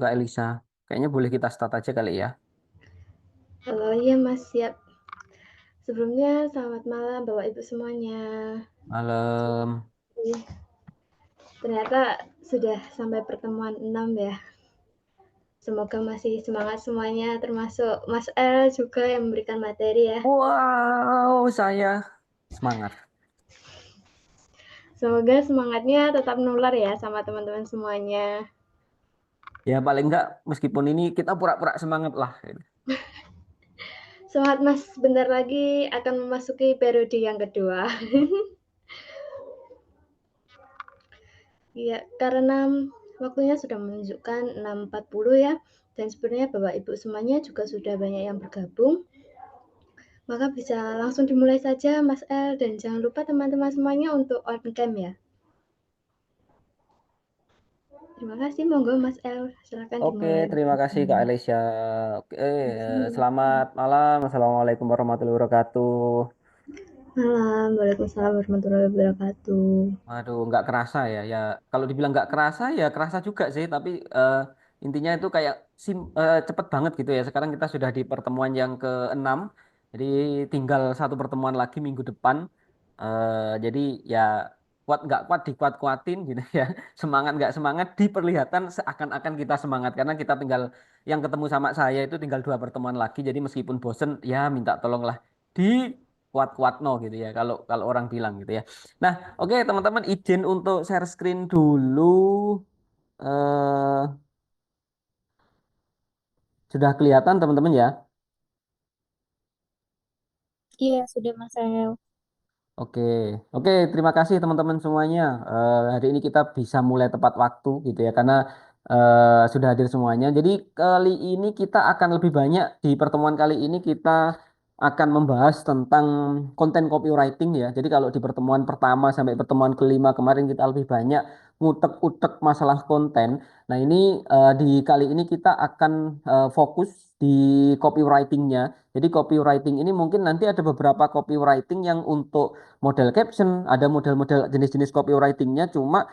Kak Elisa. Kayaknya boleh kita start aja kali ya. Halo, iya Mas, siap. Sebelumnya selamat malam Bapak Ibu semuanya. Malam. Ternyata sudah sampai pertemuan 6 ya. Semoga masih semangat semuanya, termasuk Mas El juga yang memberikan materi ya. Wow, saya semangat. Semoga semangatnya tetap nular ya sama teman-teman semuanya. Ya paling enggak meskipun ini kita pura-pura semangat lah. Semangat Mas, bentar lagi akan memasuki periode yang kedua. Iya, karena waktunya sudah menunjukkan 6.40 ya. Dan sebenarnya Bapak Ibu semuanya juga sudah banyak yang bergabung. Maka bisa langsung dimulai saja Mas El dan jangan lupa teman-teman semuanya untuk on cam ya. Terima kasih, monggo Mas El, silakan Oke, dimulai. terima kasih Kak Elisa. Oke, selamat malam. Assalamualaikum warahmatullahi wabarakatuh. Malam, Waalaikumsalam warahmatullahi wabarakatuh. Waduh, nggak kerasa ya. Ya, kalau dibilang nggak kerasa, ya kerasa juga sih. Tapi intinya itu kayak cepet banget gitu ya. Sekarang kita sudah di pertemuan yang ke-6. Jadi tinggal satu pertemuan lagi minggu depan. Jadi ya kuat nggak kuat dikuat-kuatin gitu ya. Semangat nggak semangat diperlihatkan seakan-akan kita semangat. Karena kita tinggal yang ketemu sama saya itu tinggal dua pertemuan lagi. Jadi meskipun bosen, ya minta tolonglah di kuat-kuat no gitu ya. Kalau kalau orang bilang gitu ya. Nah, oke teman-teman izin untuk share screen dulu. eh Sudah kelihatan teman-teman ya? Iya, sudah Mas El. Oke, oke terima kasih teman-teman semuanya. Hari ini kita bisa mulai tepat waktu gitu ya karena sudah hadir semuanya. Jadi kali ini kita akan lebih banyak di pertemuan kali ini kita akan membahas tentang konten copywriting ya. Jadi kalau di pertemuan pertama sampai pertemuan kelima kemarin kita lebih banyak ngutek-utek masalah konten. Nah ini di kali ini kita akan fokus di copywritingnya. Jadi copywriting ini mungkin nanti ada beberapa copywriting yang untuk model caption, ada model-model jenis-jenis copywritingnya. Cuma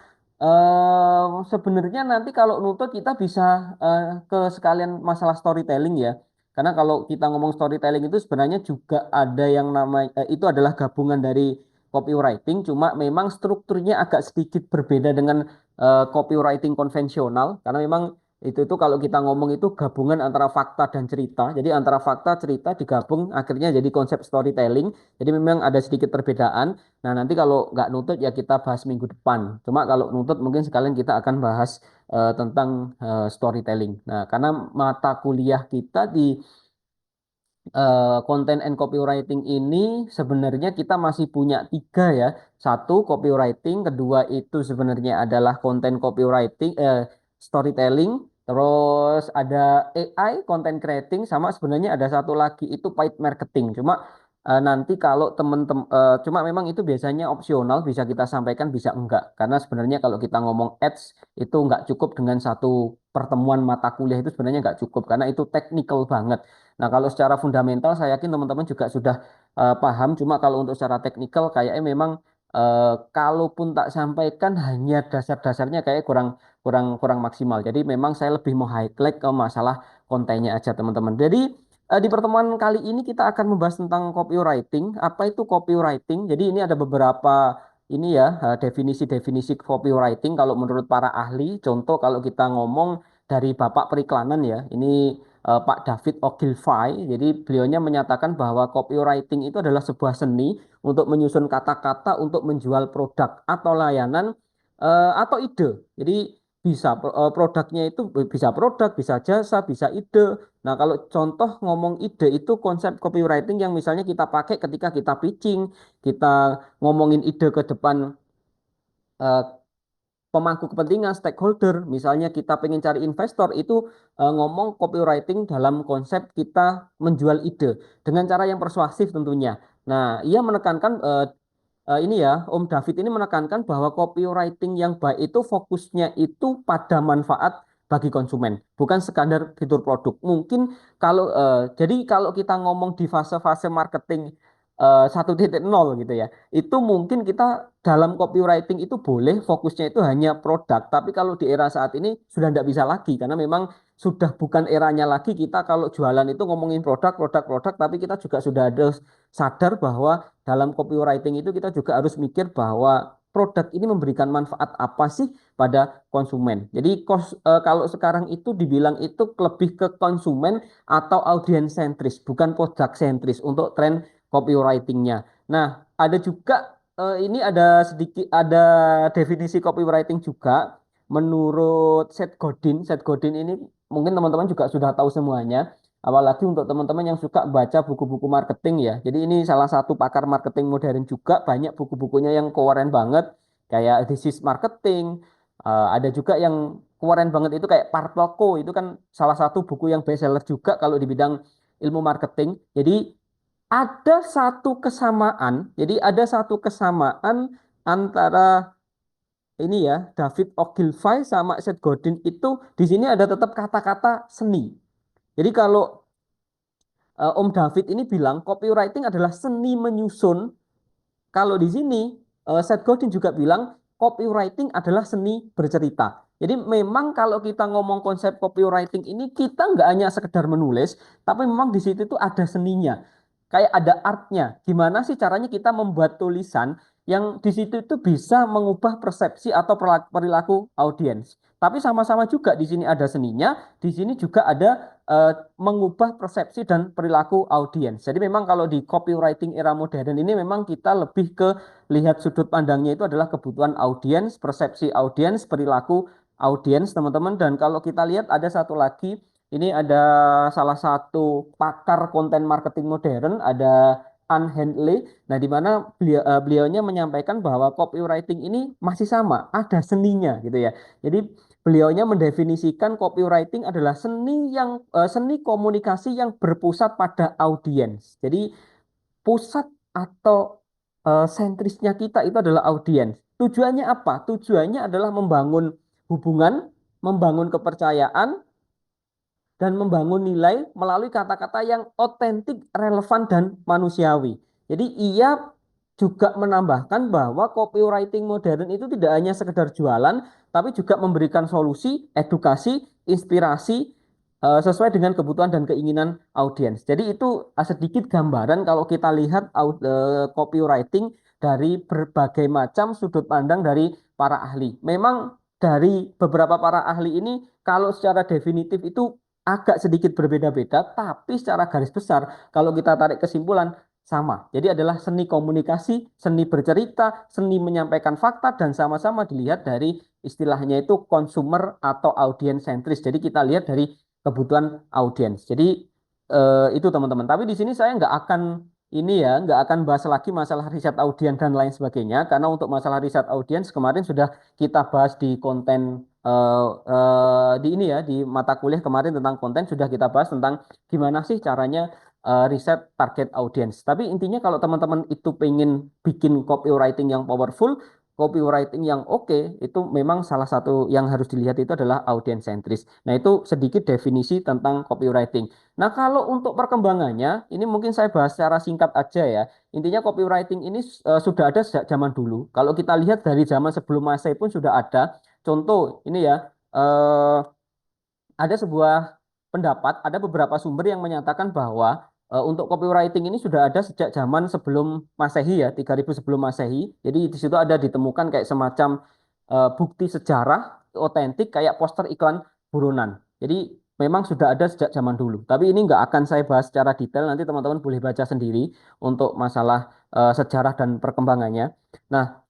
sebenarnya nanti kalau nutut kita bisa ke sekalian masalah storytelling ya. Karena kalau kita ngomong storytelling itu sebenarnya juga ada yang namanya itu adalah gabungan dari copywriting. Cuma memang strukturnya agak sedikit berbeda dengan copywriting konvensional. Karena memang itu kalau kita ngomong itu gabungan antara fakta dan cerita. Jadi antara fakta cerita digabung akhirnya jadi konsep storytelling. Jadi memang ada sedikit perbedaan. Nah, nanti kalau nggak nutut ya kita bahas minggu depan. Cuma kalau nutut mungkin sekalian kita akan bahas tentang storytelling. Nah, karena mata kuliah kita di content and copywriting ini sebenarnya kita masih punya tiga ya. Satu copywriting, kedua itu sebenarnya adalah content copywriting, storytelling, terus ada AI, content creating, sama sebenarnya ada satu lagi itu paid marketing. Cuma nanti kalau teman-teman, cuma memang itu biasanya opsional, bisa kita sampaikan, bisa enggak. Karena sebenarnya kalau kita ngomong ads itu enggak cukup dengan satu pertemuan mata kuliah itu sebenarnya enggak cukup karena itu technical banget. Nah, kalau secara fundamental saya yakin teman-teman juga sudah paham. Cuma kalau untuk secara teknikal kayaknya memang kalaupun tak sampaikan hanya dasar-dasarnya kayak kurang kurang kurang maksimal. Jadi memang saya lebih mau highlight ke masalah kontennya aja teman-teman. Jadi di pertemuan kali ini kita akan membahas tentang copywriting. Apa itu copywriting? Jadi ini ada beberapa ini ya definisi-definisi copywriting kalau menurut para ahli. Contoh kalau kita ngomong dari Bapak Periklanan ya. Ini Pak David Ogilvy. Jadi beliaunya menyatakan bahwa copywriting itu adalah sebuah seni untuk menyusun kata-kata untuk menjual produk atau layanan atau ide. Jadi bisa produknya itu bisa produk, bisa jasa, bisa ide. Nah, kalau contoh ngomong ide itu konsep copywriting yang misalnya kita pakai ketika kita pitching, kita ngomongin ide ke depan eh, pemangku kepentingan stakeholder, misalnya kita pengen cari investor itu ngomong copywriting dalam konsep kita menjual ide dengan cara yang persuasif tentunya. Nah, ia menekankan ini ya, Om David ini menekankan bahwa copywriting yang baik itu fokusnya itu pada manfaat bagi konsumen, bukan sekadar fitur produk. Mungkin kalau jadi kalau kita ngomong di fase-fase marketing 1.0 gitu ya. Itu mungkin kita dalam copywriting itu boleh fokusnya itu hanya produk, tapi kalau di era saat ini sudah tidak bisa lagi karena memang sudah bukan eranya lagi kita kalau jualan itu ngomongin produk, produk, produk, tapi kita juga sudah ada sadar bahwa dalam copywriting itu kita juga harus mikir bahwa produk ini memberikan manfaat apa sih pada konsumen. Jadi kalau sekarang itu dibilang itu lebih ke konsumen atau audiens sentris, bukan produk sentris untuk tren copywritingnya. Nah, ada juga ada definisi copywriting juga menurut Seth Godin. Seth Godin ini mungkin teman-teman juga sudah tahu semuanya. Apalagi untuk teman-teman yang suka baca buku-buku marketing ya. Jadi ini salah satu pakar marketing modern juga. Banyak buku-bukunya yang keren banget. Kayak This is Marketing. Ada juga yang keren banget itu kayak Purple Co. Itu kan salah satu buku yang bestseller juga kalau di bidang ilmu marketing. Jadi ada satu kesamaan antara ini ya David Ogilvy sama Seth Godin itu di sini ada tetap kata-kata seni. Jadi kalau Om David ini bilang copywriting adalah seni menyusun, kalau di sini Seth Godin juga bilang copywriting adalah seni bercerita. Jadi memang kalau kita ngomong konsep copywriting ini kita nggak hanya sekedar menulis, tapi memang di situ tuh ada seninya. Kayak ada artnya. Gimana sih caranya kita membuat tulisan yang di situ itu bisa mengubah persepsi atau perilaku audiens. Tapi sama-sama juga di sini ada seninya, di sini juga ada mengubah persepsi dan perilaku audiens. Jadi memang kalau di copywriting era modern ini memang kita lebih ke lihat sudut pandangnya itu adalah kebutuhan audiens, persepsi audiens, perilaku audiens, teman-teman. Dan kalau kita lihat ada satu lagi, ini ada salah satu pakar konten marketing modern, ada Anne Handley. Nah, di mana beliaunya menyampaikan bahwa copywriting ini masih sama, ada seninya gitu ya. Jadi beliaunya mendefinisikan copywriting adalah seni komunikasi yang berpusat pada audiens. Jadi pusat atau sentrisnya kita itu adalah audiens. Tujuannya apa? Tujuannya adalah membangun hubungan, membangun kepercayaan, dan membangun nilai melalui kata-kata yang otentik, relevan, dan manusiawi. Jadi ia juga menambahkan bahwa copywriting modern itu tidak hanya sekedar jualan, tapi juga memberikan solusi, edukasi, inspirasi sesuai dengan kebutuhan dan keinginan audiens. Jadi itu sedikit gambaran kalau kita lihat copywriting dari berbagai macam sudut pandang dari para ahli. Memang dari beberapa para ahli ini kalau secara definitif itu agak sedikit berbeda-beda, tapi secara garis besar kalau kita tarik kesimpulan sama. Jadi adalah seni komunikasi, seni bercerita, seni menyampaikan fakta, dan sama-sama dilihat dari istilahnya itu consumer atau audience sentris. Jadi kita lihat dari kebutuhan audiens. Jadi itu teman-teman. Tapi di sini saya nggak akan bahas lagi masalah riset audiens dan lain sebagainya, karena untuk masalah riset audiens kemarin sudah kita bahas di konten di ini ya, di mata kuliah kemarin tentang konten sudah kita bahas tentang gimana sih caranya riset target audience. Tapi intinya kalau teman-teman itu pengen bikin copywriting yang powerful, copywriting yang oke, itu memang salah satu yang harus dilihat itu adalah audience sentris. Nah, itu sedikit definisi tentang copywriting. Nah, kalau untuk perkembangannya, ini mungkin saya bahas secara singkat aja ya. Intinya copywriting ini sudah ada sejak zaman dulu. Kalau kita lihat dari zaman sebelum Masehi pun sudah ada. Contoh ini ya, ada sebuah pendapat, ada beberapa sumber yang menyatakan bahwa untuk copywriting ini sudah ada sejak zaman sebelum Masehi ya, 3000 sebelum Masehi. Jadi di situ ada ditemukan kayak semacam bukti sejarah otentik kayak poster iklan buronan. Jadi memang sudah ada sejak zaman dulu. Tapi ini nggak akan saya bahas secara detail, nanti teman-teman boleh baca sendiri untuk masalah sejarah dan perkembangannya. Nah,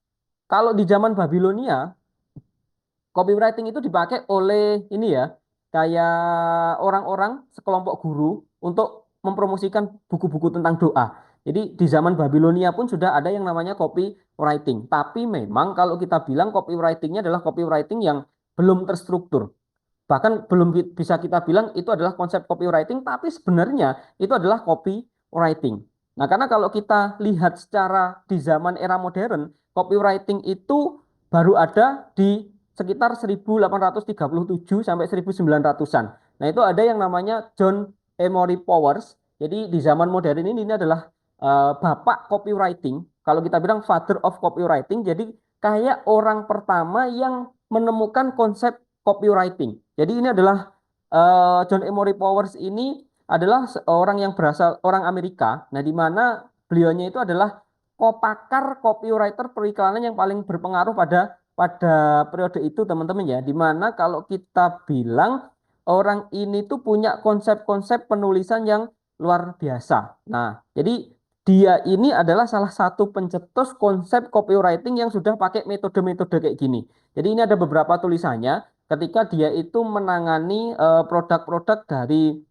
kalau di zaman Babilonia, copywriting itu dipakai oleh ini ya, kayak orang-orang sekelompok guru untuk mempromosikan buku-buku tentang doa. Jadi di zaman Babilonia pun sudah ada yang namanya copywriting. Tapi memang kalau kita bilang copywritingnya adalah copywriting yang belum terstruktur. Bahkan belum bisa kita bilang itu adalah konsep copywriting, tapi sebenarnya itu adalah copywriting. Nah, karena kalau kita lihat secara di zaman era modern, copywriting itu baru ada di sekitar 1837 sampai 1900-an. Nah, itu ada yang namanya John Emory Powers. Jadi di zaman modern ini adalah bapak copywriting. Kalau kita bilang father of copywriting, jadi kayak orang pertama yang menemukan konsep copywriting. Jadi ini adalah John Emory Powers ini adalah orang yang berasal orang Amerika. Nah, di mana beliaunya itu adalah kopakar copywriter periklanan yang paling berpengaruh pada pada periode itu, teman-teman ya. Di mana kalau kita bilang orang ini tuh punya konsep-konsep penulisan yang luar biasa. Nah, jadi dia ini adalah salah satu pencetus konsep copywriting yang sudah pakai metode-metode kayak gini. Jadi ini ada beberapa tulisannya ketika dia itu menangani produk-produk dari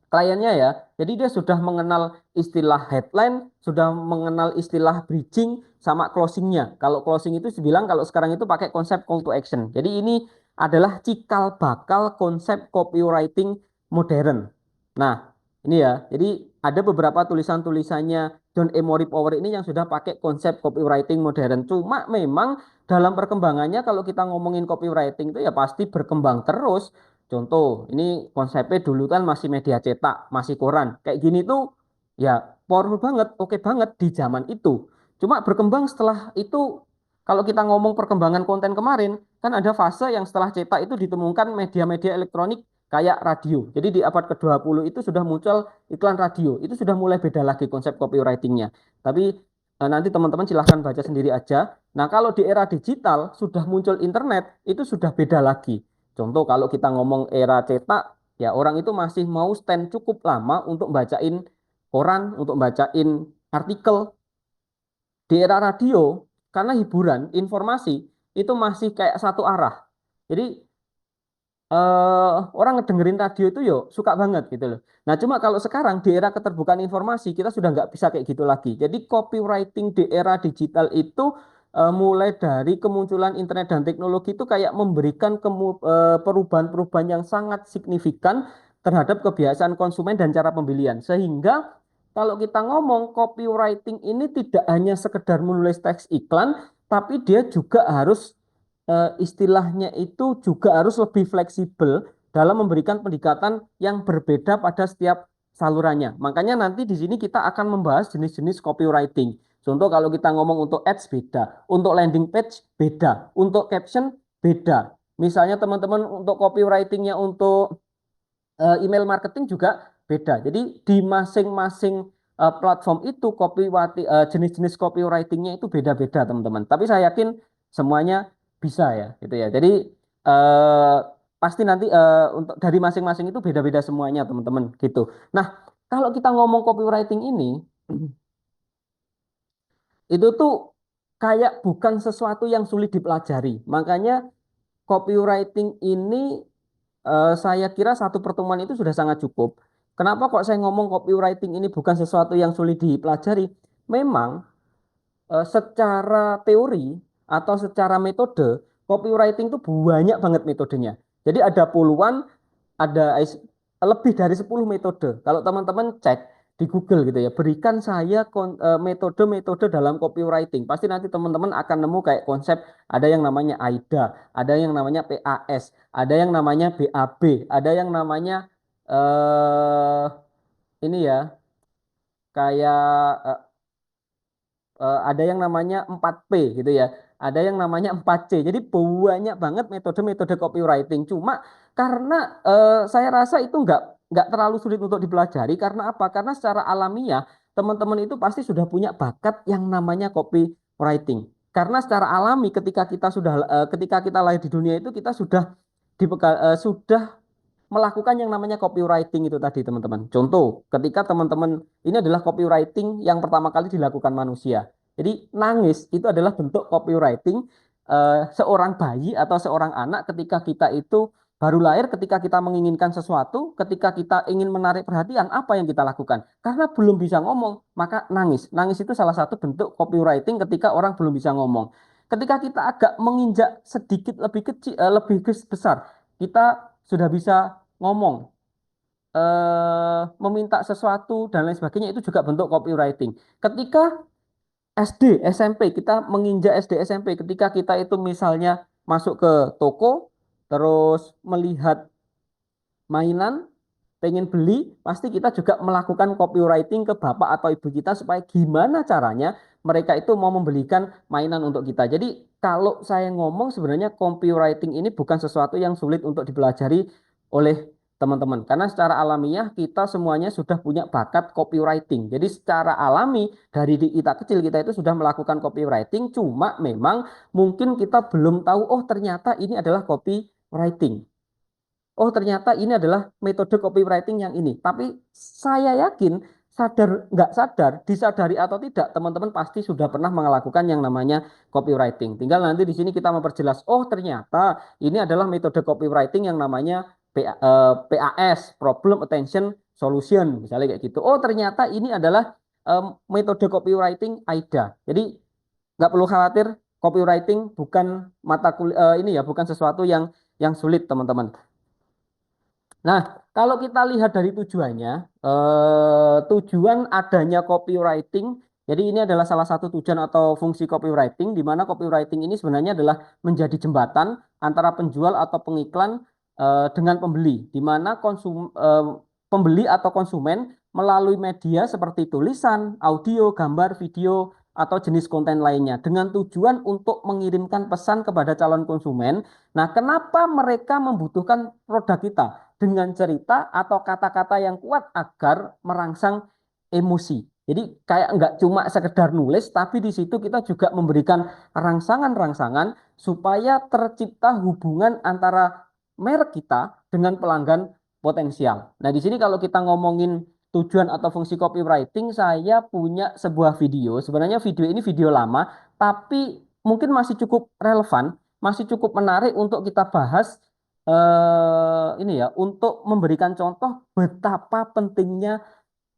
kliennya ya. Jadi dia sudah mengenal istilah headline, sudah mengenal istilah bridging sama closingnya. Kalau closing itu dibilang kalau sekarang itu pakai konsep call to action. Jadi ini adalah cikal bakal konsep copywriting modern. Nah, ini ya. Jadi ada beberapa tulisan-tulisannya John Emory Power ini yang sudah pakai konsep copywriting modern. Cuma memang dalam perkembangannya kalau kita ngomongin copywriting itu ya pasti berkembang terus. Contoh, ini konsepnya dulu kan masih media cetak, masih koran. Kayak gini tuh ya powerful banget, oke banget di zaman itu. Cuma berkembang setelah itu, kalau kita ngomong perkembangan konten kemarin, kan ada fase yang setelah cetak itu ditemukan media-media elektronik kayak radio. Jadi di abad ke-20 itu sudah muncul iklan radio. Itu sudah mulai beda lagi konsep copywritingnya. Tapi nanti teman-teman silahkan baca sendiri aja. Nah, kalau di era digital sudah muncul internet, itu sudah beda lagi. Contoh kalau kita ngomong era cetak, ya orang itu masih mau stand cukup lama untuk bacain koran, untuk bacain artikel. Di era radio, karena hiburan, informasi, itu masih kayak satu arah. Jadi orang ngedengerin radio itu yo suka banget gitu loh. Nah, cuma kalau sekarang di era keterbukaan informasi kita sudah nggak bisa kayak gitu lagi. Jadi copywriting di era digital itu mulai dari kemunculan internet dan teknologi itu kayak memberikan perubahan-perubahan yang sangat signifikan terhadap kebiasaan konsumen dan cara pembelian. Sehingga kalau kita ngomong copywriting ini tidak hanya sekedar menulis teks iklan, tapi dia juga harus istilahnya itu juga harus lebih fleksibel dalam memberikan pendekatan yang berbeda pada setiap salurannya. Makanya nanti di sini kita akan membahas jenis-jenis copywriting. Contoh kalau kita ngomong untuk ads beda, untuk landing page beda, untuk caption beda. Misalnya teman-teman untuk copywritingnya untuk email marketing juga beda. Jadi di masing-masing platform itu jenis-jenis copywritingnya itu beda-beda teman-teman. Tapi saya yakin semuanya bisa ya, gitu ya. Jadi eh, pasti nanti untuk dari masing-masing itu beda-beda semuanya teman-teman, gitu. Nah, kalau kita ngomong copywriting ini, itu tuh kayak bukan sesuatu yang sulit dipelajari. Makanya copywriting ini saya kira satu pertemuan itu sudah sangat cukup. Kenapa kok saya ngomong copywriting ini bukan sesuatu yang sulit dipelajari? Memang secara teori atau secara metode, copywriting itu banyak banget metodenya. Jadi ada puluhan, ada lebih dari 10 metode. Kalau teman-teman cek di Google gitu ya, berikan saya metode-metode dalam copywriting. Pasti nanti teman-teman akan nemu kayak konsep ada yang namanya AIDA, ada yang namanya PAS, ada yang namanya BAB, ada yang namanya eh ini ya kayak ada yang namanya 4P gitu ya. Ada yang namanya 4C. Jadi banyak banget metode-metode copywriting. Cuma karena saya rasa itu nggak terlalu sulit untuk dipelajari. Karena apa? Karena secara alamiah teman-teman itu pasti sudah punya bakat yang namanya copywriting. Karena secara alami ketika kita lahir di dunia itu kita sudah melakukan yang namanya copywriting itu tadi teman-teman. Contoh, ketika teman-teman ini adalah copywriting yang pertama kali dilakukan manusia. Jadi nangis itu adalah bentuk copywriting seorang bayi atau seorang anak ketika kita itu baru lahir, ketika kita menginginkan sesuatu, ketika kita ingin menarik perhatian, apa yang kita lakukan? Karena belum bisa ngomong, maka nangis. Nangis itu salah satu bentuk copywriting ketika orang belum bisa ngomong. Ketika kita agak menginjak sedikit lebih kecil, lebih besar, kita sudah bisa ngomong, meminta sesuatu dan lain sebagainya itu juga bentuk copywriting. Ketika SD, SMP, kita menginjak SD, SMP, ketika kita itu misalnya masuk ke toko, terus melihat mainan, pengen beli, pasti kita juga melakukan copywriting ke bapak atau ibu kita supaya gimana caranya mereka itu mau membelikan mainan untuk kita. Jadi kalau saya ngomong sebenarnya copywriting ini bukan sesuatu yang sulit untuk dipelajari oleh teman-teman. Karena secara alamiah kita semuanya sudah punya bakat copywriting. Jadi secara alami dari kita kecil kita itu sudah melakukan copywriting, cuma memang mungkin kita belum tahu, oh ternyata ini adalah copywriting. Oh ternyata ini adalah metode copywriting yang ini. Tapi saya yakin sadar nggak sadar, disadari atau tidak, teman-teman pasti sudah pernah melakukan yang namanya copywriting. Tinggal nanti di sini kita memperjelas, oh ternyata ini adalah metode copywriting yang namanya PAS, Problem Attention Solution, misalnya kayak gitu. Oh ternyata ini adalah metode copywriting AIDA. Jadi nggak perlu khawatir, copywriting bukan mata kuliah ini ya, bukan sesuatu yang sulit, teman-teman. Nah, kalau kita lihat dari tujuannya, tujuan adanya copywriting, jadi ini adalah salah satu tujuan atau fungsi copywriting, di mana copywriting ini sebenarnya adalah menjadi jembatan antara penjual atau pengiklan dengan pembeli, di mana pembeli atau konsumen melalui media seperti tulisan, audio, gambar, video, atau jenis konten lainnya, dengan tujuan untuk mengirimkan pesan kepada calon konsumen. Nah, kenapa mereka membutuhkan produk kita? Dengan cerita atau kata-kata yang kuat agar merangsang emosi. Jadi kayak nggak cuma sekedar nulis, tapi di situ kita juga memberikan rangsangan-rangsangan supaya tercipta hubungan antara merek kita dengan pelanggan potensial. Nah, di sini kalau kita ngomongin tujuan atau fungsi copywriting, saya punya sebuah video. Sebenarnya video ini video lama, tapi mungkin masih cukup relevan, masih cukup menarik untuk kita bahas ini ya, untuk memberikan contoh betapa pentingnya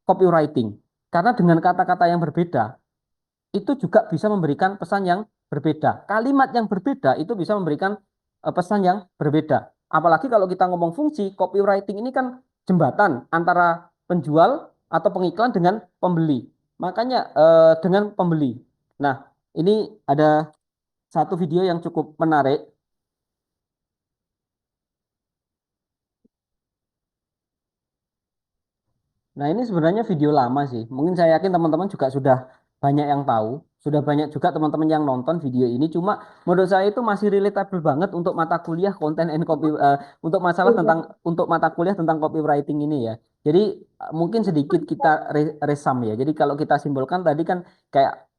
copywriting. Karena dengan kata-kata yang berbeda itu juga bisa memberikan pesan yang berbeda. Kalimat yang berbeda itu bisa memberikan pesan yang berbeda. Apalagi kalau kita ngomong fungsi, copywriting ini kan jembatan antara penjual atau pengiklan dengan pembeli. Makanya dengan pembeli. Nah, ini ada satu video yang cukup menarik. Nah, ini sebenarnya video lama sih. Mungkin saya yakin teman-teman juga sudah banyak yang tahu, sudah banyak juga teman-teman yang nonton video ini. Cuma menurut saya itu masih relatable banget untuk mata kuliah konten and copy, untuk masalah tentang untuk mata kuliah tentang copywriting ini ya. Jadi mungkin sedikit kita resum ya. Jadi kalau kita simpulkan tadi kan kayak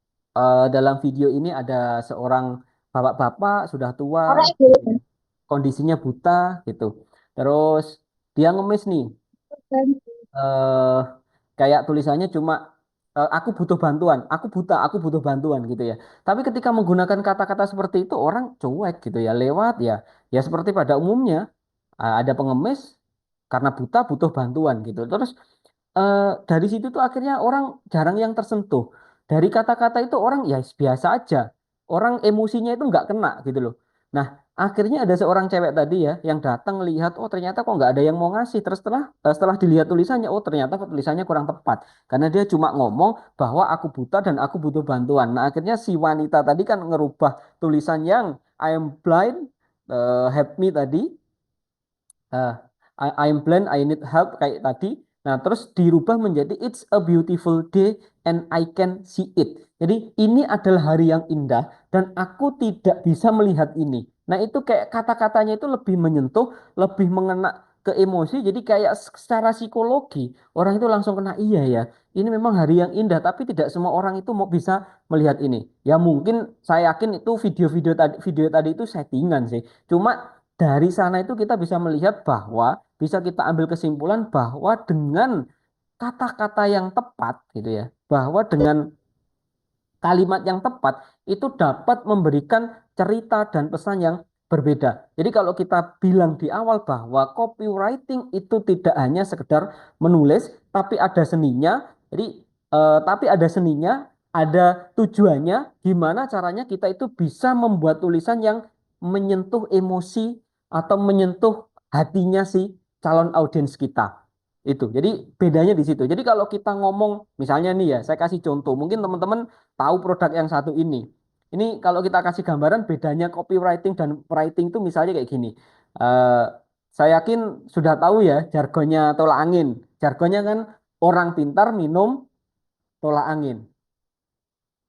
dalam video ini ada seorang bapak-bapak sudah tua, gitu ya. Kondisinya buta gitu. Terus dia ngemis nih, eh kayak tulisannya cuma aku butuh bantuan, aku buta, aku butuh bantuan gitu ya. Tapi ketika menggunakan kata-kata seperti itu orang cuek gitu ya, lewat ya. Ya seperti pada umumnya ada pengemis karena buta butuh bantuan gitu. Terus dari situ tuh akhirnya orang jarang yang tersentuh. Dari kata-kata itu orang ya biasa aja. Orang emosinya itu nggak kena gitu loh. Nah, akhirnya ada seorang cewek tadi ya yang datang lihat, oh ternyata kok nggak ada yang mau ngasih. Terus setelah dilihat tulisannya, oh ternyata kok tulisannya kurang tepat. Karena dia cuma ngomong bahwa aku buta dan aku butuh bantuan. Nah, akhirnya si wanita tadi kan ngerubah tulisan yang I am blind, help me tadi, eh, I'm blind, I need help kayak tadi. Nah, terus dirubah menjadi It's a beautiful day and I can see it. Jadi ini adalah hari yang indah dan aku tidak bisa melihat ini. Nah, itu kayak kata-katanya itu lebih menyentuh, lebih mengena ke emosi. Jadi kayak secara psikologi orang itu langsung kena iya ya. Ini memang hari yang indah, tapi tidak semua orang itu mau bisa melihat ini. Ya mungkin saya yakin itu video tadi itu settingan sih. Cuma dari sana itu kita bisa melihat bahwa bisa kita ambil kesimpulan bahwa dengan kata-kata yang tepat gitu ya, bahwa dengan kalimat yang tepat itu dapat memberikan cerita dan pesan yang berbeda. Jadi kalau kita bilang di awal bahwa copywriting itu tidak hanya sekedar menulis, tapi ada seninya. Jadi tapi ada seninya, ada tujuannya, gimana caranya kita itu bisa membuat tulisan yang menyentuh emosi atau menyentuh hatinya si calon audiens kita. Itu. Jadi bedanya di situ. Jadi kalau kita ngomong misalnya nih ya, saya kasih contoh. Mungkin teman-teman tahu produk yang satu ini. Ini kalau kita kasih gambaran bedanya copywriting dan writing itu misalnya kayak gini. Eh, saya yakin sudah tahu ya jargonnya tolak angin. Jargonnya kan orang pintar minum tolak angin.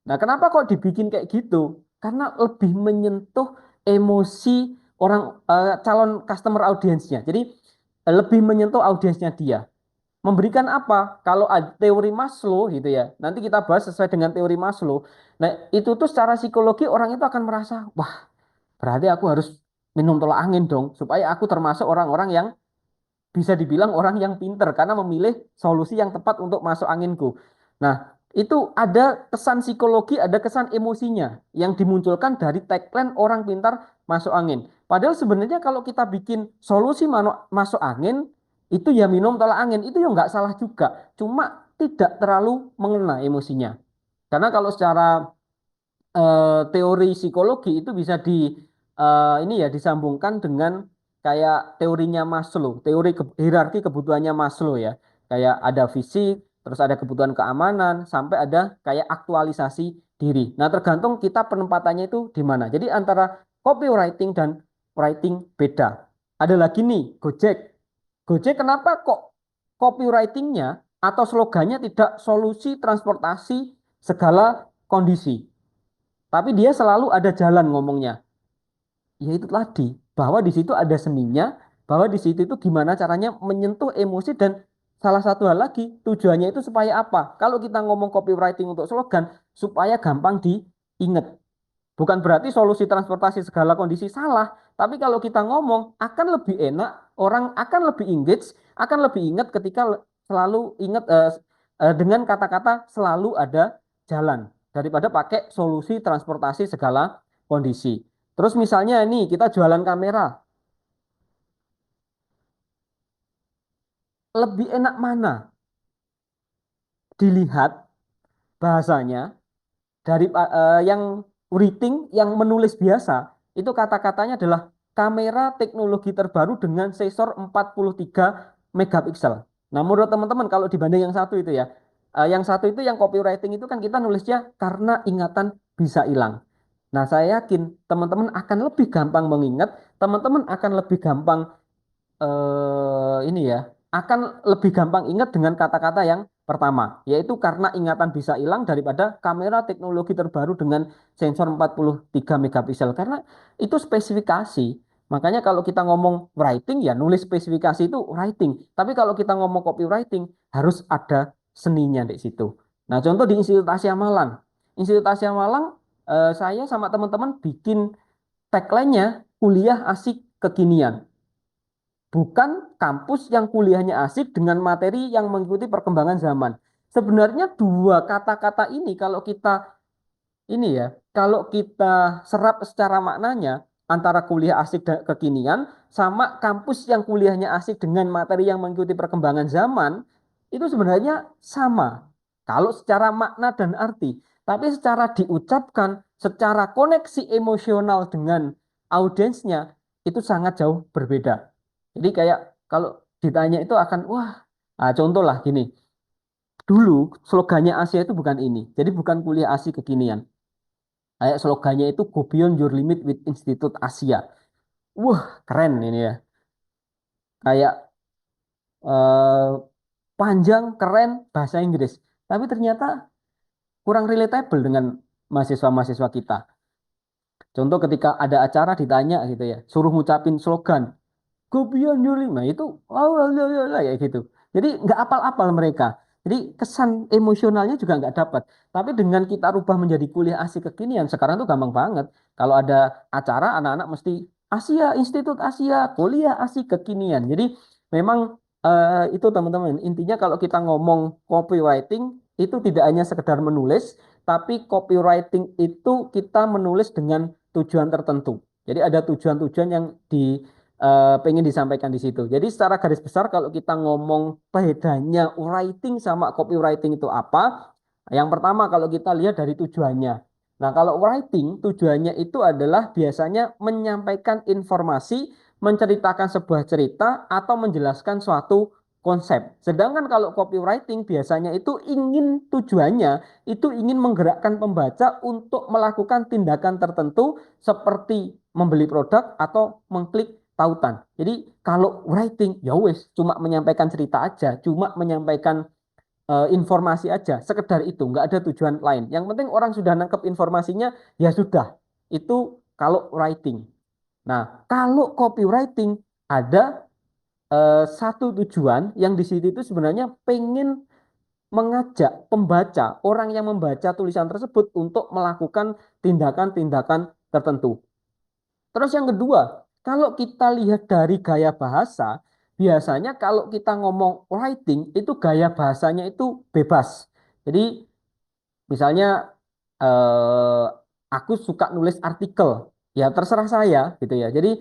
Nah, kenapa kok dibikin kayak gitu? Karena lebih menyentuh emosi orang calon customer audiensnya. Jadi lebih menyentuh audiensnya dia. Memberikan apa? Kalau teori Maslow gitu ya. Nanti kita bahas sesuai dengan teori Maslow. Nah, itu tuh secara psikologi orang itu akan merasa, wah, berarti aku harus minum tolak angin dong supaya aku termasuk orang-orang yang bisa dibilang orang yang pinter karena memilih solusi yang tepat untuk masuk anginku. Nah, itu ada kesan psikologi, ada kesan emosinya yang dimunculkan dari tagline orang pintar masuk angin. Padahal sebenarnya kalau kita bikin solusi masuk angin, itu ya minum tolak angin, itu ya nggak salah juga. Cuma tidak terlalu mengena emosinya. Karena kalau secara teori psikologi itu bisa ini ya disambungkan dengan kayak teorinya Maslow, teori hierarki kebutuhannya Maslow ya. Kayak ada fisik, terus ada kebutuhan keamanan, sampai ada kayak aktualisasi diri. Nah, tergantung kita penempatannya itu di mana. Jadi antara copywriting dan writing beda. Ada lagi nih, Gojek. Gojek kenapa kok copywritingnya atau slogannya tidak solusi transportasi segala kondisi? Tapi dia selalu ada jalan ngomongnya. Ya itu tadi, bahwa di situ ada seninya, bahwa di situ itu gimana caranya menyentuh emosi dan salah satu hal lagi, tujuannya itu supaya apa? Kalau kita ngomong copywriting untuk slogan, supaya gampang diingat. Bukan berarti solusi transportasi segala kondisi salah, tapi kalau kita ngomong akan lebih enak, orang akan lebih engage, akan lebih ingat ketika selalu ingat dengan kata-kata selalu ada jalan daripada pakai solusi transportasi segala kondisi. Terus misalnya ini kita jualan kamera, lebih enak mana dilihat bahasanya dari yang reading yang menulis biasa itu kata-katanya adalah kamera teknologi terbaru dengan sensor 43 megapiksel. Nah, menurut teman-teman kalau dibanding yang satu itu ya, yang satu itu yang copywriting itu kan kita nulisnya karena ingatan bisa hilang. Nah, saya yakin teman-teman akan lebih gampang mengingat, teman-teman akan lebih gampang ini ya akan lebih gampang ingat dengan kata-kata yang pertama, yaitu karena ingatan bisa hilang daripada kamera teknologi terbaru dengan sensor 43 megapiksel karena itu spesifikasi. Makanya kalau kita ngomong writing ya nulis spesifikasi itu writing. Tapi kalau kita ngomong copywriting harus ada seninya di situ. Nah, contoh di Institut Asia Malang. Institut Asia Malang saya sama teman-teman bikin tagline-nya kuliah asik kekinian. Bukan kampus yang kuliahnya asik dengan materi yang mengikuti perkembangan zaman. Sebenarnya dua kata-kata ini kalau kita ini ya, kalau kita serap secara maknanya antara kuliah asik dan kekinian sama kampus yang kuliahnya asik dengan materi yang mengikuti perkembangan zaman itu sebenarnya sama. Kalau secara makna dan arti, tapi secara diucapkan, secara koneksi emosional dengan audiensnya itu sangat jauh berbeda. Jadi kayak kalau ditanya itu akan wah, contoh lah gini. Dulu slogannya Asia itu bukan ini. Jadi bukan kuliah asik kekinian. Kayak slogannya itu Go Beyond Your Limit with Institute Asia. Wah, keren ini ya. Kayak eh, panjang, keren, bahasa Inggris. Tapi ternyata kurang relatable dengan mahasiswa-mahasiswa kita. Contoh ketika ada acara ditanya gitu ya, suruh ngucapin slogan. Gobian Yuli, nah itu, oh, kayak gitu. Jadi nggak apal-apal mereka. Jadi kesan emosionalnya juga nggak dapat. Tapi dengan kita rubah menjadi kuliah asik kekinian, sekarang tuh gampang banget. Kalau ada acara, anak-anak mesti Asia, Institut Asia, kuliah asik kekinian. Jadi memang itu teman-teman. Intinya kalau kita ngomong copywriting, itu tidak hanya sekedar menulis, tapi copywriting itu kita menulis dengan tujuan tertentu. Jadi ada tujuan-tujuan yang pengen disampaikan di situ. Jadi secara garis besar kalau kita ngomong bedanya writing sama copywriting itu apa? Yang pertama kalau kita lihat dari tujuannya. Nah, kalau writing tujuannya itu adalah biasanya menyampaikan informasi, menceritakan sebuah cerita atau menjelaskan suatu konsep. Sedangkan kalau copywriting biasanya itu ingin tujuannya itu ingin menggerakkan pembaca untuk melakukan tindakan tertentu seperti membeli produk atau mengklik tautan. Jadi kalau writing ya wes cuma menyampaikan cerita aja, cuma menyampaikan informasi aja, sekedar itu, nggak ada tujuan lain. Yang penting orang sudah nangkep informasinya, ya sudah. Itu kalau writing. Nah, kalau copywriting ada satu tujuan yang di situ itu sebenarnya pengen mengajak pembaca, orang yang membaca tulisan tersebut untuk melakukan tindakan-tindakan tertentu. Terus yang kedua, kalau kita lihat dari gaya bahasa, biasanya kalau kita ngomong writing itu gaya bahasanya itu bebas. Jadi misalnya eh, aku suka nulis artikel, ya terserah saya gitu ya. Jadi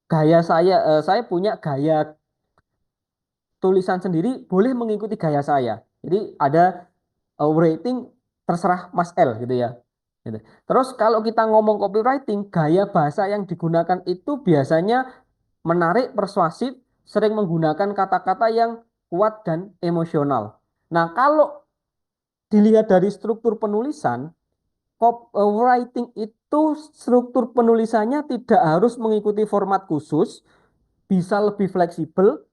gaya saya punya gaya tulisan sendiri, boleh mengikuti gaya saya. Jadi ada rating terserah Mas L gitu ya. Gitu. Terus kalau kita ngomong copywriting, gaya bahasa yang digunakan itu biasanya menarik, persuasif, sering menggunakan kata-kata yang kuat dan emosional. Nah, kalau dilihat dari struktur penulisan, writing itu struktur penulisannya tidak harus mengikuti format khusus, bisa lebih fleksibel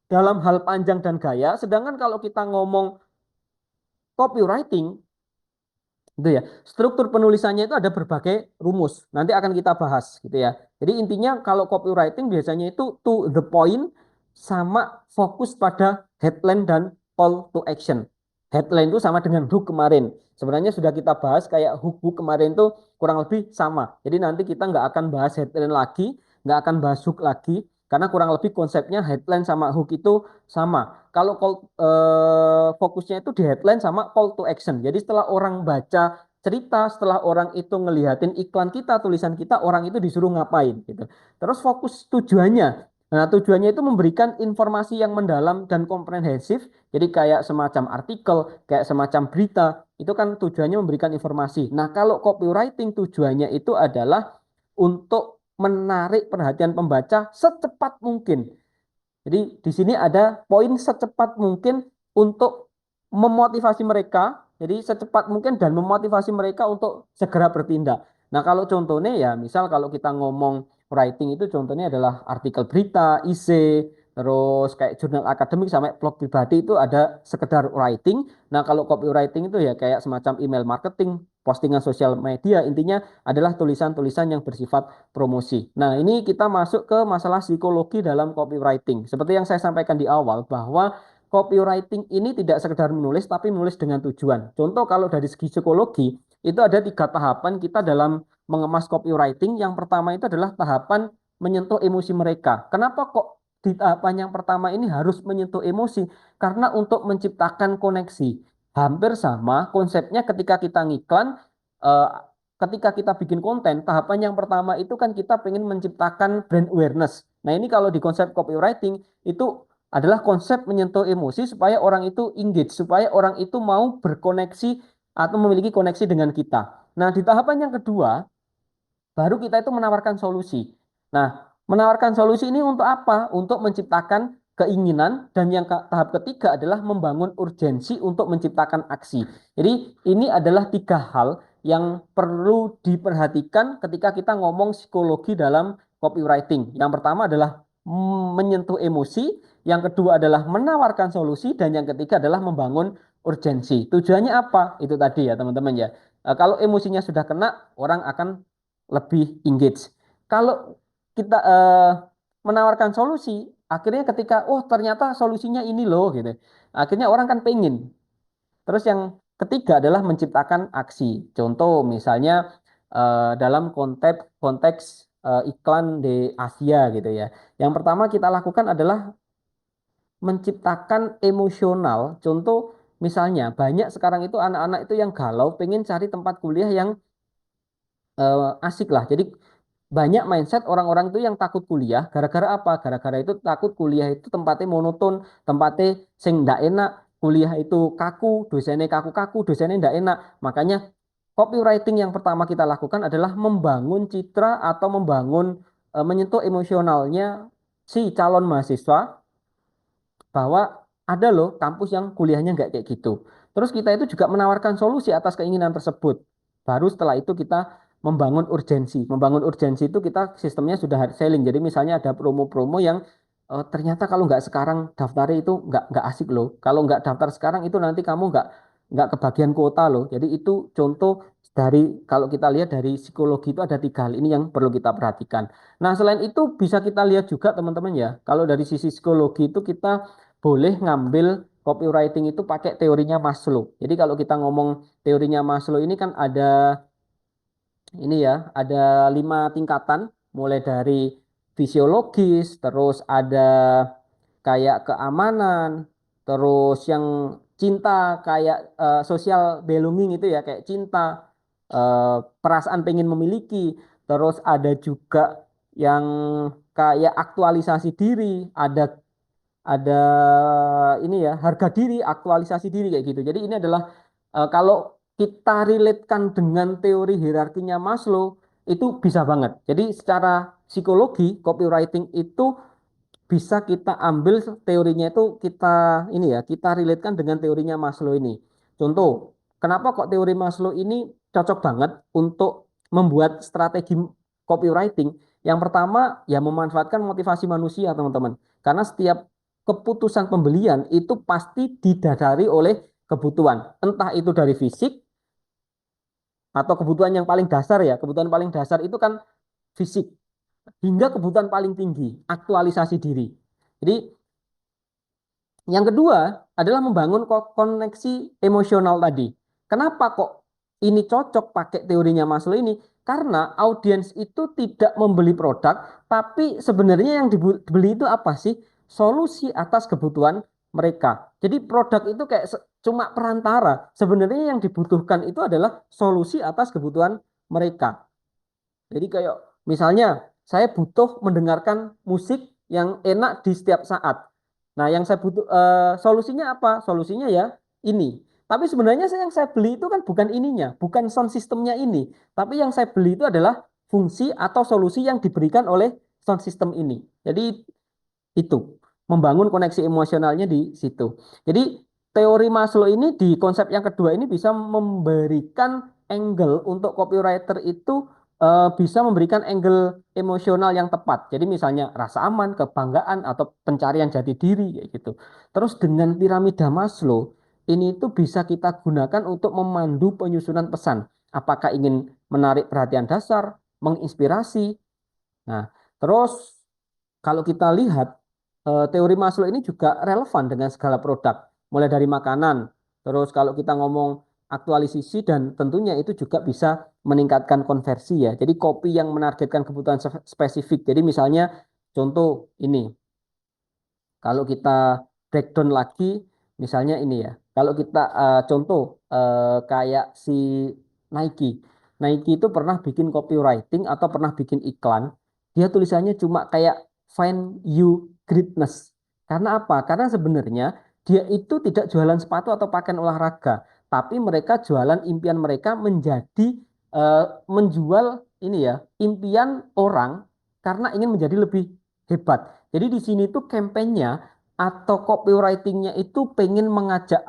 dalam hal panjang dan gaya. Sedangkan kalau kita ngomong copywriting, itu ya, struktur penulisannya itu ada berbagai rumus. Nanti akan kita bahas gitu ya. Jadi intinya kalau copywriting biasanya itu to the point sama fokus pada headline dan call to action. Headline itu sama dengan hook kemarin. Sebenarnya sudah kita bahas kayak hook kemarin itu kurang lebih sama. Jadi nanti kita nggak akan bahas headline lagi, nggak akan bahas hook lagi, karena kurang lebih konsepnya headline sama hook itu sama. Kalau fokusnya itu di headline sama call to action. Jadi setelah orang baca cerita, setelah orang itu ngelihatin iklan kita, tulisan kita, orang itu disuruh ngapain gitu. Terus fokus tujuannya. Nah, tujuannya itu memberikan informasi yang mendalam dan komprehensif. Jadi kayak semacam artikel, kayak semacam berita, itu kan tujuannya memberikan informasi. Nah, kalau copywriting tujuannya itu adalah untuk menarik perhatian pembaca secepat mungkin. Jadi di sini ada poin secepat mungkin untuk memotivasi mereka. Jadi secepat mungkin dan memotivasi mereka untuk segera bertindak. Nah, kalau contohnya ya, misal kalau kita ngomong writing itu contohnya adalah artikel berita, IC, terus kayak jurnal akademik sampai blog pribadi itu ada sekedar writing. Nah, kalau copywriting itu ya kayak semacam email marketing, postingan sosial media, intinya adalah tulisan-tulisan yang bersifat promosi. Nah, ini kita masuk ke masalah psikologi dalam copywriting. Seperti yang saya sampaikan di awal bahwa copywriting ini tidak sekedar menulis tapi menulis dengan tujuan. Contoh kalau dari segi psikologi itu ada tiga tahapan kita dalam mengemas copywriting. Yang pertama itu adalah tahapan menyentuh emosi mereka. Kenapa kok di tahapan yang pertama ini harus menyentuh emosi? Karena untuk menciptakan koneksi. Hampir sama konsepnya ketika kita ngiklan, eh, ketika kita bikin konten, tahapan yang pertama itu kan kita pengen menciptakan brand awareness. Nah, ini kalau di konsep copywriting itu adalah konsep menyentuh emosi supaya orang itu engage, supaya orang itu mau berkoneksi atau memiliki koneksi dengan kita. Nah, di tahapan yang kedua, baru kita itu menawarkan solusi. Nah, menawarkan solusi ini untuk apa? Untuk menciptakan keinginan dan yang tahap ketiga adalah membangun urgensi untuk menciptakan aksi. Jadi ini adalah tiga hal yang perlu diperhatikan ketika kita ngomong psikologi dalam copywriting. Yang pertama adalah menyentuh emosi, yang kedua adalah menawarkan solusi, dan yang ketiga adalah membangun urgensi. Tujuannya apa? Itu tadi ya teman-teman ya. Kalau emosinya sudah kena, orang akan lebih engage. Kalau kita menawarkan solusi, akhirnya ketika, oh ternyata solusinya ini loh gitu. Akhirnya orang kan pengen. Terus yang ketiga adalah menciptakan aksi. Contoh misalnya dalam konteks iklan di Asia gitu ya. Yang pertama kita lakukan adalah menciptakan emosional. Contoh misalnya banyak sekarang itu anak-anak itu yang galau pengen cari tempat kuliah yang asik lah. Jadi banyak mindset orang-orang itu yang takut kuliah gara-gara apa? Gara-gara itu takut kuliah itu tempatnya monoton, tempatnya sing ndak enak, kuliah itu kaku, dosennya kaku-kaku, dosennya ndak enak. Makanya copywriting yang pertama kita lakukan adalah membangun citra atau membangun menyentuh emosionalnya si calon mahasiswa bahwa ada loh kampus yang kuliahnya nggak kayak gitu. Terus kita itu juga menawarkan solusi atas keinginan tersebut. Baru setelah itu kita membangun urgensi. Membangun urgensi itu kita sistemnya sudah hard selling. Jadi misalnya ada promo-promo yang ternyata kalau nggak sekarang daftarnya itu nggak asik loh. Kalau nggak daftar sekarang itu nanti kamu nggak kebagian kuota loh. Jadi itu contoh dari kalau kita lihat dari psikologi itu ada tiga hal ini yang perlu kita perhatikan. Nah, selain itu bisa kita lihat juga teman-teman ya, kalau dari sisi psikologi itu kita boleh ngambil copywriting itu pakai teorinya Maslow. Jadi kalau kita ngomong teorinya Maslow ini kan ada ini ya, ada 5 tingkatan, mulai dari fisiologis, terus ada kayak keamanan, terus yang cinta kayak social belonging itu ya, kayak cinta, perasaan pengen memiliki, terus ada juga yang kayak aktualisasi diri, ada ini ya harga diri, aktualisasi diri kayak gitu. Jadi ini adalah kalau kita relatekan dengan teori hierarkinya Maslow itu bisa banget. Jadi secara psikologi copywriting itu bisa kita ambil teorinya itu kita ini ya kita relatekan dengan teorinya Maslow ini. Contoh, kenapa kok teori Maslow ini cocok banget untuk membuat strategi copywriting? Yang pertama ya memanfaatkan motivasi manusia teman-teman. Karena setiap keputusan pembelian itu pasti didasari oleh kebutuhan. Entah itu dari fisik atau kebutuhan yang paling dasar ya. Kebutuhan paling dasar itu kan fisik hingga kebutuhan paling tinggi, aktualisasi diri. Jadi yang kedua adalah membangun koneksi emosional tadi. Kenapa kok ini cocok pakai teorinya Maslow ini? Karena audiens itu tidak membeli produk, tapi sebenarnya yang dibeli itu apa sih? Solusi atas kebutuhan mereka. Jadi produk itu kayak cuma perantara. Sebenarnya yang dibutuhkan itu adalah solusi atas kebutuhan mereka. Jadi kayak misalnya saya butuh mendengarkan musik yang enak di setiap saat. Nah, yang saya butuh solusinya apa? Solusinya ya ini. Tapi sebenarnya yang saya beli itu kan bukan ininya, bukan sound systemnya ini. Tapi yang saya beli itu adalah fungsi atau solusi yang diberikan oleh sound system ini. Jadi itu membangun koneksi emosionalnya di situ. Jadi teori Maslow ini di konsep yang kedua ini bisa memberikan angle untuk copywriter itu bisa memberikan angle emosional yang tepat. Jadi misalnya rasa aman, kebanggaan atau pencarian jati diri kayak gitu. Terus dengan piramida Maslow ini itu bisa kita gunakan untuk memandu penyusunan pesan. Apakah ingin menarik perhatian dasar, menginspirasi. Nah, terus kalau kita lihat teori Maslow ini juga relevan dengan segala produk, mulai dari makanan. Terus kalau kita ngomong aktualisasi dan tentunya itu juga bisa meningkatkan konversi ya. Jadi kopi yang menargetkan kebutuhan spesifik. Jadi misalnya contoh ini, kalau kita breakdown lagi, misalnya ini ya. Kalau kita contoh kayak si Nike. Nike itu pernah bikin copywriting atau pernah bikin iklan. Dia tulisannya cuma kayak find you greatness. Karena apa? Karena sebenarnya dia itu tidak jualan sepatu atau pakaian olahraga, tapi mereka jualan impian mereka menjadi menjual ini ya, impian orang karena ingin menjadi lebih hebat. Jadi di sini tuh kampanyenya atau copywritingnya itu pengen mengajak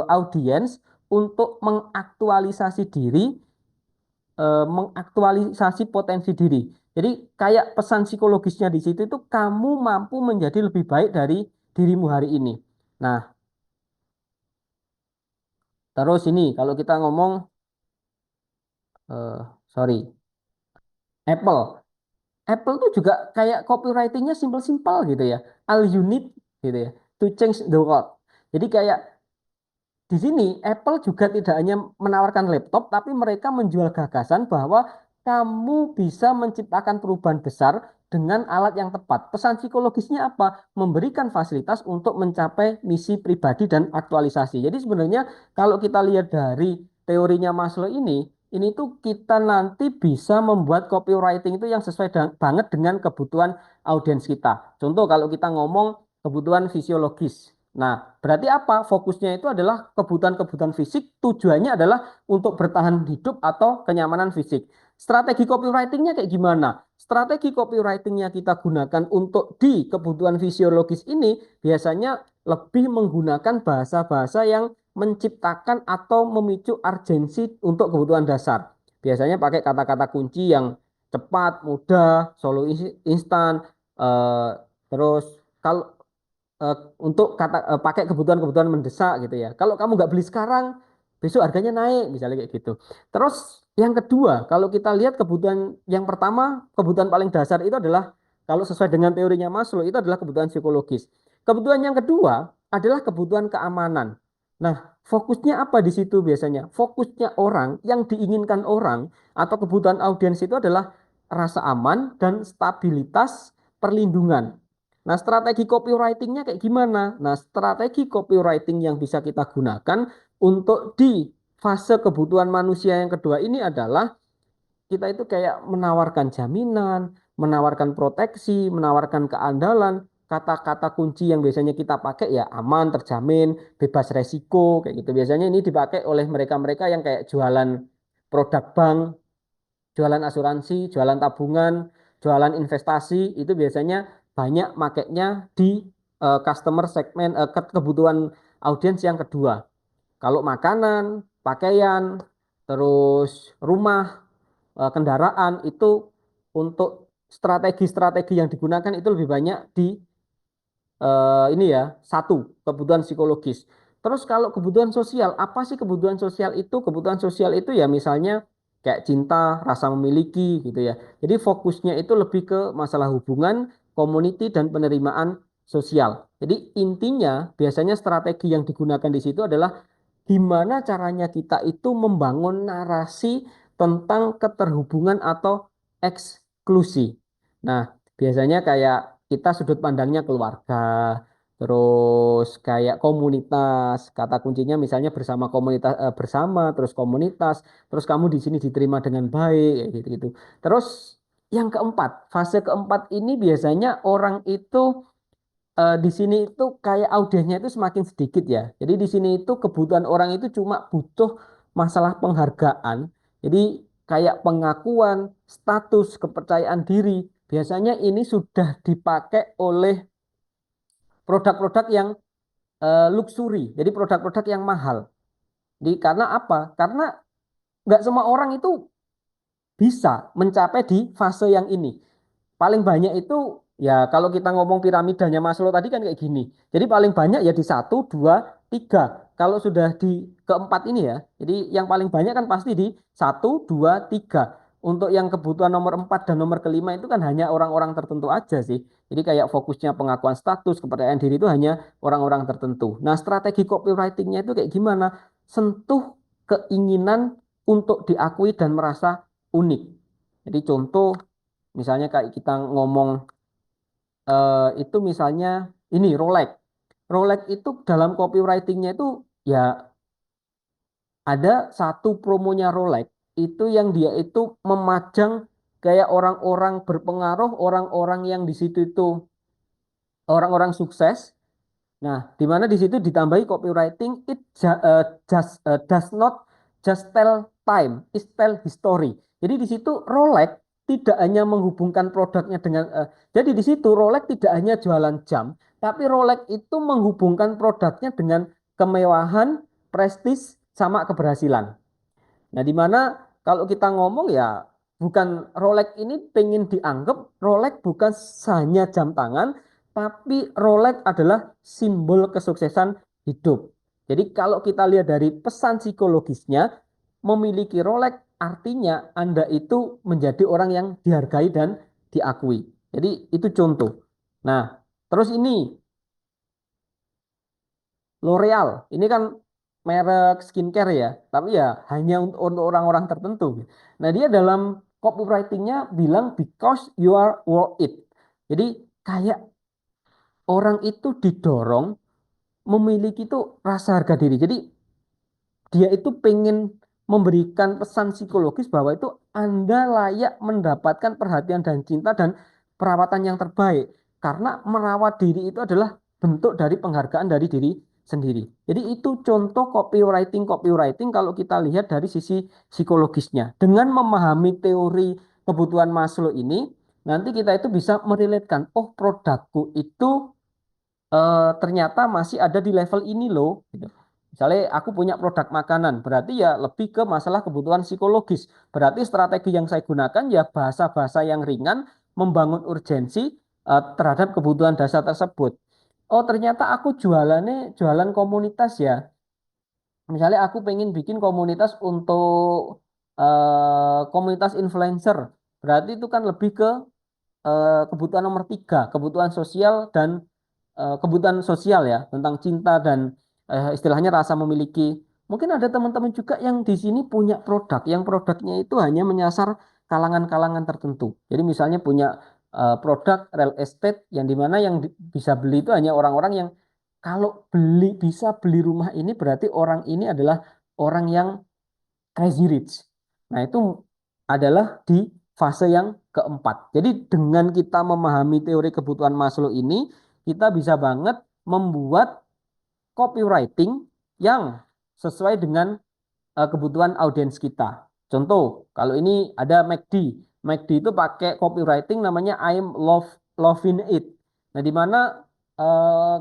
audiens untuk mengaktualisasi diri, mengaktualisasi potensi diri. Jadi kayak pesan psikologisnya di situ itu kamu mampu menjadi lebih baik dari dirimu hari ini. Nah, terus ini kalau kita ngomong, sorry, Apple. Apple tuh juga kayak copywritingnya simple-simple gitu ya. All you need gitu ya. To change the world. Jadi kayak di sini Apple juga tidak hanya menawarkan laptop, tapi mereka menjual gagasan bahwa kamu bisa menciptakan perubahan besar dengan alat yang tepat. Pesan psikologisnya apa? Memberikan fasilitas untuk mencapai misi pribadi dan aktualisasi. Jadi sebenarnya kalau kita lihat dari teorinya Maslow ini tuh kita nanti bisa membuat copywriting itu yang sesuai banget dengan kebutuhan audiens kita. Contoh kalau kita ngomong kebutuhan fisiologis. Nah, berarti apa? Fokusnya itu adalah kebutuhan-kebutuhan fisik, tujuannya adalah untuk bertahan hidup atau kenyamanan fisik. Strategi copywritingnya kayak gimana? Strategi copywritingnya kita gunakan untuk di kebutuhan fisiologis ini biasanya lebih menggunakan bahasa-bahasa yang menciptakan atau memicu urgensi untuk kebutuhan dasar. biasanya pakai kata-kata kunci yang cepat, mudah, solo instan, eh, terus kalau eh, untuk pakai kebutuhan-kebutuhan mendesak gitu ya. Kalau kamu nggak beli sekarang, besok harganya naik, misalnya kayak gitu. Terus yang kedua, kalau kita lihat kebutuhan yang pertama, kebutuhan paling dasar itu adalah kalau sesuai dengan teorinya Maslow itu adalah kebutuhan psikologis. Kebutuhan yang kedua adalah kebutuhan keamanan. Nah, fokusnya apa di situ biasanya? Fokusnya orang yang diinginkan orang atau kebutuhan audiens itu adalah rasa aman dan stabilitas perlindungan. Nah, strategi copywritingnya kayak gimana? Nah, strategi copywriting yang bisa kita gunakan untuk di fase kebutuhan manusia yang kedua ini adalah kita itu kayak menawarkan jaminan, menawarkan proteksi, menawarkan keandalan, kata-kata kunci yang biasanya kita pakai ya aman, terjamin, bebas resiko, kayak gitu. Biasanya ini dipakai oleh mereka-mereka yang kayak jualan produk bank, jualan asuransi, jualan tabungan, jualan investasi, itu biasanya banyak makainya di customer segmen kebutuhan audiens yang kedua. Kalau makanan, pakaian, terus rumah, kendaraan itu untuk strategi-strategi yang digunakan itu lebih banyak di ini ya, satu, kebutuhan psikologis. Terus kalau kebutuhan sosial, apa sih kebutuhan sosial itu? Kebutuhan sosial itu ya misalnya kayak cinta, rasa memiliki gitu ya. Jadi fokusnya itu lebih ke masalah hubungan, community dan penerimaan sosial. Jadi intinya biasanya strategi yang digunakan di situ adalah gimana caranya kita itu membangun narasi tentang keterhubungan atau eksklusi. Nah, biasanya kayak kita sudut pandangnya keluarga, terus kayak komunitas, kata kuncinya misalnya bersama komunitas bersama, terus komunitas, terus kamu di sini diterima dengan baik, kayak gitu-gitu. Terus yang keempat, fase keempat ini biasanya orang itu di sini itu kayak audiensnya itu semakin sedikit ya. Jadi di sini itu kebutuhan orang itu cuma butuh masalah penghargaan. Jadi kayak pengakuan, status, kepercayaan diri. Biasanya ini sudah dipakai oleh produk-produk yang luxury. Jadi produk-produk yang mahal. Jadi karena apa? Karena nggak semua orang itu bisa mencapai di fase yang ini. Paling banyak itu ya kalau kita ngomong piramidanya Maslow tadi kan kayak gini. Jadi paling banyak ya di satu, dua, tiga. Kalau sudah di keempat ini ya, jadi yang paling banyak kan pasti di satu, dua, tiga. Untuk yang kebutuhan nomor empat dan nomor kelima itu kan hanya orang-orang tertentu aja sih. Jadi kayak fokusnya pengakuan status, kepercayaan diri itu hanya orang-orang tertentu. Nah, strategi copywritingnya itu kayak gimana? Sentuh keinginan untuk diakui dan merasa unik. Jadi contoh misalnya kayak kita ngomong itu misalnya ini Rolex. Rolex itu dalam copywritingnya itu ya ada satu promonya Rolex itu yang dia itu memajang kayak orang-orang berpengaruh, orang-orang yang di situ itu orang-orang sukses. Nah, di mana di situ ditambahi copywriting just does not just tell time, it tell history. Jadi di situ Rolex tidak hanya menghubungkan produknya dengan jadi di situ Rolex tidak hanya jualan jam, tapi Rolex itu menghubungkan produknya dengan kemewahan, prestis sama keberhasilan. Nah, di mana kalau kita ngomong ya bukan Rolex ini pengen dianggap Rolex bukan hanya jam tangan, tapi Rolex adalah simbol kesuksesan hidup. Jadi kalau kita lihat dari pesan psikologisnya, memiliki Rolex artinya Anda itu menjadi orang yang dihargai dan diakui. Jadi itu contoh. Nah, terus ini L'Oreal, ini kan merek skincare ya, tapi ya hanya untuk orang-orang tertentu. Nah, dia dalam copywritingnya bilang because you are worth it. Jadi kayak orang itu didorong memiliki itu rasa harga diri. Jadi dia itu pengen memberikan pesan psikologis bahwa itu Anda layak mendapatkan perhatian dan cinta dan perawatan yang terbaik. Karena merawat diri itu adalah bentuk dari penghargaan dari diri sendiri. Jadi itu contoh copywriting kalau kita lihat dari sisi psikologisnya. Dengan memahami teori kebutuhan Maslow ini, nanti kita itu bisa merelatekan, oh produkku itu ternyata masih ada di level ini loh. Gitu. Misalnya aku punya produk makanan, berarti ya lebih ke masalah kebutuhan psikologis. Berarti strategi yang saya gunakan ya bahasa-bahasa yang ringan, membangun urgensi terhadap kebutuhan dasar tersebut. Oh, ternyata aku jualannya jualan komunitas ya. Misalnya aku pengen bikin komunitas untuk komunitas influencer. Berarti itu kan lebih ke kebutuhan nomor tiga, kebutuhan sosial dan kebutuhan sosial ya, tentang cinta dan istilahnya rasa memiliki. Mungkin ada teman-teman juga yang di sini punya produk, yang produknya itu hanya menyasar kalangan-kalangan tertentu. Jadi misalnya punya produk real estate yang dimana yang bisa beli itu hanya orang-orang yang kalau bisa beli rumah ini berarti orang ini adalah orang yang crazy rich. Nah, itu adalah di fase yang keempat. Jadi dengan kita memahami teori kebutuhan Maslow ini, kita bisa banget membuat copywriting yang sesuai dengan kebutuhan audiens kita. Contoh, kalau ini ada McD. McD itu pakai copywriting namanya loving it. Nah, di mana eh,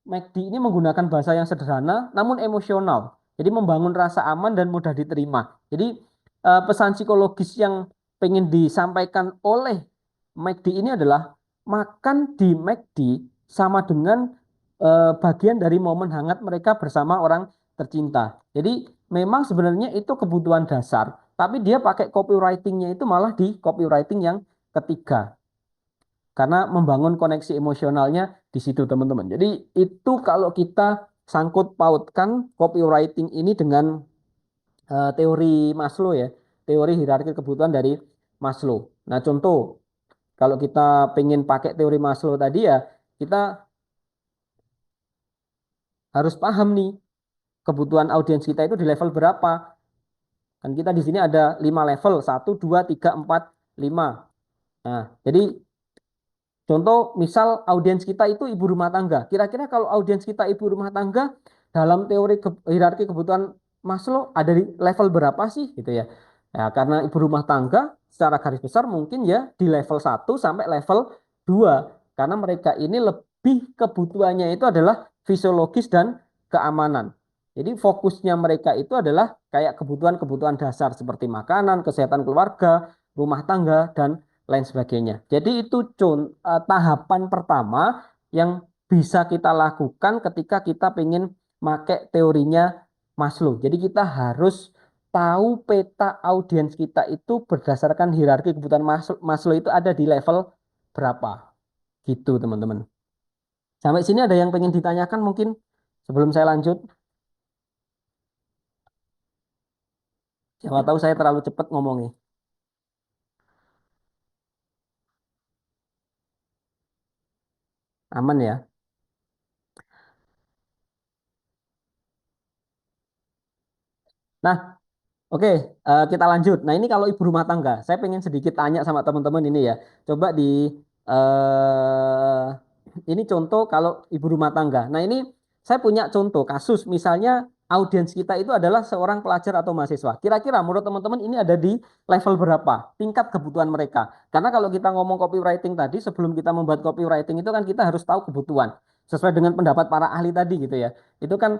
McD ini menggunakan bahasa yang sederhana namun emosional. Jadi membangun rasa aman dan mudah diterima. Jadi pesan psikologis yang pengen disampaikan oleh McD ini adalah makan di McD sama dengan bagian dari momen hangat mereka bersama orang tercinta. Jadi memang sebenarnya itu kebutuhan dasar, tapi dia pakai copywritingnya itu malah di copywriting yang ketiga karena membangun koneksi emosionalnya di situ teman-teman. Jadi itu kalau kita sangkut pautkan copywriting ini dengan teori Maslow ya, teori hierarki kebutuhan dari Maslow. Nah contoh kalau kita pengen pakai teori Maslow tadi ya, kita harus paham nih kebutuhan audiens kita itu di level berapa. Kan kita di sini ada 5 level, 1, 2, 3, 4, 5. Nah, jadi contoh, misal audiens kita itu ibu rumah tangga. Kira-kira kalau audiens kita ibu rumah tangga, dalam teori hierarki kebutuhan Maslow ada di level berapa sih gitu ya? Ya, karena ibu rumah tangga secara garis besar mungkin ya di level 1 sampai level 2. Karena mereka ini lebih kebutuhannya itu adalah fisiologis dan keamanan. Jadi fokusnya mereka itu adalah kayak kebutuhan-kebutuhan dasar seperti makanan, kesehatan keluarga, rumah tangga, dan lain sebagainya. Jadi itu tahapan pertama yang bisa kita lakukan ketika kita ingin pakai teorinya Maslow. Jadi kita harus tahu peta audiens kita itu berdasarkan hierarki kebutuhan Maslow itu ada di level berapa. Gitu teman-teman. Sampai sini ada yang pengen ditanyakan mungkin sebelum saya lanjut. Siapa tahu saya terlalu cepat ngomongnya. Aman ya. Nah, oke, kita lanjut. Nah, ini kalau ibu rumah tangga, saya pengen sedikit tanya sama teman-teman ini ya. Coba eh ini contoh kalau ibu rumah tangga. Nah, ini saya punya contoh kasus, misalnya audiens kita itu adalah seorang pelajar atau mahasiswa. Kira-kira menurut teman-teman ini ada di level berapa? Tingkat kebutuhan mereka. Karena kalau kita ngomong copywriting tadi, sebelum kita membuat copywriting itu kan kita harus tahu kebutuhan. Sesuai dengan pendapat para ahli tadi gitu ya. Itu kan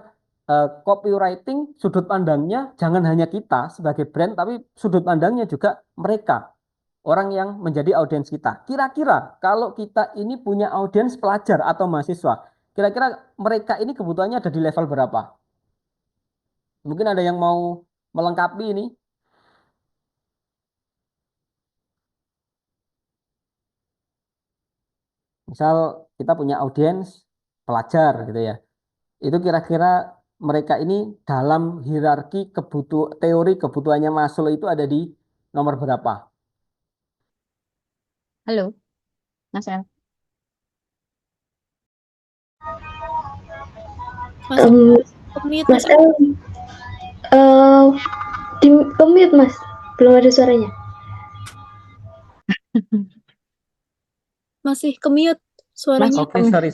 copywriting sudut pandangnya jangan hanya kita sebagai brand, tapi sudut pandangnya juga mereka, orang yang menjadi audiens kita. Kira-kira kalau kita ini punya audiens pelajar atau mahasiswa, kira-kira mereka ini kebutuhannya ada di level berapa? Mungkin ada yang mau melengkapi ini. Misal kita punya audiens pelajar gitu ya. Itu kira-kira mereka ini dalam hierarki teori kebutuhannya Maslow itu ada di nomor berapa? Halo, Mas El. Mas El, Em, mute Mas Mas El. El, di mute Mas, belum ada suaranya. Masih ke mute suaranya. Oke, sorry.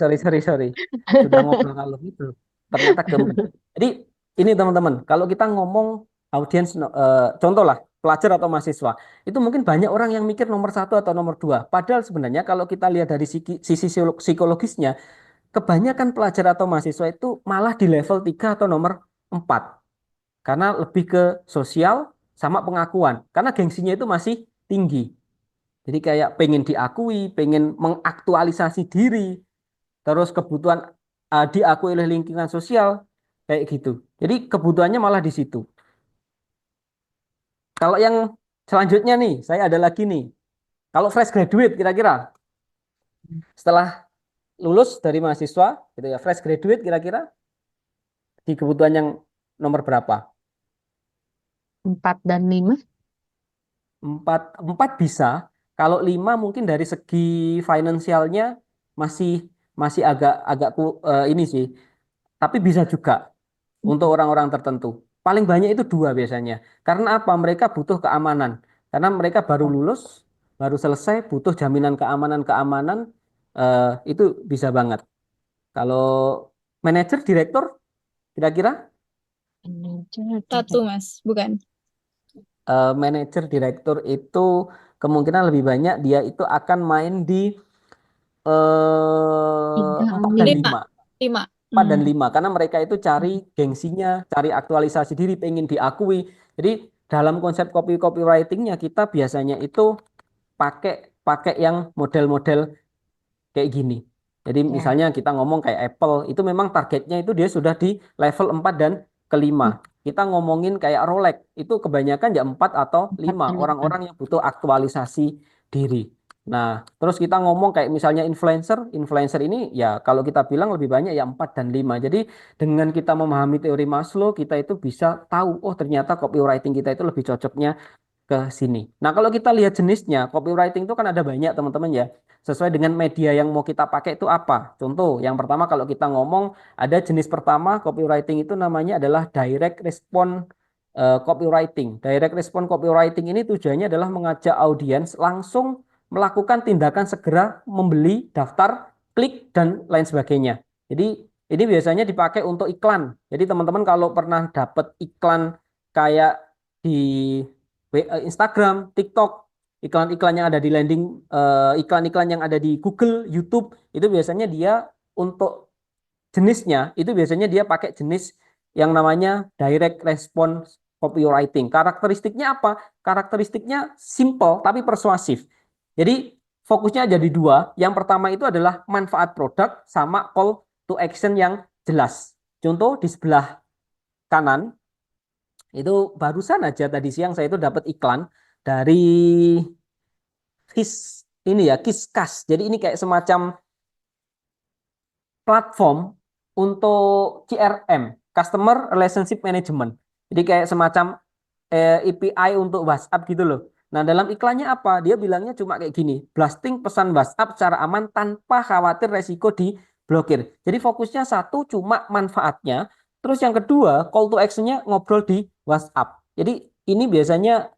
Sudah ngobrol kalau gitu. Ternyata gemuk. Jadi ini teman-teman, kalau kita ngomong audiens, contoh lah pelajar atau mahasiswa, itu mungkin banyak orang yang mikir nomor 1 atau nomor 2. Padahal sebenarnya kalau kita lihat dari sisi psikologisnya, kebanyakan pelajar atau mahasiswa itu malah di level 3 atau nomor 4. Karena lebih ke sosial sama pengakuan. Karena gengsinya itu masih tinggi. Jadi kayak pengen diakui, pengen mengaktualisasi diri, terus kebutuhan diakui oleh lingkungan sosial, kayak gitu. Jadi kebutuhannya malah di situ. Kalau yang selanjutnya nih, saya ada lagi nih. Kalau fresh graduate kira-kira setelah lulus dari mahasiswa, gitu ya, fresh graduate kira-kira di kebutuhan yang nomor berapa? 4 dan 5. Empat, empat bisa. Kalau lima mungkin dari segi finansialnya masih masih agak agak ini sih. Tapi bisa juga untuk orang-orang tertentu. Paling banyak itu dua biasanya. Karena apa? Mereka butuh keamanan. Karena mereka baru lulus, baru selesai, butuh jaminan keamanan-keamanan. Itu bisa banget. Kalau manajer, direktur, kira-kira Satu, Mas. Bukan. manajer, direktur itu kemungkinan lebih banyak dia itu akan main di 4 dan 5. 5. 5. 4 dan 5 karena mereka itu cari gengsinya, cari aktualisasi diri, pengen diakui. Jadi dalam konsep copywritingnya kita biasanya itu pakai pakai yang model-model kayak gini. Jadi misalnya kita ngomong kayak Apple, itu memang targetnya itu dia sudah di level 4 dan kelima. Kita ngomongin kayak Rolex, itu kebanyakan ya 4 atau 5 orang-orang yang butuh aktualisasi diri. Nah, terus kita ngomong kayak misalnya influencer, influencer ini ya kalau kita bilang lebih banyak ya 4 dan 5. Jadi dengan kita memahami teori Maslow, kita itu bisa tahu, oh ternyata copywriting kita itu lebih cocoknya ke sini. Nah, kalau kita lihat jenisnya, copywriting itu kan ada banyak teman-teman ya. Sesuai dengan media yang mau kita pakai itu apa. Contoh, yang pertama kalau kita ngomong ada jenis pertama copywriting itu namanya adalah direct response copywriting. Direct response copywriting ini tujuannya adalah mengajak audiens langsung melakukan tindakan segera membeli, daftar, klik dan lain sebagainya. Jadi ini biasanya dipakai untuk iklan. Jadi teman-teman kalau pernah dapat iklan kayak di Instagram, TikTok, iklan-iklan yang ada di landing, iklan-iklan yang ada di Google, YouTube, itu biasanya dia untuk jenisnya, itu biasanya dia pakai jenis yang namanya direct response copywriting. Karakteristiknya apa? Karakteristiknya simple tapi persuasif. Jadi fokusnya jadi dua. Yang pertama itu adalah manfaat produk sama call to action yang jelas. Contoh di sebelah kanan itu barusan aja tadi siang saya itu dapat iklan dari ini ya Kiskas. Jadi ini kayak semacam platform untuk CRM, Customer Relationship Management. Jadi kayak semacam API untuk WhatsApp gitu loh. Nah, dalam iklannya apa? Dia bilangnya cuma kayak gini, blasting pesan WhatsApp secara aman tanpa khawatir resiko diblokir. Jadi fokusnya satu cuma manfaatnya. Terus yang kedua, call to action-nya ngobrol di WhatsApp. Jadi ini biasanya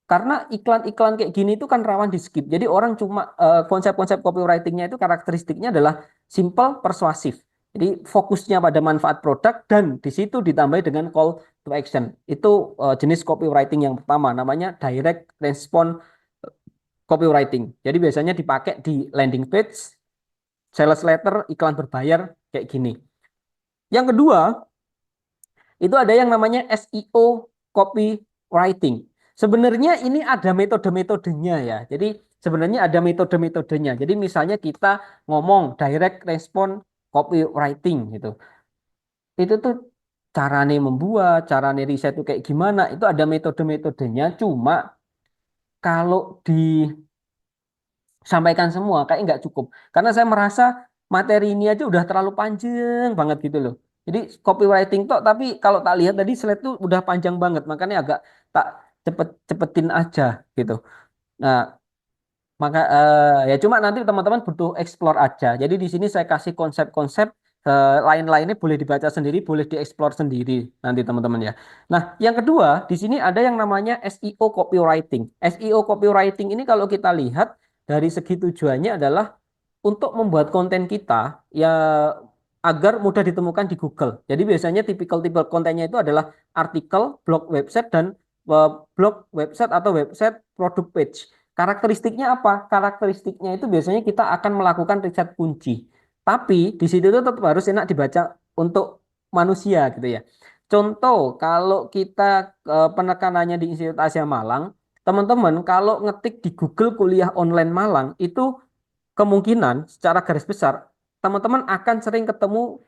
karena iklan-iklan kayak gini itu kan rawan di skip. Jadi orang cuma konsep-konsep copywritingnya itu karakteristiknya adalah simple, persuasif. Jadi fokusnya pada manfaat produk dan di situ ditambah dengan call to action. Itu jenis copywriting yang pertama, namanya direct response copywriting. Jadi biasanya dipakai di landing page, sales letter, iklan berbayar kayak gini. Yang kedua, itu ada yang namanya SEO copywriting. Sebenarnya ini ada metode-metodenya ya. Jadi sebenarnya ada metode-metodenya. Jadi misalnya kita ngomong direct response copywriting gitu. Itu tuh carane membuat, carane riset itu kayak gimana, itu ada metode-metodenya. Cuma kalau disampaikan semua kayak nggak cukup. Karena saya merasa materi ini aja udah terlalu panjang banget gitu loh. Jadi copywriting tok, tapi kalau tak lihat tadi slide tuh udah panjang banget, makanya agak tak cepetin aja gitu. Nah, maka ya cuma nanti teman-teman butuh explore aja. Jadi di sini saya kasih konsep-konsep lain-lainnya boleh dibaca sendiri, boleh dieksplor sendiri nanti teman-teman ya. Nah, yang kedua di sini ada yang namanya SEO copywriting. SEO copywriting ini kalau kita lihat dari segi tujuannya adalah untuk membuat konten kita ya agar mudah ditemukan di Google. Jadi biasanya tipikal-tipikal kontennya itu adalah artikel, blog website dan blog website atau website produk page. Karakteristiknya apa? Karakteristiknya itu biasanya kita akan melakukan riset kunci. Tapi di situ tuh tetap harus enak dibaca untuk manusia gitu ya. Contoh, kalau kita penekanannya di Institut Asia Malang, teman-teman kalau ngetik di Google kuliah online Malang itu kemungkinan secara garis besar teman-teman akan sering ketemu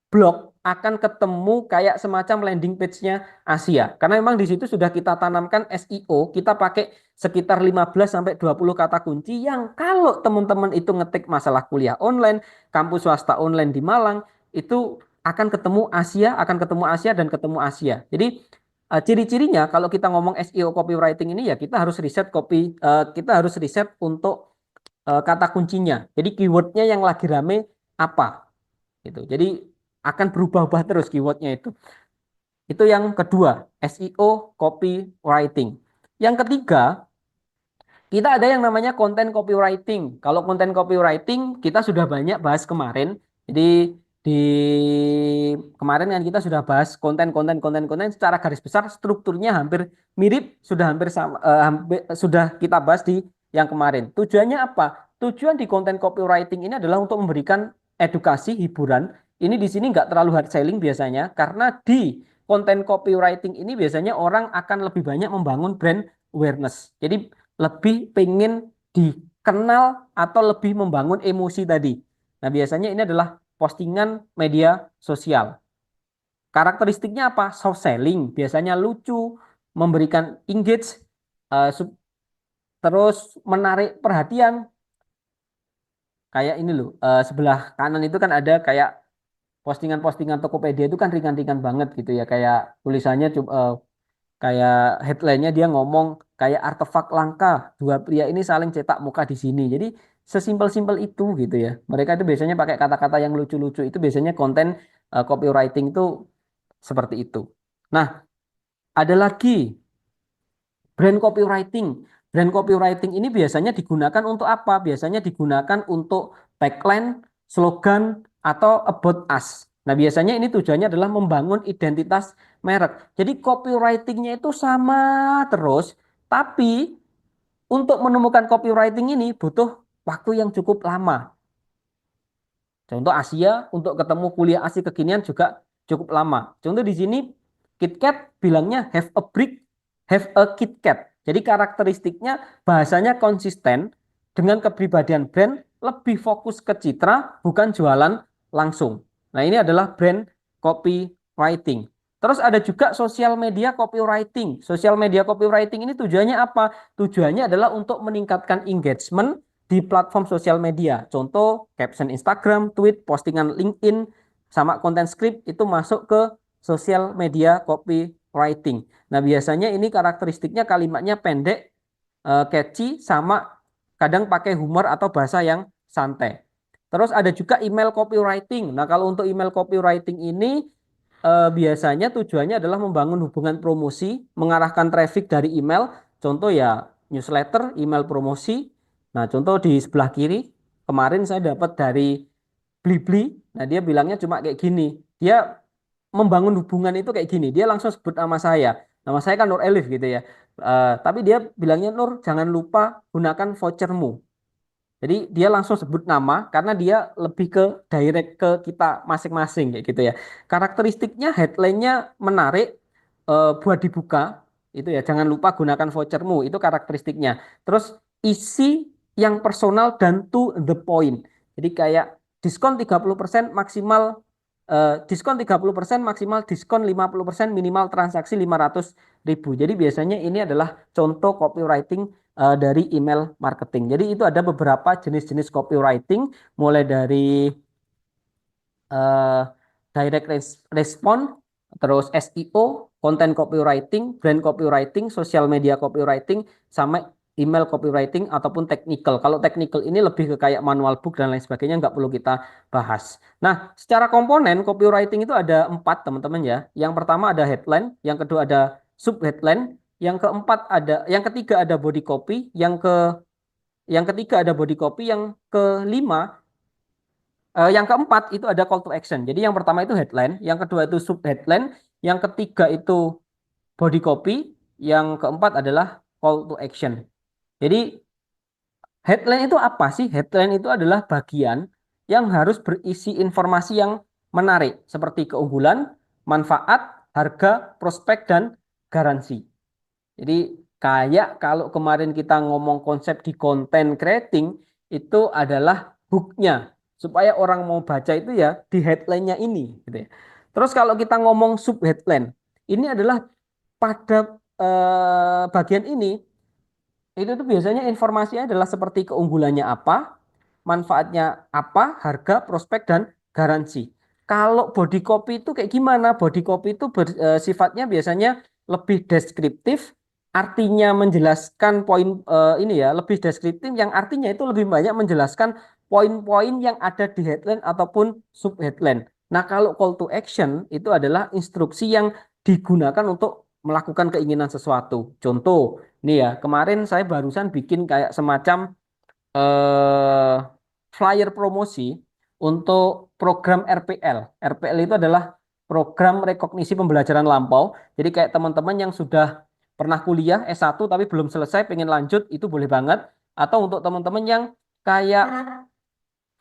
blog, akan ketemu kayak semacam landing page-nya Asia. Karena memang di situ sudah kita tanamkan SEO, kita pakai sekitar 15 sampai 20 kata kunci yang kalau teman-teman itu ngetik masalah kuliah online, kampus swasta online di Malang, itu akan ketemu Asia, akan ketemu Asia dan ketemu Asia. Jadi ciri-cirinya kalau kita ngomong SEO copywriting ini ya kita harus riset kita harus riset untuk kata kuncinya. Jadi keywordnya yang lagi rame apa gitu. Jadi akan berubah-ubah terus keywordnya itu. Itu yang kedua, SEO copywriting. Yang ketiga, kita ada yang namanya konten copywriting. Kalau konten copywriting kita sudah banyak bahas kemarin. Jadi di kemarin kan kita sudah bahas konten secara garis besar strukturnya hampir mirip, sudah hampir sama, sudah kita bahas di yang kemarin. Tujuannya apa? Tujuan di konten copywriting ini adalah untuk memberikan edukasi, hiburan. Ini di sini nggak terlalu hard selling biasanya, karena di konten copywriting ini biasanya orang akan lebih banyak membangun brand awareness. Jadi lebih pengen dikenal atau lebih membangun emosi tadi. Nah, biasanya ini adalah postingan media sosial. Karakteristiknya apa? Soft selling, biasanya lucu, memberikan engage, eh, terus menarik perhatian. Kayak ini loh, sebelah kanan itu kan ada kayak postingan-postingan Tokopedia itu kan ringan-ringan banget gitu ya, kayak tulisannya kayak headline-nya dia ngomong kayak artefak langka, dua pria ini saling cetak muka di sini. Jadi sesimpel-simpel itu gitu ya. Mereka itu biasanya pakai kata-kata yang lucu-lucu. Itu biasanya konten copywriting itu seperti itu. Nah, ada lagi brand copywriting. Brand copywriting ini biasanya digunakan untuk apa? Biasanya digunakan untuk tagline, slogan, atau about us. Nah, biasanya ini tujuannya adalah membangun identitas merek. Jadi copywritingnya itu sama terus, tapi untuk menemukan copywriting ini butuh waktu yang cukup lama. Contoh Asia untuk ketemu kuliah asik kekinian juga cukup lama. Contoh di sini KitKat bilangnya have a brick, have a KitKat. Jadi karakteristiknya bahasanya konsisten dengan kepribadian brand, lebih fokus ke citra bukan jualan langsung. Nah, ini adalah brand copywriting. Terus ada juga sosial media copywriting. Sosial media copywriting ini tujuannya apa? Tujuannya adalah untuk meningkatkan engagement di platform sosial media. Contoh caption Instagram, tweet, postingan LinkedIn, sama konten script itu masuk ke sosial media copywriting. Nah, biasanya ini karakteristiknya kalimatnya pendek, catchy, sama kadang pakai humor atau bahasa yang santai. Terus ada juga email copywriting. Nah, kalau untuk email copywriting ini biasanya tujuannya adalah membangun hubungan promosi, mengarahkan traffic dari email. Contoh ya newsletter, email promosi. Nah, contoh di sebelah kiri, kemarin saya dapat dari Blibli. Nah, dia bilangnya cuma kayak gini. Dia membangun hubungan itu kayak gini. Dia langsung sebut nama saya. Nama saya kan Nur Elif gitu ya. Tapi dia bilangnya, Nur, jangan lupa gunakan vouchermu. Jadi dia langsung sebut nama karena dia lebih ke direct ke kita masing-masing kayak gitu ya. Karakteristiknya headline-nya menarik, buat dibuka itu ya. Jangan lupa gunakan vouchermu, itu karakteristiknya. Terus isi yang personal dan to the point. Jadi kayak diskon 30% maksimal, diskon 30% maksimal, diskon 50% minimal transaksi 500.000. Jadi biasanya ini adalah contoh copywriting dari email marketing. Jadi itu ada beberapa jenis-jenis copywriting, mulai dari eh, direct response, terus SEO, content copywriting, brand copywriting, social media copywriting, sama email copywriting ataupun technical. Kalau technical ini lebih ke kayak manual book dan lain sebagainya, nggak perlu kita bahas. Nah, secara komponen copywriting itu ada 4 teman-teman ya. Yang pertama ada headline, yang kedua ada sub headline, yang ketiga ada body copy, yang ketiga ada body copy, yang keempat itu ada call to action. Jadi yang pertama itu headline, yang kedua itu sub headline, yang ketiga itu body copy, yang keempat adalah call to action. Jadi headline itu apa sih? Headline itu adalah bagian yang harus berisi informasi yang menarik seperti keunggulan, manfaat, harga, prospek, dan garansi. Jadi kayak kalau kemarin kita ngomong konsep di content creating itu adalah hook-nya supaya orang mau baca itu ya di headline-nya ini gitu ya. Terus kalau kita ngomong sub headline, ini adalah pada bagian ini itu tuh biasanya informasinya adalah seperti keunggulannya apa, manfaatnya apa, harga, prospek, dan garansi. Kalau body copy itu kayak gimana? Body copy itu sifatnya biasanya lebih deskriptif, artinya menjelaskan poin ini ya, lebih deskriptif yang artinya itu lebih banyak menjelaskan poin-poin yang ada di headline ataupun sub headline. Nah, kalau call to action itu adalah instruksi yang digunakan untuk melakukan keinginan sesuatu. Contoh, nih ya, kemarin saya barusan bikin kayak semacam eh, flyer promosi untuk program RPL. RPL itu adalah program rekognisi pembelajaran lampau. Jadi kayak teman-teman yang sudah pernah kuliah S1 tapi belum selesai pengen lanjut itu boleh banget. Atau untuk teman-teman yang kayak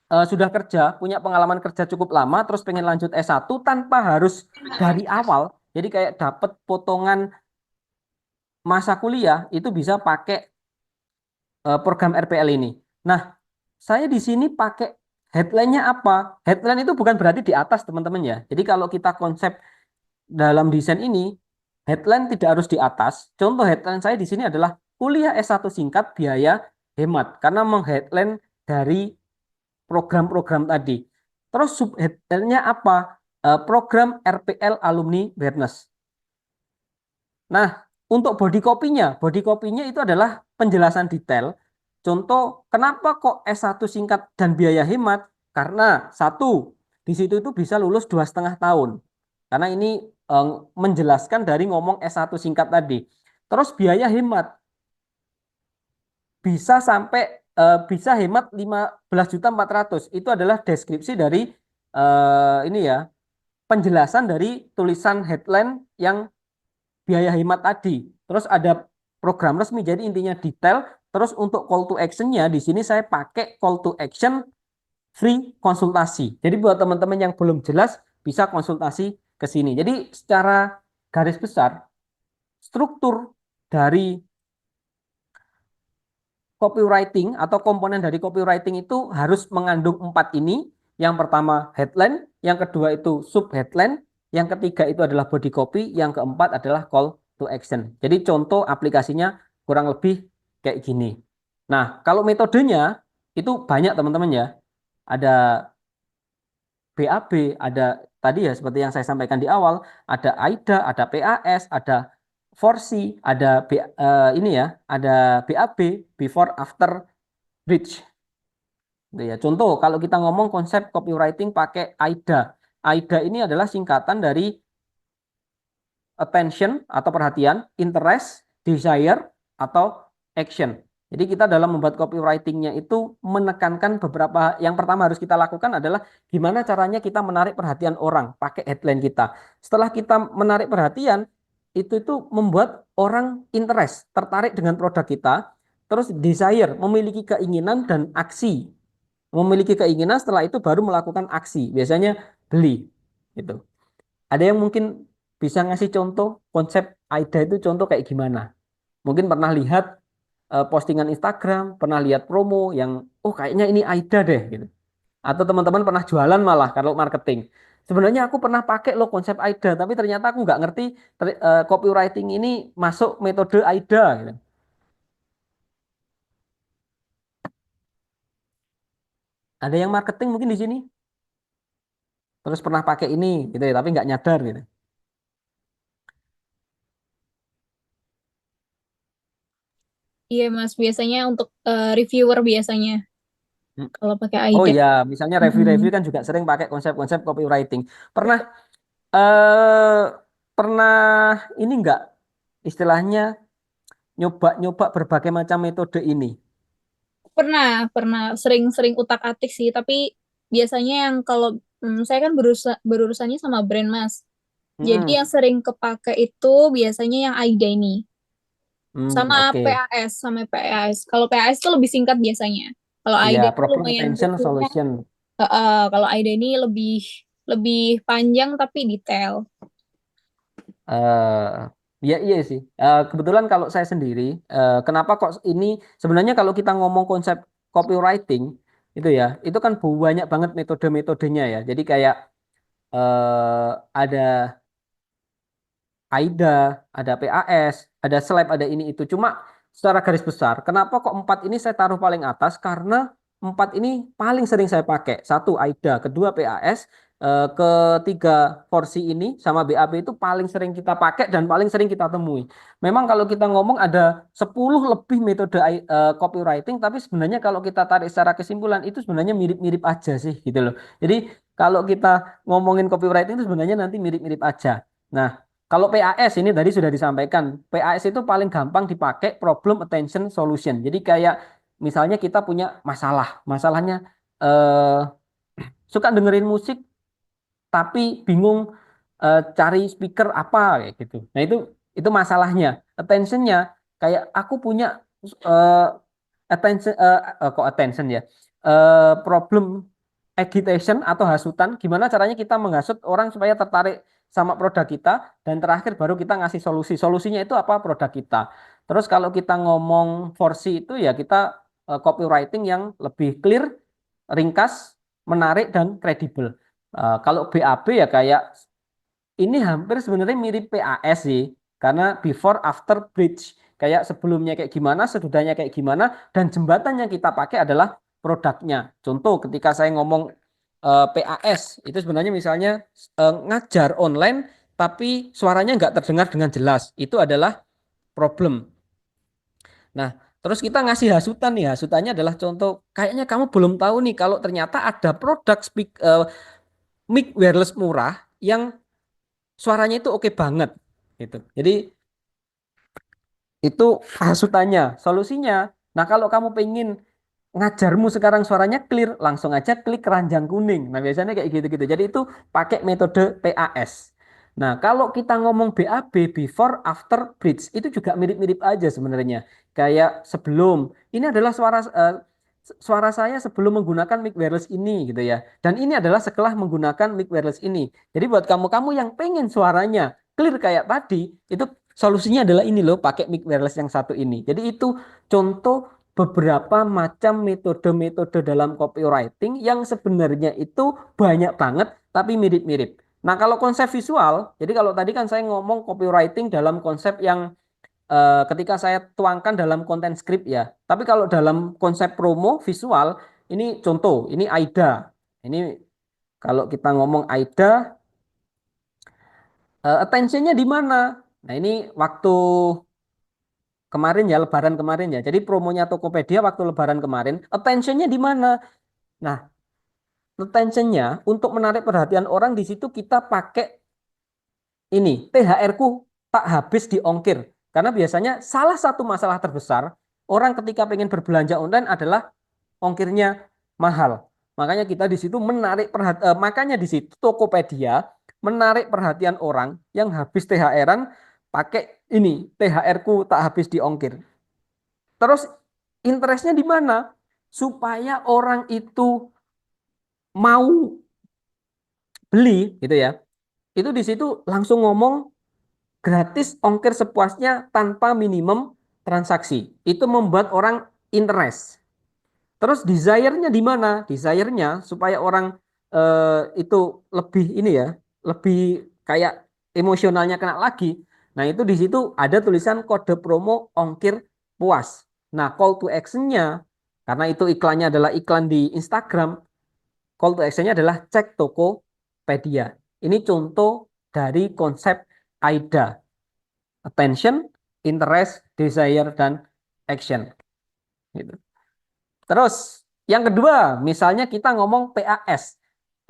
sudah kerja, punya pengalaman kerja cukup lama terus pengen lanjut S1 tanpa harus dari awal. Jadi kayak dapat potongan masa kuliah itu bisa pakai program RPL ini. Nah, saya di sini pakai headline-nya apa? Headline itu bukan berarti di atas, teman-teman ya. Jadi kalau kita konsep dalam desain ini, headline tidak harus di atas. Contoh headline saya di sini adalah kuliah S1 singkat biaya hemat karena mengheadline dari program-program tadi. Terus subheadline-nya apa? Program RPL Alumni Awareness. Nah, untuk body copy-nya itu adalah penjelasan detail. Contoh, kenapa kok S1 singkat dan biaya hemat? Karena satu, di situ itu bisa lulus 2,5 tahun. Karena ini eh, menjelaskan dari ngomong S1 singkat tadi. Terus biaya hemat bisa sampai bisa hemat 15.400.000. Itu adalah deskripsi dari ini ya, penjelasan dari tulisan headline yang biaya hemat tadi. Terus ada program resmi, jadi intinya detail. Terus untuk call to action-nya di sini saya pakai call to action free konsultasi. Jadi buat teman-teman yang belum jelas bisa konsultasi ke sini. Jadi secara garis besar struktur dari copywriting atau komponen dari copywriting itu harus mengandung 4 ini. Yang pertama headline, yang kedua itu sub headline, yang ketiga itu adalah body copy, yang keempat adalah call to action. Jadi contoh aplikasinya kurang lebih kayak gini. Nah, kalau metodenya itu banyak teman-teman ya. Ada BAB, ada tadi ya seperti yang saya sampaikan di awal, ada AIDA, ada PAS, ada Forsi, ada ini ya, ada BAB, before after bridge. Gitu ya. Contoh kalau kita ngomong konsep copywriting pakai AIDA. AIDA ini adalah singkatan dari attention atau perhatian, interest, desire, atau action. Jadi kita dalam membuat copywriting-nya itu menekankan beberapa, yang pertama harus kita lakukan adalah gimana caranya kita menarik perhatian orang pakai headline kita. Setelah kita menarik perhatian, itu membuat orang interest, tertarik dengan produk kita, terus desire, memiliki keinginan dan aksi. Memiliki keinginan setelah itu baru melakukan aksi, biasanya beli. Gitu. Ada yang mungkin bisa ngasih contoh konsep AIDA itu contoh kayak gimana? Mungkin pernah lihat postingan Instagram, pernah lihat promo yang oh kayaknya ini AIDA deh gitu. Atau teman-teman pernah jualan malah kalau marketing. Sebenarnya aku pernah pakai loh konsep AIDA, tapi ternyata aku nggak ngerti copywriting ini masuk metode AIDA gitu. Ada yang marketing mungkin di sini, terus pernah pakai ini gitu ya, tapi nggak nyadar gitu. Iya Mas, biasanya untuk reviewer biasanya Hmm. kalau pakai Oh AIDA. ya, misalnya review-review Mm-mm. kan juga sering pakai konsep-konsep copywriting. Pernah eh pernah ini enggak istilahnya nyoba-nyoba berbagai macam metode ini? Pernah sering-sering utak-atik sih, tapi biasanya yang kalau saya kan berurusannya sama brand Mas. Jadi Hmm, yang sering kepake itu biasanya yang AIDA ini sama oke. PAS sama PAS. Kalau PAS itu lebih singkat biasanya. Kalau Ya, AIDA itu problem lumayan attention bukunya. solution. Kalau AIDA ini lebih lebih panjang tapi detail. eh ya iya sih. Kebetulan kalau saya sendiri, kenapa kok ini sebenarnya kalau kita ngomong konsep copywriting itu ya, itu kan banyak banget metode-metodenya ya. Jadi kayak ada AIDA, ada PAS, ada SLAP, ada ini itu. Cuma secara garis besar, kenapa kok empat ini saya taruh paling atas? Karena empat ini paling sering saya pakai. Satu AIDA, kedua PAS, ketiga Forsi ini sama BAB itu paling sering kita pakai dan paling sering kita temui. Memang kalau kita ngomong ada 10 lebih metode copywriting, tapi sebenarnya kalau kita tarik secara kesimpulan itu sebenarnya mirip-mirip aja sih gitu loh. Jadi kalau kita ngomongin copywriting itu sebenarnya nanti mirip-mirip aja. Nah, kalau PAS ini tadi sudah disampaikan, PAS itu paling gampang dipakai problem attention solution. Jadi kayak misalnya kita punya masalahnya eh, suka dengerin musik tapi bingung cari speaker apa kayak gitu. Nah itu masalahnya. Attentionnya kayak aku punya eh, attention kok attention ya. Problem agitation atau hasutan. Gimana caranya kita menghasut orang supaya tertarik sama produk kita dan terakhir baru kita ngasih solusi. Solusinya itu apa? Produk kita. Terus kalau kita ngomong forsi itu ya kita copywriting yang lebih clear, ringkas, menarik dan kredibel. Kalau BAB ya kayak ini hampir sebenarnya mirip PAS sih, karena before after bridge. Kayak sebelumnya kayak gimana, sesudahnya kayak gimana, dan jembatan yang kita pakai adalah produknya. Contoh ketika saya ngomong PAS, itu sebenarnya misalnya ngajar online, tapi suaranya nggak terdengar dengan jelas. Itu adalah problem. Nah, terus kita ngasih hasutan nih. Hasutannya adalah contoh, kayaknya kamu belum tahu nih kalau ternyata ada produk mic wireless murah yang suaranya itu oke banget gitu. Jadi itu hasutannya, solusinya. Nah, kalau kamu pengen ngajarmu sekarang suaranya clear, langsung aja klik keranjang kuning. Nah, biasanya kayak gitu-gitu. Jadi itu pakai metode PAS. Nah, kalau kita ngomong BAB, before, after, bridge, itu juga mirip-mirip aja sebenarnya. Kayak sebelum, ini adalah suara saya sebelum menggunakan mic wireless ini gitu ya. Dan ini adalah setelah menggunakan mic wireless ini. Jadi buat kamu-kamu yang pengen suaranya clear kayak tadi, itu solusinya adalah ini loh, pakai mic wireless yang satu ini. Jadi itu contoh beberapa macam metode-metode dalam copywriting yang sebenarnya itu banyak banget tapi mirip-mirip. Nah, kalau konsep visual, jadi kalau tadi kan saya ngomong copywriting dalam konsep yang ketika saya tuangkan dalam konten script ya. Tapi kalau dalam konsep promo visual, ini contoh, ini AIDA. Ini kalau kita ngomong AIDA, attention-nya di mana? Nah, ini waktu kemarin ya, Lebaran kemarin ya. Jadi promonya Tokopedia waktu Lebaran kemarin, attention-nya di mana? Nah, attention-nya untuk menarik perhatian orang di situ kita pakai ini, THR-ku tak habis di ongkir. Karena biasanya salah satu masalah terbesar orang ketika pengen berbelanja online adalah ongkirnya mahal. Makanya kita di situ makanya di situ Tokopedia menarik perhatian orang yang habis THR-an pakai ini, THR-ku tak habis di ongkir. Terus interestnya di mana? Supaya orang itu mau beli gitu ya. Itu di situ langsung ngomong gratis ongkir sepuasnya tanpa minimum transaksi. Itu membuat orang interest. Terus desire-nya di mana? Desire-nya supaya orang itu lebih ini ya, lebih kayak emosionalnya kena lagi. Nah, itu di situ ada tulisan kode promo ongkir puas. Nah, call to action-nya karena itu iklannya adalah iklan di Instagram, call to action-nya adalah cek Tokopedia. Ini contoh dari konsep AIDA. Attention, interest, desire, dan action. Gitu. Terus, yang kedua, misalnya kita ngomong PAS,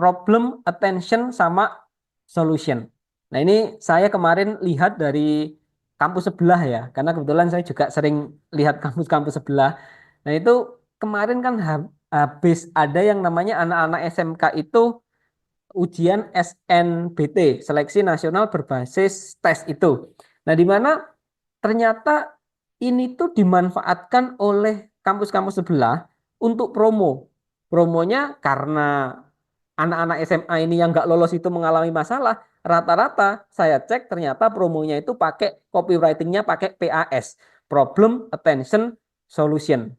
problem, attention, sama solution. Nah, ini saya kemarin lihat dari kampus sebelah ya, karena kebetulan saya juga sering lihat kampus-kampus sebelah. Nah, itu kemarin kan habis ada yang namanya anak-anak SMK itu ujian SNBT, Seleksi Nasional Berbasis Tes itu. Nah, di mana ternyata ini tuh dimanfaatkan oleh kampus-kampus sebelah untuk promo. Promonya karena anak-anak SMA ini yang nggak lolos itu mengalami masalah, rata-rata saya cek ternyata promonya itu pakai copywritingnya pakai PAS, Problem Attention Solution.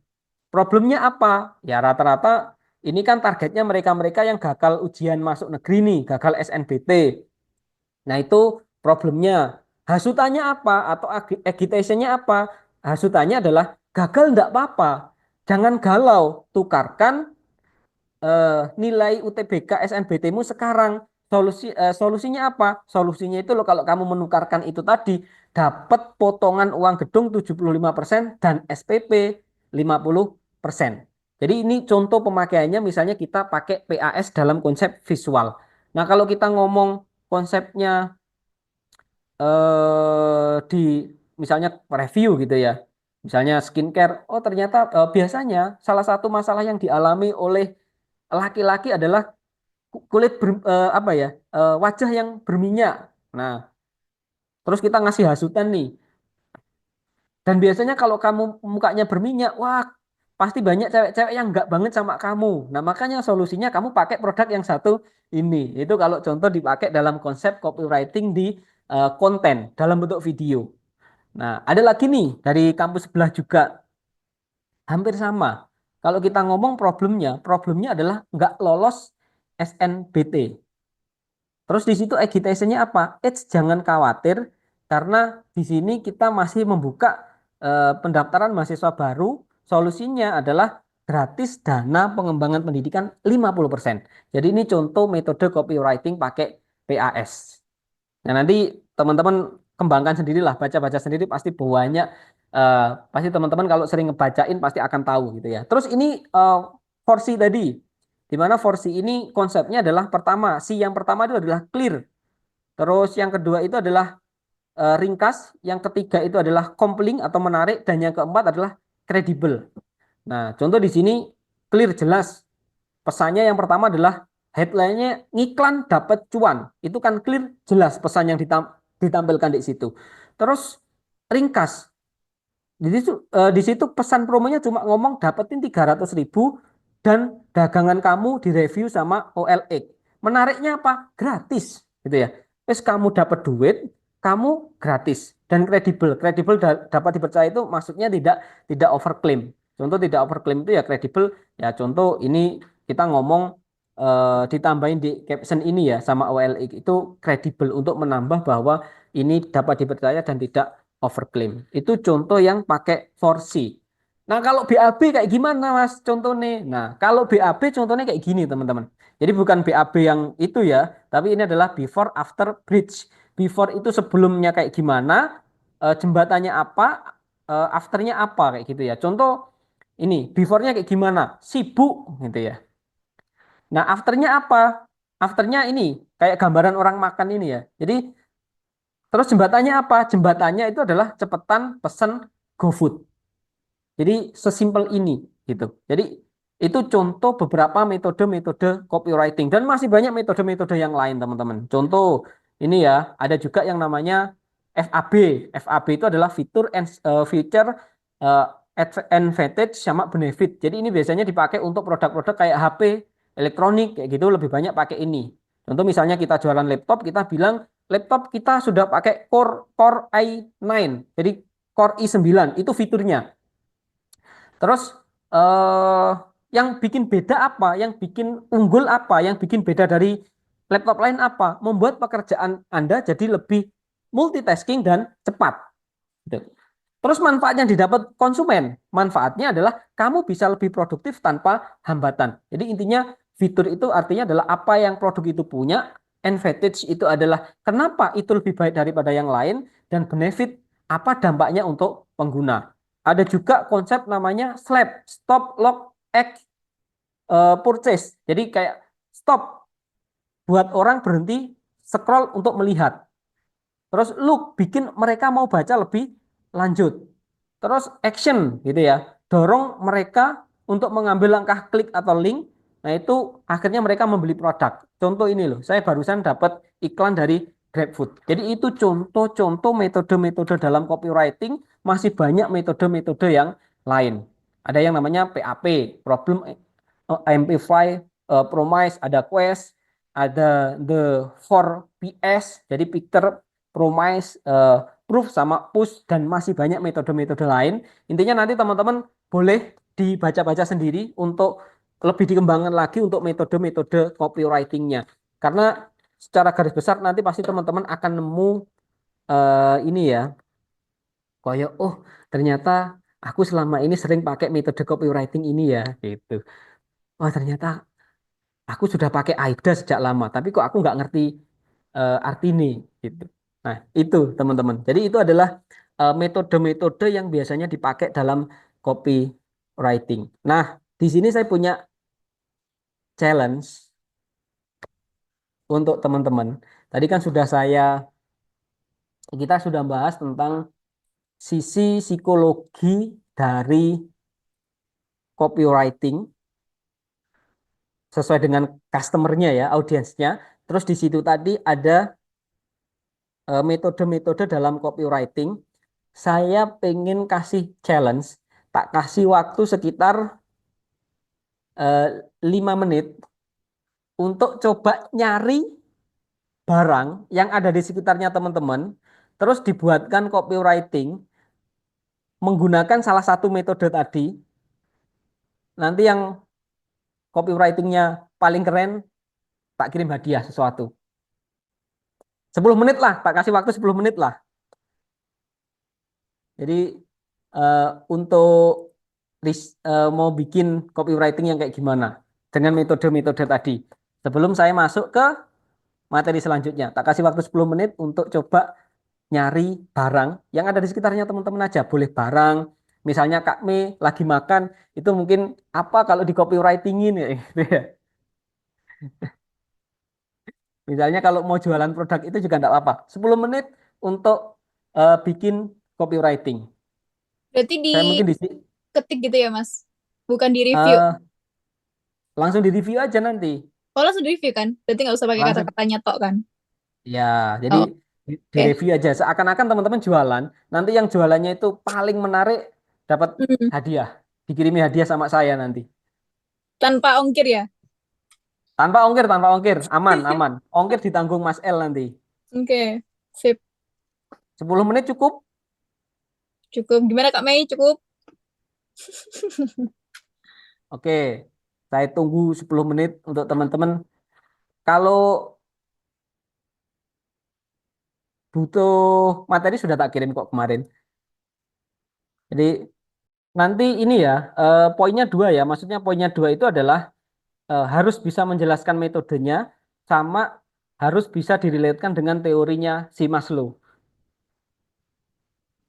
Problemnya apa? Ya rata-rata ini kan targetnya mereka-mereka yang gagal ujian masuk negeri nih, gagal SNBT. Nah itu problemnya. Hasutannya apa? Atau agitationnya apa? Hasutannya adalah gagal enggak apa-apa. Jangan galau, tukarkan nilai UTBK SNBT-mu sekarang. Solusinya apa? Solusinya itu loh kalau kamu menukarkan itu tadi dapat potongan uang gedung 75% dan SPP 50%. Jadi ini contoh pemakaiannya misalnya kita pakai PAS dalam konsep visual. Nah, kalau kita ngomong konsepnya di misalnya review gitu ya. Misalnya skincare, oh ternyata biasanya salah satu masalah yang dialami oleh laki-laki adalah kulit apa ya wajah yang berminyak. Nah, terus kita ngasih hasutan nih. Dan biasanya kalau kamu mukanya berminyak, wah pasti banyak cewek-cewek yang nggak banget sama kamu. Nah, makanya solusinya kamu pakai produk yang satu ini. Itu kalau contoh dipakai dalam konsep copywriting di konten dalam bentuk video. Nah, ada lagi nih dari kampus sebelah juga hampir sama. Kalau kita ngomong problemnya adalah nggak lolos SNBT. Terus di situ agitationnya apa? Jangan khawatir karena di sini kita masih membuka pendaftaran mahasiswa baru. Solusinya adalah gratis dana pengembangan pendidikan 50%. Jadi ini contoh metode copywriting pakai PAS. Nah, nanti teman-teman kembangkan sendirilah, baca-baca sendiri pasti banyak pasti teman-teman kalau sering ngebacain pasti akan tahu gitu ya. Terus ini Forsi tadi. Di mana Forsi ini konsepnya adalah pertama, yang pertama itu adalah clear. Terus yang kedua itu adalah ringkas, yang ketiga itu adalah compelling atau menarik dan yang keempat adalah kredibel. Nah, contoh di sini clear jelas. Pesannya yang pertama adalah headline-nya ngiklan dapat cuan. Itu kan clear jelas pesan yang ditampilkan di situ. Terus ringkas. Di situ pesan promonya cuma ngomong dapetin 300.000 dan dagangan kamu direview sama OLX. Menariknya apa? Gratis, gitu ya. Terus kamu dapat duit, kamu gratis dan kredibel. Kredibel dapat dipercaya itu maksudnya tidak overclaim. Contoh tidak overclaim itu ya kredibel. Ya contoh ini kita ngomong ditambahin di caption ini ya sama OLX itu kredibel untuk menambah bahwa ini dapat dipercaya dan tidak overclaim. Itu contoh yang pakai forsi. Nah, kalau BAB kayak gimana, Mas? Contohnya. Nah, kalau BAB contohnya kayak gini, teman-teman. Jadi bukan BAB yang itu ya, tapi ini adalah before after bridge. Before itu sebelumnya kayak gimana, jembatannya apa, afternya apa kayak gitu ya. Contoh ini, before-nya kayak gimana? Sibuk gitu ya. Nah, afternya apa? Afternya ini kayak gambaran orang makan ini ya. Jadi terus jembatannya apa? Jembatannya itu adalah cepetan pesen GoFood. Jadi sesimpel ini gitu. Jadi itu contoh beberapa metode-metode copywriting dan masih banyak metode-metode yang lain teman-teman. Contoh ini ya, ada juga yang namanya FAB. FAB itu adalah fitur and feature eh, advantage sama benefit. Jadi ini biasanya dipakai untuk produk-produk kayak HP, elektronik kayak gitu lebih banyak pakai ini. Contoh misalnya kita jualan laptop, kita bilang laptop kita sudah pakai Core Core i9. Jadi Core i9 itu fiturnya. Terus eh yang bikin beda apa? Yang bikin unggul apa? Yang bikin beda dari laptop lain apa? Membuat pekerjaan Anda jadi lebih multitasking dan cepat. Gitu. Terus manfaat yang didapat konsumen, manfaatnya adalah kamu bisa lebih produktif tanpa hambatan. Jadi intinya fitur itu artinya adalah apa yang produk itu punya, advantage itu adalah kenapa itu lebih baik daripada yang lain, dan benefit apa dampaknya untuk pengguna. Ada juga konsep namanya SLAP, Stop, Lock, Act, Purchase. Jadi kayak stop, buat orang berhenti scroll untuk melihat. Terus look, bikin mereka mau baca lebih lanjut. Terus action gitu ya. Dorong mereka untuk mengambil langkah klik atau link. Nah, itu akhirnya mereka membeli produk. Contoh ini loh, saya barusan dapat iklan dari GrabFood. Jadi itu contoh-contoh metode-metode dalam copywriting, masih banyak metode-metode yang lain. Ada yang namanya PAP, problem Amplify, Promise, ada Quest, ada the 4PS, jadi Picture, Promise, Proof sama Push, dan masih banyak metode-metode lain. Intinya nanti teman-teman boleh dibaca-baca sendiri untuk lebih dikembangkan lagi untuk metode-metode copywritingnya. Karena secara garis besar nanti pasti teman-teman akan nemu ini ya, kayak oh ternyata aku selama ini sering pakai metode copywriting ini ya gitu. Oh ternyata aku sudah pakai AIDA sejak lama, tapi kok aku nggak ngerti arti ini gitu. Nah itu teman-teman. Jadi itu adalah metode-metode yang biasanya dipakai dalam copywriting. Nah di sini saya punya challenge untuk teman-teman. Tadi kan kita sudah bahas tentang sisi psikologi dari copywriting sesuai dengan customernya ya, audiensnya. Terus di situ tadi ada metode-metode dalam copywriting. Saya pengen kasih challenge, tak kasih waktu sekitar 5 menit untuk coba nyari barang yang ada di sekitarnya teman-teman, terus dibuatkan copywriting menggunakan salah satu metode tadi. Nanti yang copywritingnya paling keren, tak kirim hadiah sesuatu. 10 menit lah, tak kasih waktu 10 menit lah. Jadi eh, untuk mau bikin copywriting yang kayak gimana dengan metode-metode tadi. Sebelum saya masuk ke materi selanjutnya, tak kasih waktu 10 menit untuk coba nyari barang yang ada di sekitarnya teman-teman aja. Boleh barang, misalnya Kak Mei lagi makan, itu mungkin apa kalau di copywritingin ya, gitu ya. Misalnya kalau mau jualan produk itu juga enggak apa-apa. 10 menit untuk bikin copywriting. Berarti Saya mungkin di sini diketik gitu ya, Mas? Bukan di review. eh, langsung di review aja nanti. Oh, langsung di review kan? Berarti nggak usah pakai Langsung kata-katanya tok kan? ya, jadi Oh, di oke. review aja. Seakan-akan teman-teman jualan, nanti yang jualannya itu paling menarik dapat Hmm. hadiah. Dikirimi hadiah sama saya nanti. Tanpa ongkir ya? Tanpa ongkir, aman, aman. Ongkir ditanggung Mas L nanti. Oke, sip. 10 menit cukup? Cukup. Gimana Kak Mei? Cukup? Oke. Saya tunggu 10 menit untuk teman-teman. Kalau butuh materi sudah tak kirim kok kemarin. Jadi nanti ini ya, poinnya dua ya. Maksudnya poinnya dua itu adalah harus bisa menjelaskan metodenya sama harus bisa direlatekan dengan teorinya si Maslow.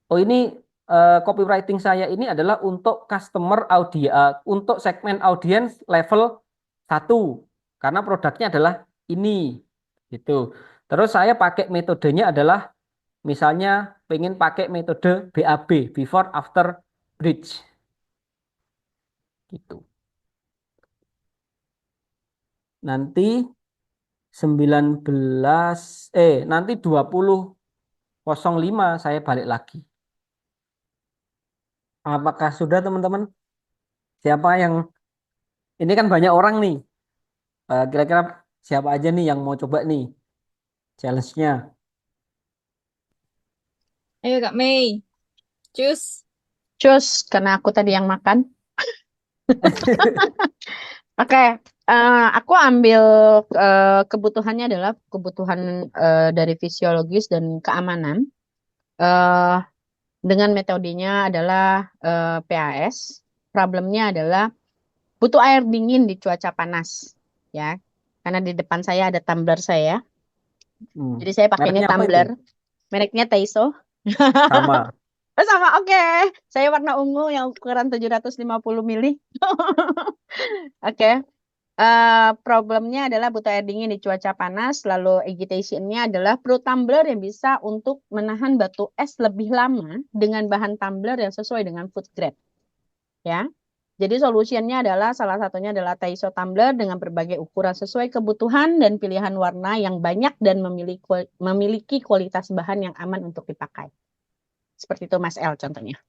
Oh ini copywriting saya ini adalah untuk untuk segmen audiens level 1 karena produknya adalah ini gitu. Terus saya pakai metodenya adalah misalnya pengen pakai metode BAB, before after bridge gitu. Nanti nanti 20.05 saya balik lagi. Apakah sudah teman-teman? Siapa yang ini kan banyak orang nih. Kira-kira siapa aja nih yang mau coba nih challenge-nya? Ayo Kak Mei. Cus. Cus, karena aku tadi yang makan. Oke, aku ambil kebutuhannya adalah kebutuhan dari fisiologis dan keamanan. Eh, dengan metodenya adalah PAS. Problemnya adalah butuh air dingin di cuaca panas, ya. Karena di depan saya ada tumbler saya. Jadi saya pakainya Mereknya apa itu? tumbler. Mereknya Taiso. Sama. Sama, oke. Saya warna ungu yang ukuran 750 mili. Oke. Problemnya adalah butuh air dingin di cuaca panas, lalu agitation-nya adalah perlu tumbler yang bisa untuk menahan batu es lebih lama dengan bahan tumbler yang sesuai dengan food grade. Ya. Jadi solusinya adalah salah satunya adalah Taiso tumbler dengan berbagai ukuran sesuai kebutuhan dan pilihan warna yang banyak dan memiliki kualitas bahan yang aman untuk dipakai. Seperti itu Mas L contohnya.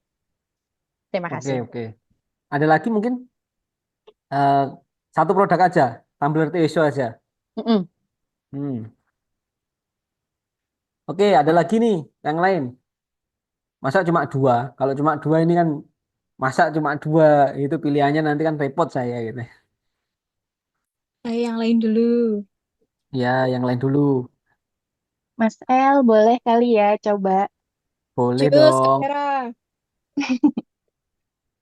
Terima Oke, kasih. oke. Ada lagi mungkin? Eh, Satu produk aja, tumbler tisu aja. Mm-mm. Hmm. Oke, ada lagi nih yang lain. Masa cuma dua? Kalau cuma dua ini kan masa cuma dua itu pilihannya nanti kan repot saya gitu. Ayo yang lain dulu. Ya, yang lain dulu. Mas El, boleh kali ya coba. Boleh Cus, Kak dong. Vera.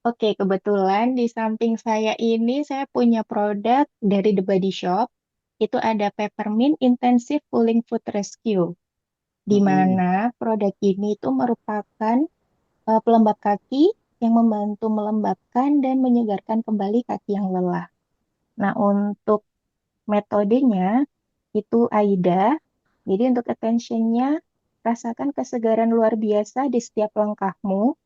Oke, kebetulan di samping saya ini saya punya produk dari The Body Shop. Itu ada Peppermint Intensive Cooling Foot Rescue, di Mm-mm. mana produk ini itu merupakan pelembab kaki yang membantu melembabkan dan menyegarkan kembali kaki yang lelah. Nah, untuk metodenya itu AIDA. Jadi untuk attentionnya, rasakan kesegaran luar biasa di setiap langkahmu.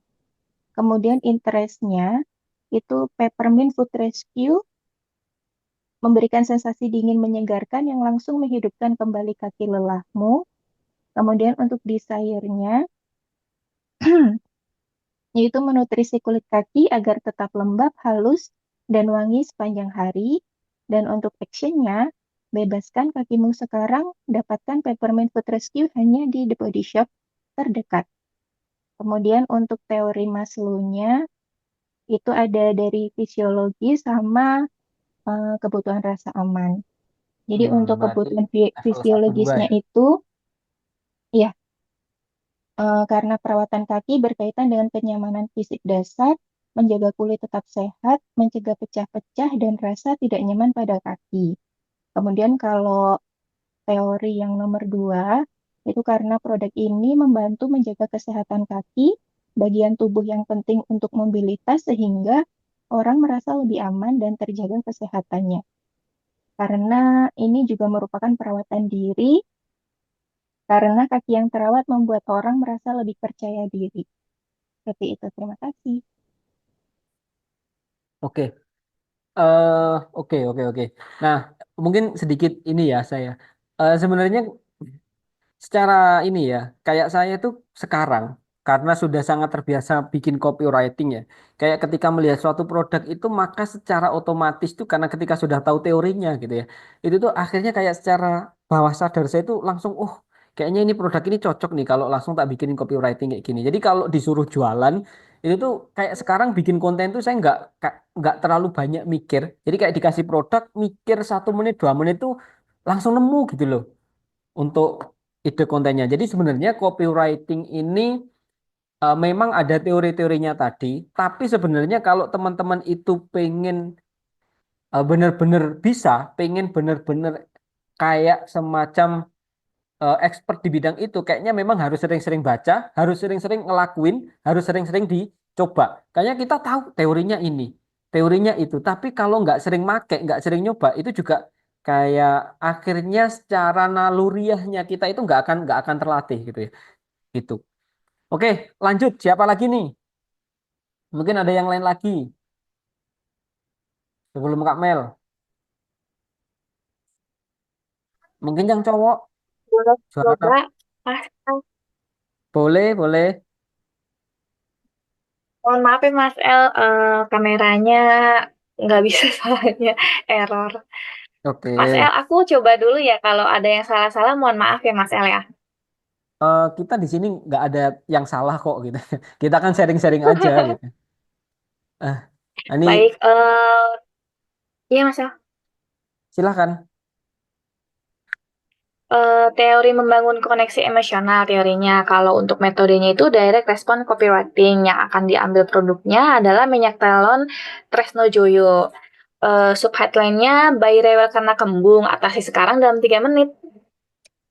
Kemudian interestnya itu Peppermint Foot Rescue memberikan sensasi dingin menyegarkan yang langsung menghidupkan kembali kaki lelahmu. Kemudian untuk desire-nya, yaitu menutrisi kulit kaki agar tetap lembab, halus, dan wangi sepanjang hari. Dan untuk action-nya, bebaskan kakimu sekarang, dapatkan Peppermint Foot Rescue hanya di The Body Shop terdekat. Kemudian untuk teori Maslow-nya, itu ada dari fisiologi sama kebutuhan rasa aman. Jadi untuk Berarti kebutuhan level satu dua fisiologisnya ya. itu, ya, karena perawatan kaki berkaitan dengan kenyamanan fisik dasar, menjaga kulit tetap sehat, mencegah pecah-pecah, dan rasa tidak nyaman pada kaki. Kemudian kalau teori yang nomor dua, itu karena produk ini membantu menjaga kesehatan kaki, bagian tubuh yang penting untuk mobilitas, sehingga orang merasa lebih aman dan terjaga kesehatannya. Karena ini juga merupakan perawatan diri, karena kaki yang terawat membuat orang merasa lebih percaya diri. Seperti itu, terima kasih. Oke. Oke, oke, oke. Nah, mungkin sedikit ini ya saya. Sebenarnya secara ini ya, kayak saya tuh sekarang karena sudah sangat terbiasa bikin copywriting ya. Kayak ketika melihat suatu produk itu maka secara otomatis tuh karena ketika sudah tahu teorinya gitu ya. Itu tuh akhirnya kayak secara bawah sadar saya tuh langsung kayaknya ini produk ini cocok nih kalau langsung tak bikinin copywriting kayak gini. Jadi kalau disuruh jualan itu tuh kayak sekarang bikin konten tuh saya nggak terlalu banyak mikir. Jadi kayak dikasih produk mikir 1 menit 2 menit tuh langsung nemu gitu loh untuk ide kontennya. Jadi sebenarnya copywriting ini memang ada teori-teorinya tadi, tapi sebenarnya kalau teman-teman itu pengen benar-benar bisa, pengen benar-benar kayak semacam expert di bidang itu, kayaknya memang harus sering-sering baca, harus sering-sering ngelakuin, harus sering-sering dicoba. Kayaknya kita tahu teorinya ini, teorinya itu, tapi kalau nggak sering make, nggak sering nyoba, itu juga kayak akhirnya secara naluriahnya kita itu nggak akan terlatih gitu ya. Gitu. Oke, lanjut. Siapa lagi nih? Mungkin ada yang lain lagi sebelum Kak Mel. Mungkin yang cowok Boleh suara coba. Mas, boleh, boleh. mohon maaf ya Mas El, kameranya nggak bisa soalnya error. Oke. Mas El, aku coba dulu ya. Kalau ada yang salah-salah, mohon maaf ya Mas El ya. Kita di sini nggak ada yang salah kok gitu. Kita kan sharing-sharing aja gitu. Eh, ini Baik, iya Mas El. silahkan. Teori membangun koneksi emosional teorinya. Kalau untuk metodenya itu direct response copywriting yang akan diambil produknya adalah minyak telon Tresno Joyo. Subheadline-nya Buy Rewel karena kembung, atasi sekarang dalam 3 menit.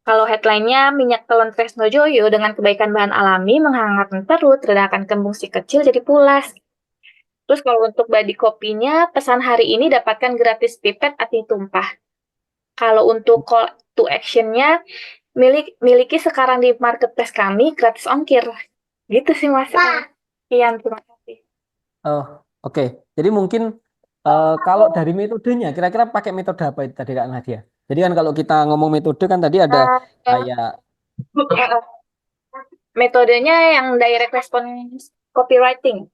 Kalau headline-nya minyak telon Tresno Joyo dengan kebaikan bahan alami menghangatkan perut, redakan kembung si kecil jadi pulas. Terus kalau untuk body copy-nya, pesan hari ini dapatkan gratis pipet anti tumpah. Kalau untuk call to action-nya, miliki sekarang di marketplace kami gratis ongkir. Gitu sih Mas. Sekian, terima kasih. Oh, oke. Jadi mungkin kalau dari metodenya, kira-kira pakai metode apa itu tadi Kak Nadia? Jadi kan kalau kita ngomong metode kan tadi ada Uh, kayak metodenya yang direct response copywriting.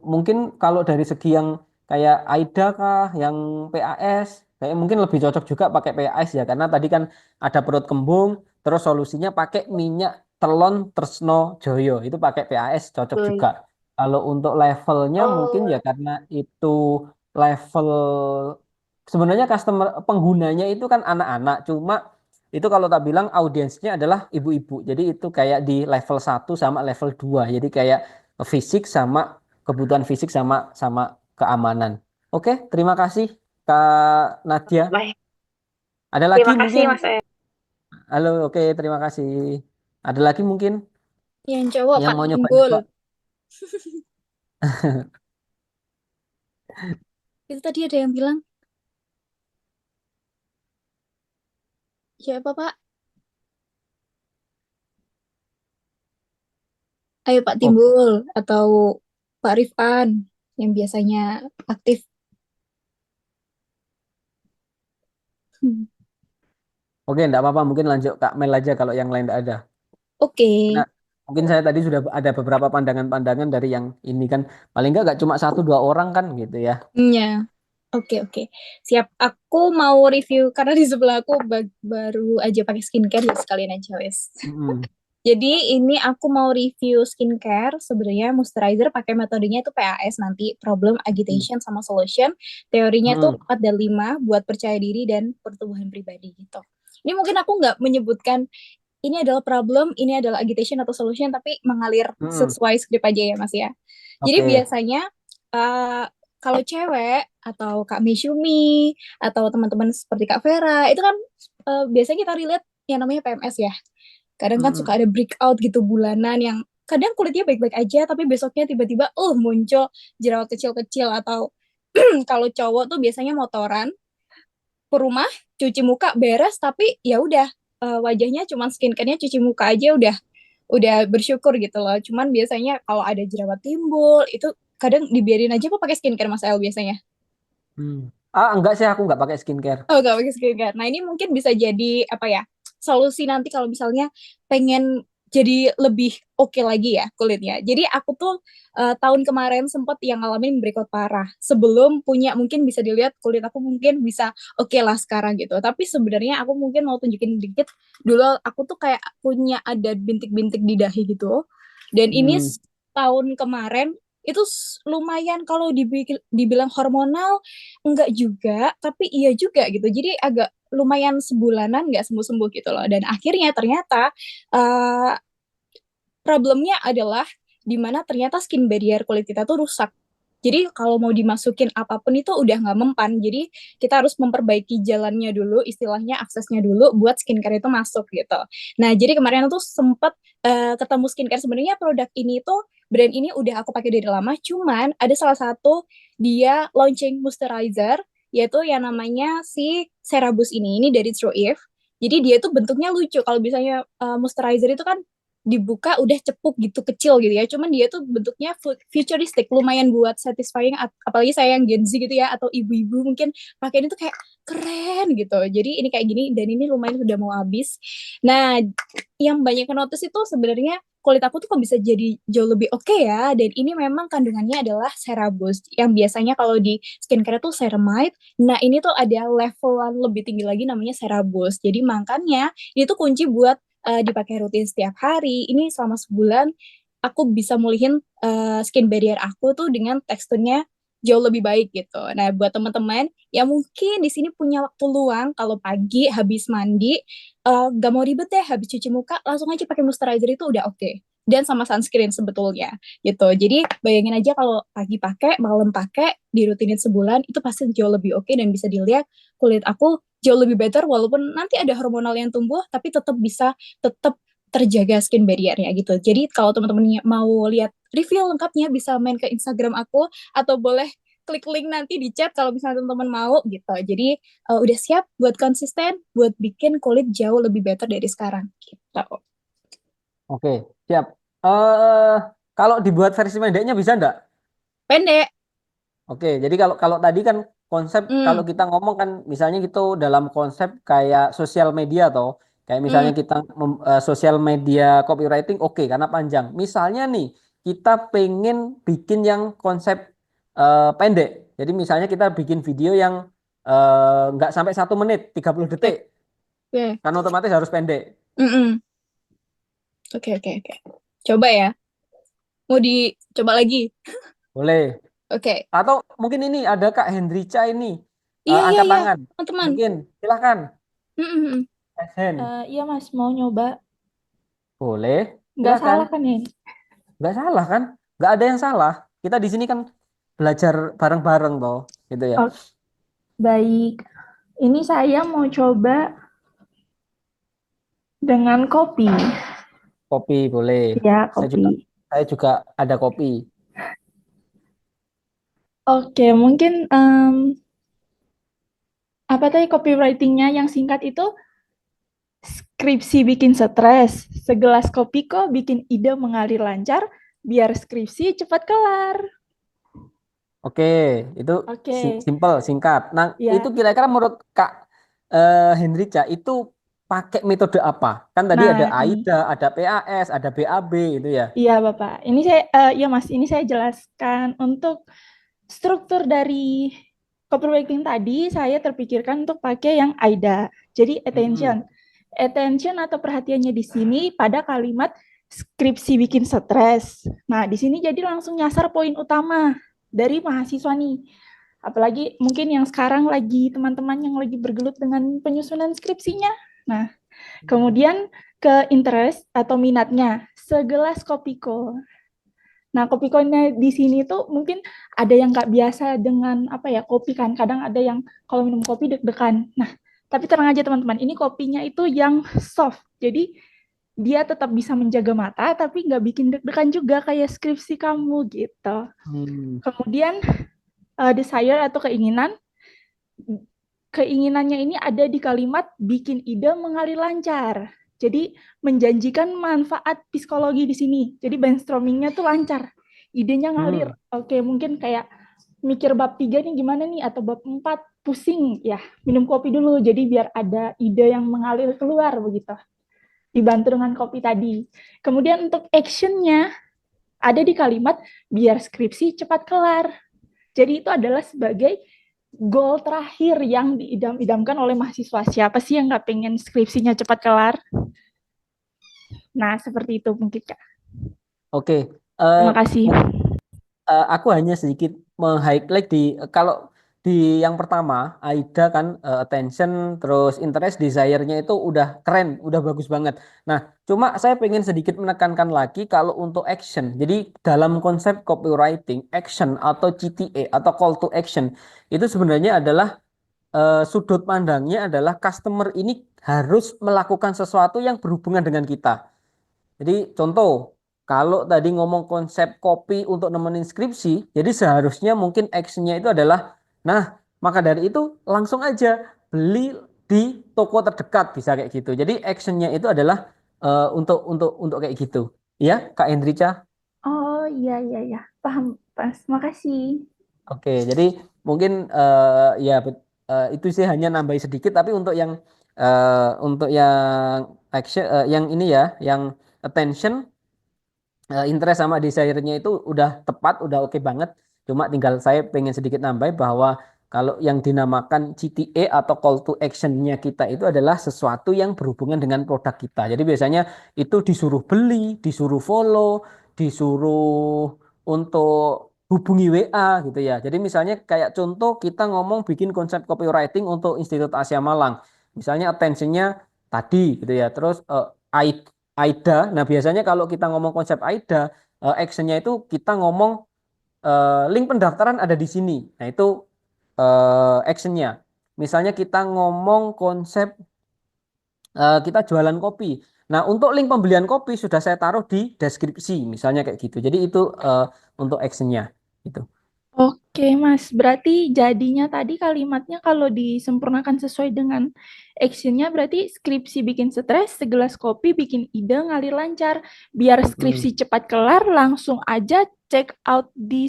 mungkin kalau dari segi yang kayak Aida kah yang PAS? Kayak mungkin lebih cocok juga pakai PAS ya, karena tadi kan ada perut kembung, terus solusinya pakai minyak telon Tresno Joyo, itu pakai PAS cocok juga. Kalau untuk levelnya mungkin ya Oh, karena itu level sebenarnya customer penggunanya itu kan anak-anak, cuma itu kalau tak bilang audiensnya adalah ibu-ibu. Jadi itu kayak di level 1 sama level 2. Jadi kayak fisik sama kebutuhan fisik sama sama keamanan. Oke, terima kasih Kak Nadia. Baik. Ada lagi Terima kasih mungkin? Mas El. Halo, oke, terima kasih. Ada lagi mungkin Yang cowok yang Pak mau Timbul. nyoba-nyoba? Itu tadi ada yang bilang, siapa Pak? Ayo Pak Oh, Timbul atau Pak Rifan yang biasanya aktif. Hmm. oke, enggak apa-apa. Mungkin lanjut Kak Mel aja kalau yang lain enggak ada. Oke. Nah, mungkin saya tadi sudah ada beberapa pandangan-pandangan dari yang ini kan. Paling enggak cuma satu dua orang kan gitu ya. Ya, oke oke. Siap. Aku mau review karena di sebelah aku baru aja pakai skincare ya sekalian aja wes. Mm-mm. Jadi ini aku mau review skincare. Sebenarnya moisturizer pakai metodenya itu PAS nanti, problem, agitation, sama solution. Teorinya tuh Mm-mm. 4 dan 5 buat percaya diri dan pertumbuhan pribadi gitu. Ini mungkin aku nggak menyebutkan ini adalah problem, ini adalah agitation atau solution, tapi mengalir Mm-mm. sesuai skrip aja ya Mas ya. Jadi Oke. biasanya uh, kalau cewek atau Kak Meishumi atau teman-teman seperti Kak Vera itu kan biasanya kita relate yang namanya PMS ya. Kadang kan Mm-mm. suka ada breakout gitu bulanan yang kadang kulitnya baik-baik aja tapi besoknya tiba-tiba muncul jerawat kecil-kecil atau kalau cowok tuh biasanya motoran ke rumah cuci muka beres tapi ya udah wajahnya cuman skincare-nya cuci muka aja udah bersyukur gitu loh. Cuman biasanya kalau ada jerawat timbul itu kadang dibiarin aja apa pakai skincare Mas El biasanya. Hmm. Ah, enggak sih aku enggak pakai skincare. Oh, gak pakai skincare. Nah, ini mungkin bisa jadi apa ya? Solusi nanti kalau misalnya pengen jadi lebih oke lagi ya kulitnya. Jadi aku tuh tahun kemarin sempat yang ngalamin breakout parah. Sebelum punya mungkin bisa dilihat kulit aku mungkin bisa oke lah sekarang gitu. Tapi sebenarnya aku mungkin mau tunjukin dikit dulu aku tuh kayak punya ada bintik-bintik di dahi gitu. Dan ini Hmm. tahun kemarin itu lumayan kalau dibilang hormonal enggak juga, tapi iya juga gitu. Jadi agak lumayan sebulanan nggak sembuh-sembuh gitu loh. Dan akhirnya ternyata uh, problemnya adalah di mana ternyata skin barrier kulit kita tuh rusak. Jadi kalau mau dimasukin apapun itu udah nggak mempan. Jadi kita harus memperbaiki jalannya dulu, istilahnya aksesnya dulu buat skincare itu masuk gitu. Nah jadi kemarin tuh sempet ketemu skincare sebenarnya produk ini tuh brand ini udah aku pakai dari lama. Cuman ada salah satu dia launching moisturizer yaitu yang namanya si Cerabus ini dari True Eve. Jadi dia tuh bentuknya lucu. Kalau misalnya moisturizer itu kan dibuka udah cepuk gitu kecil gitu ya cuman dia tuh bentuknya futuristik lumayan buat satisfying apalagi saya yang Gen Z gitu ya atau ibu-ibu mungkin pakai ini tuh kayak keren gitu jadi ini kayak gini dan ini lumayan sudah mau habis nah yang banyak notice itu sebenarnya kulit aku tuh kok bisa jadi jauh lebih oke ya dan ini memang kandungannya adalah Cerabus yang biasanya kalau di skincare tuh ceramide nah ini tuh ada levelan lebih tinggi lagi namanya Cerabus jadi makanya ini tuh kunci buat dipakai rutin setiap hari. Ini selama sebulan aku bisa mulihin skin barrier aku tuh dengan teksturnya jauh lebih baik gitu. Nah, buat teman-teman yang mungkin di sini punya waktu luang kalau pagi habis mandi, gak mau ribet deh habis cuci muka, langsung aja pakai moisturizer itu udah oke. Dan sama sunscreen sebetulnya gitu. Jadi bayangin aja kalau pagi pakai, malam pakai, dirutinin sebulan itu pasti jauh lebih oke dan bisa dilihat kulit aku jauh lebih better walaupun nanti ada hormonal yang tumbuh tapi tetap terjaga skin barrier-nya gitu. Jadi kalau teman-teman mau lihat review lengkapnya bisa main ke Instagram aku atau boleh klik link nanti di chat kalau misalnya teman-teman mau gitu. Jadi udah siap buat konsisten, buat bikin kulit jauh lebih better dari sekarang gitu. Oke, siap. Eh, kalau dibuat versi pendeknya bisa enggak? Pendek. Oke, jadi kalau kalau tadi kan konsep kalau Hmm, kita ngomong kan misalnya gitu dalam konsep kayak sosial media atau kayak hmm, misalnya kita sosial media copywriting oke karena panjang. Misalnya nih kita pengen bikin yang konsep pendek. Jadi misalnya kita bikin video yang nggak sampai 1 menit, 30 detik, Oke. kan otomatis harus pendek. Mm-mm. Oke. Coba ya. Mau dicoba lagi? Boleh. Oke. Atau mungkin ini ada Kak Hendrica ini Iya, angkat iya, tangan. teman-teman. Mungkin silahkan. Mm-mm. Raise hand. Iya, Mas, mau nyoba. Boleh. Nggak Silahkan. salah kan ya? Nggak salah kan? Nggak ada yang salah. Kita di sini kan belajar bareng-bareng toh, gitu ya. Oh, baik. Ini saya mau coba dengan kopi. Kopi boleh. Ya, Saya juga kopi. saya juga ada kopi. Oke, mungkin apa tadi copywritingnya yang singkat itu skripsi bikin stres, segelas kopi kok bikin ide mengalir lancar, biar skripsi cepat kelar. Oke, itu Oke, simple, singkat. Nah, itu ya. kira-kira menurut Kak Hendrica itu pakai metode apa? Kan tadi ada Nah, ini. AIDA, ada PAS, ada BAB itu ya. Iya, Bapak. Ini saya, ya Mas, ini saya jelaskan untuk struktur dari copywriting tadi, saya terpikirkan untuk pakai yang AIDA. Jadi Mm-mm. attention. Attention atau perhatiannya di sini pada kalimat skripsi bikin stres. Nah, di sini jadi langsung nyasar poin utama dari mahasiswa nih. Apalagi mungkin yang sekarang lagi teman-teman yang lagi bergelut dengan penyusunan skripsinya. Nah, kemudian ke interest atau minatnya, segelas kopiko. Nah, kopikonya di sini tuh mungkin ada yang nggak biasa dengan apa ya kopi kan. Kadang ada yang kalau minum kopi deg-degan. Nah, tapi tenang aja teman-teman, ini kopinya itu yang soft. Jadi dia tetap bisa menjaga mata, tapi nggak bikin deg-degan juga kayak skripsi kamu gitu. Hmm. Kemudian desire atau keinginan, keinginannya ini ada di kalimat bikin ide mengalir lancar. Jadi menjanjikan manfaat psikologi di sini. Jadi brainstormingnya tuh lancar. Idenya ngalir. Oke, mungkin kayak mikir bab 3 nih gimana nih atau bab 4 pusing ya. Minum kopi dulu jadi biar ada ide yang mengalir keluar begitu. Dibantu dengan kopi tadi. Kemudian untuk actionnya ada di kalimat biar skripsi cepat kelar. Jadi itu adalah sebagai goal terakhir yang diidam-idamkan oleh mahasiswa. Siapa sih yang nggak pengen skripsinya cepat kelar? Nah, seperti itu mungkin, Kak. Oke. Terima kasih. Aku hanya sedikit meng-highlight kalau di yang pertama AIDA kan attention terus interest desire-nya itu udah keren, udah bagus banget. Nah, cuma saya pengen sedikit menekankan lagi kalau untuk action. Jadi dalam konsep copywriting, action atau CTA atau call to action itu sebenarnya adalah sudut pandangnya adalah customer ini harus melakukan sesuatu yang berhubungan dengan kita. Jadi contoh, kalau tadi ngomong konsep kopi untuk nemenin skripsi, jadi seharusnya mungkin actionnya itu adalah, nah maka dari itu langsung aja beli di toko terdekat bisa kayak gitu. Jadi actionnya itu adalah untuk kayak gitu. Ya, Kak Hendrica. Oh, iya. Paham, Pas. Makasih. Oke, jadi mungkin ya itu sih hanya nambahin sedikit, tapi untuk yang action, yang ini ya, yang attention. Interest sama desire-nya itu udah tepat, udah oke banget. Cuma tinggal saya pengen sedikit nambah bahwa kalau yang dinamakan CTA atau call to action-nya kita itu adalah sesuatu yang berhubungan dengan produk kita. Jadi biasanya itu disuruh beli, disuruh follow, disuruh untuk hubungi WA gitu ya. Jadi misalnya kayak contoh kita ngomong bikin konsep copywriting untuk Institut Asia Malang. Misalnya attention-nya tadi gitu ya. Terus AIDA. Nah, biasanya kalau kita ngomong konsep AIDA, actionnya itu kita ngomong link pendaftaran ada di sini. Nah, itu actionnya. Misalnya kita ngomong konsep kita jualan kopi. Nah, untuk link pembelian kopi sudah saya taruh di deskripsi, misalnya kayak gitu. Jadi itu untuk actionnya. Gitu. Oke, Mas. Berarti jadinya tadi kalimatnya kalau disempurnakan sesuai dengan actionnya berarti skripsi bikin stres, segelas kopi bikin ide ngalir lancar. Biar Mm-mm. skripsi cepat kelar, langsung aja check out di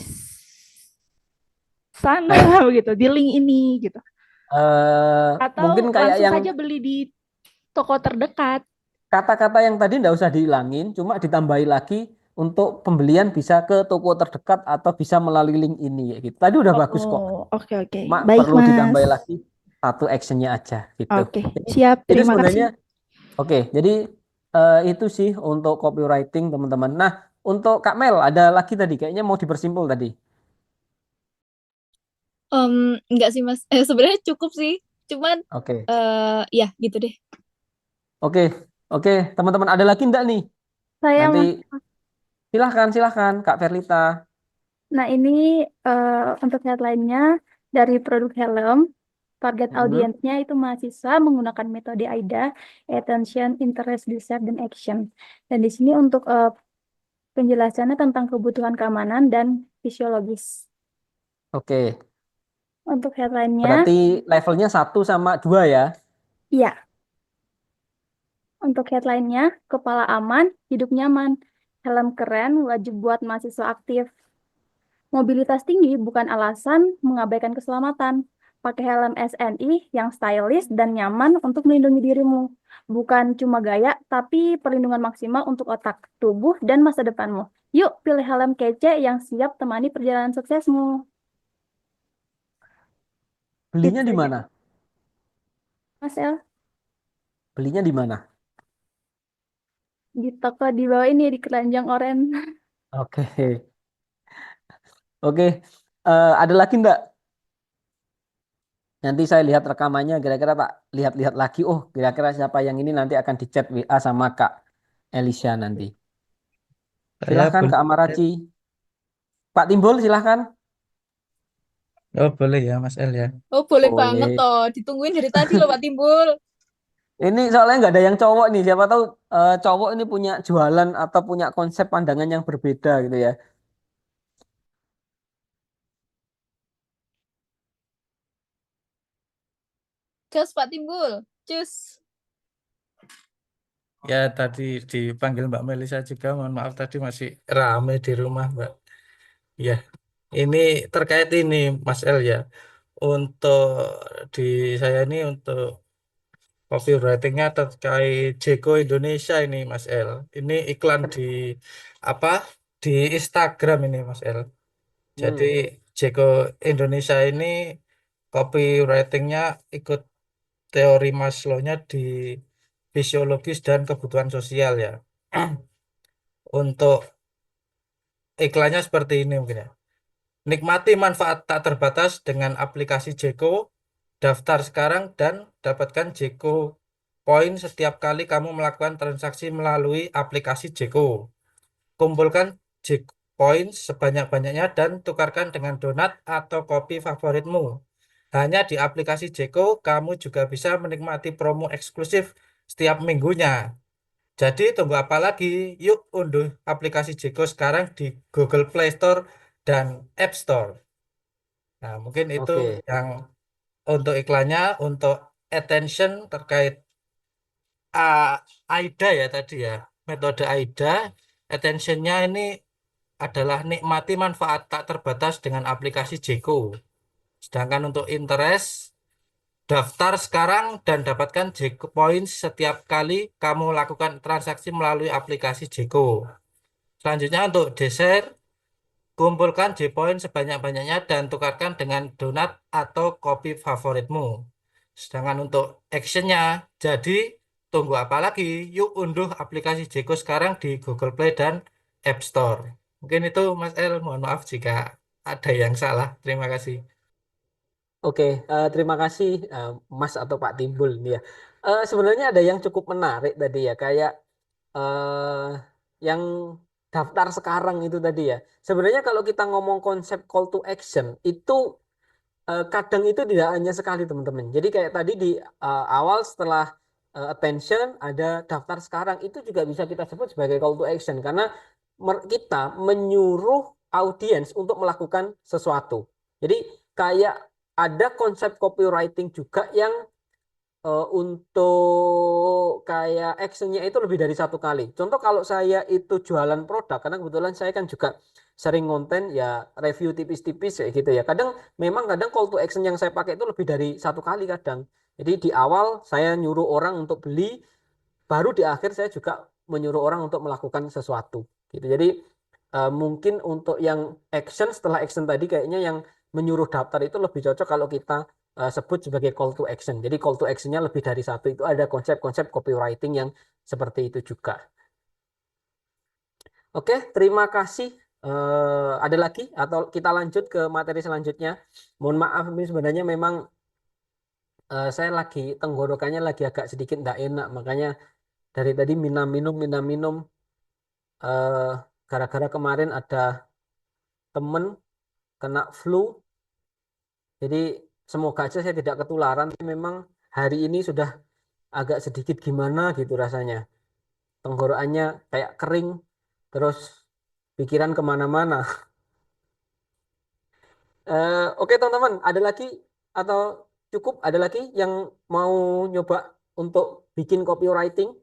sana begitu, di link ini gitu. Mungkin Atau kayak langsung yang saja beli di toko terdekat. kata-kata yang tadi nggak usah dihilangin, cuma ditambahi lagi untuk pembelian bisa ke toko terdekat atau bisa melalui link ini ya gitu. Tadi udah bagus kok. Oh, oke oke. Mak Baik, perlu Mas. ditambahin lagi satu actionnya aja gitu. Oke, Jadi, siap. jadi Terima sebenarnya kasih. oke. Jadi itu sih untuk copywriting teman-teman. Nah, untuk Kak Mel ada lagi tadi kayaknya mau dipersimpul tadi. Enggak sih Mas. Sebenarnya cukup sih. Cuman Oke. ya gitu deh. Oke. Oke, teman-teman ada lagi enggak nih? Saya, Nanti Mas. silahkan Kak Verlita. Nah, ini untuk headline-nya dari produk helm. Target Mhm. audiensnya itu mahasiswa menggunakan metode AIDA, Attention, Interest, Desire, dan Action. Dan di sini untuk penjelasannya tentang kebutuhan keamanan dan fisiologis. Oke. Untuk headline-nya, Berarti levelnya 1 sama 2 ya. iya. Untuk headline-nya, kepala aman, hidup nyaman. Helm keren, wajib buat mahasiswa aktif. Mobilitas tinggi bukan alasan mengabaikan keselamatan. Pakai helm SNI yang stylish dan nyaman untuk melindungi dirimu. Bukan cuma gaya, tapi perlindungan maksimal untuk otak, tubuh, dan masa depanmu. Yuk, pilih helm kece yang siap temani perjalanan suksesmu. Belinya Itu di saja, mana? Mas El. Belinya di mana? Di toko di bawah ini, di keranjang oren. Oke. Oke. Ada lagi enggak? Nanti saya lihat rekamannya, kira-kira tak lihat-lihat lagi. Oh, kira-kira siapa yang ini nanti akan di chat WA sama Kak Elisha nanti. Saya Silahkan boleh. Kak Amaraci. Pak Timbul, silahkan. Oh, boleh ya, Mas El ya. Oh, boleh banget Boleh. toh. Ditungguin dari tadi loh Pak Timbul. Ini soalnya nggak ada yang cowok nih. Siapa tahu cowok ini punya jualan atau punya konsep pandangan yang berbeda gitu ya. Cus Pak Timbul. Cus. Ya, tadi dipanggil Mbak Melisa juga. Mohon maaf tadi masih rame di rumah, Mbak. Ya, ini terkait ini, Mas El ya. Untuk di saya ini untuk copywritingnya terkait Jeko Indonesia ini, Mas El. Ini iklan di apa? Di Instagram ini, Mas El. Jadi Hmm, Jeko Indonesia ini copywritingnya ikut teori Maslow-nya di fisiologis dan kebutuhan sosial ya. Untuk iklannya seperti ini mungkin ya. Nikmati manfaat tak terbatas dengan aplikasi Jeko. Daftar sekarang dan dapatkan Jeko Poin setiap kali kamu melakukan transaksi melalui aplikasi Jeko. Kumpulkan Jeko Poin sebanyak-banyaknya dan tukarkan dengan donat atau kopi favoritmu. Hanya di aplikasi Jeko, kamu juga bisa menikmati promo eksklusif setiap minggunya. Jadi tunggu apa lagi? Yuk unduh aplikasi Jeko sekarang di Google Play Store dan App Store. Nah, mungkin itu oke. yang untuk iklannya, untuk attention terkait ah, AIDA ya tadi ya. Metode AIDA, attentionnya ini adalah nikmati manfaat tak terbatas dengan aplikasi Jeko. Sedangkan untuk interest, daftar sekarang dan dapatkan Jeko Points setiap kali kamu lakukan transaksi melalui aplikasi Jeko. Selanjutnya untuk dessert, kumpulkan J-Point sebanyak-banyaknya dan tukarkan dengan donat atau kopi favoritmu. Sedangkan untuk actionnya, jadi tunggu apa lagi? Yuk unduh aplikasi Jeko sekarang di Google Play dan App Store. Mungkin itu Mas El, mohon maaf jika ada yang salah. Terima kasih. Oke, terima kasih Mas atau Pak Timbul ini ya. Sebenarnya ada yang cukup menarik tadi ya, kayak eh yang daftar sekarang itu tadi ya. Sebenarnya kalau kita ngomong konsep call to action itu kadang itu tidak hanya sekali teman-teman. Jadi kayak tadi di awal setelah attention ada daftar sekarang itu juga bisa kita sebut sebagai call to action karena kita menyuruh audiens untuk melakukan sesuatu. Jadi kayak ada konsep copywriting juga yang untuk kayak actionnya itu lebih dari satu kali. Contoh kalau saya itu jualan produk, karena kebetulan saya kan juga sering konten ya review tipis-tipis kayak gitu ya. Kadang call to action yang saya pakai itu lebih dari satu kali kadang. Jadi di awal saya nyuruh orang untuk beli, baru di akhir saya juga menyuruh orang untuk melakukan sesuatu. gitu. Jadi mungkin untuk yang action, setelah action tadi kayaknya yang menyuruh daftar itu lebih cocok kalau kita sebut sebagai call to action. Jadi call to actionnya lebih dari satu, itu ada konsep-konsep copywriting yang seperti itu juga. Oke, terima kasih. Ada lagi atau kita lanjut ke materi selanjutnya? Mohon maaf, ini sebenarnya memang saya lagi tenggorokannya lagi agak sedikit tidak enak, makanya dari tadi minum-minum. Gara-gara kemarin ada temen kena flu, jadi semoga aja saya tidak ketularan. Memang hari ini sudah agak sedikit gimana gitu rasanya. Tenggorokannya kayak kering, terus pikiran kemana-mana. Oke teman-teman, ada lagi atau cukup? Ada lagi yang mau nyoba untuk bikin copywriting?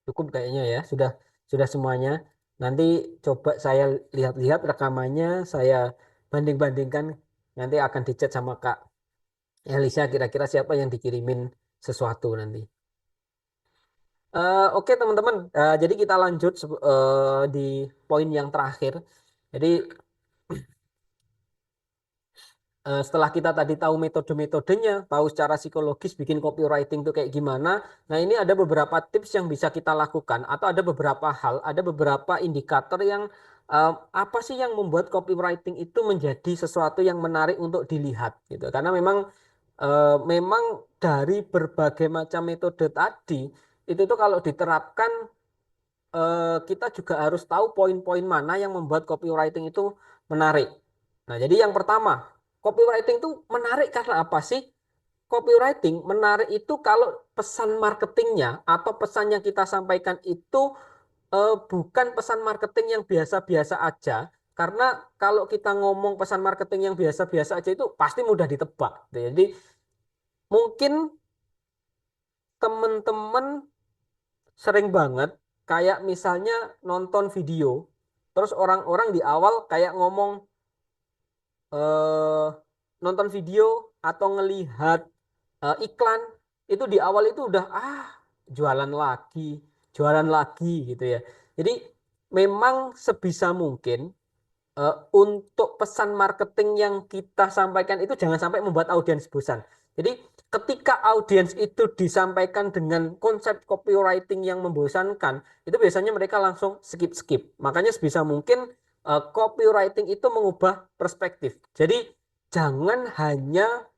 Cukup kayaknya ya, sudah semuanya. Nanti coba saya lihat-lihat rekamannya, saya banding-bandingkan, nanti akan dicat sama Kak Elisa kira-kira siapa yang dikirimin sesuatu nanti. Oke teman-teman, jadi kita lanjut di poin yang terakhir. Jadi setelah kita tadi tahu metode-metodenya, tahu secara psikologis bikin copywriting itu kayak gimana. Nah, ini ada beberapa tips yang bisa kita lakukan atau ada beberapa hal, ada beberapa indikator yang apa sih yang membuat copywriting itu menjadi sesuatu yang menarik untuk dilihat gitu. Karena memang dari berbagai macam metode tadi itu tuh kalau diterapkan kita juga harus tahu poin-poin mana yang membuat copywriting itu menarik. Nah, jadi yang pertama, copywriting itu menarik karena apa sih? Copywriting menarik itu kalau pesan marketingnya atau pesan yang kita sampaikan itu bukan pesan marketing yang biasa-biasa aja. Karena kalau kita ngomong pesan marketing yang biasa-biasa aja itu pasti mudah ditebak. Jadi mungkin teman-teman sering banget kayak misalnya nonton video, terus orang-orang di awal kayak ngomong eh, nonton video atau ngelihat iklan itu di awal itu udah jualan lagi gitu ya. Jadi memang sebisa mungkin untuk pesan marketing yang kita sampaikan itu jangan sampai membuat audiens bosan. Jadi ketika audiens itu disampaikan dengan konsep copywriting yang membosankan, itu biasanya mereka langsung skip. Makanya sebisa mungkin copywriting itu mengubah perspektif. Jadi jangan hanya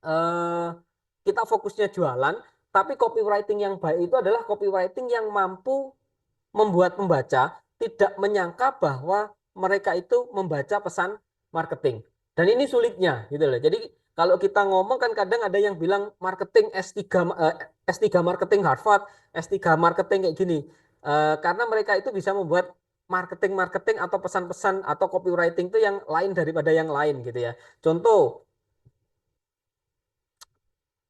eh, kita fokusnya jualan, tapi copywriting yang baik itu adalah copywriting yang mampu membuat pembaca tidak menyangka bahwa mereka itu membaca pesan marketing. Dan ini sulitnya gitu loh. Jadi kalau kita ngomong kan kadang ada yang bilang marketing S3 marketing Harvard, S3 marketing kayak gini. Karena mereka itu bisa membuat marketing atau pesan-pesan atau copywriting itu yang lain daripada yang lain gitu ya. Contoh,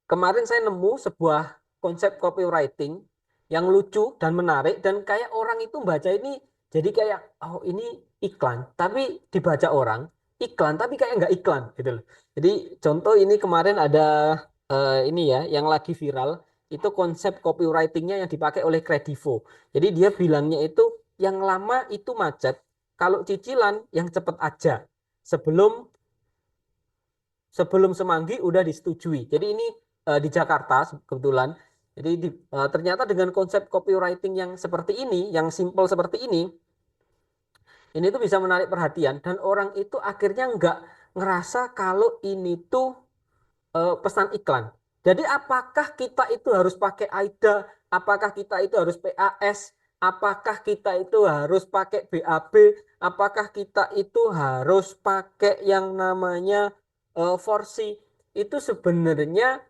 kemarin saya nemu sebuah konsep copywriting yang lucu dan menarik dan kayak orang itu baca ini jadi kayak oh ini iklan tapi dibaca orang iklan tapi kayak nggak iklan gitu loh. Jadi contoh ini kemarin ada ini ya yang lagi viral itu konsep copywritingnya yang dipakai oleh Kredivo. Jadi dia bilangnya itu yang lama itu macet, kalau cicilan yang cepet aja. Sebelum sebelum semanggi udah disetujui. Jadi ini di Jakarta kebetulan. Jadi ternyata dengan konsep copywriting yang seperti ini, yang simple seperti ini tuh bisa menarik perhatian dan orang itu akhirnya nggak ngerasa kalau ini tuh pesan iklan. Jadi apakah kita itu harus pakai AIDA? Apakah kita itu harus PAS? Apakah kita itu harus pakai BAB? Apakah kita itu harus pakai yang namanya Forsi? Itu sebenarnya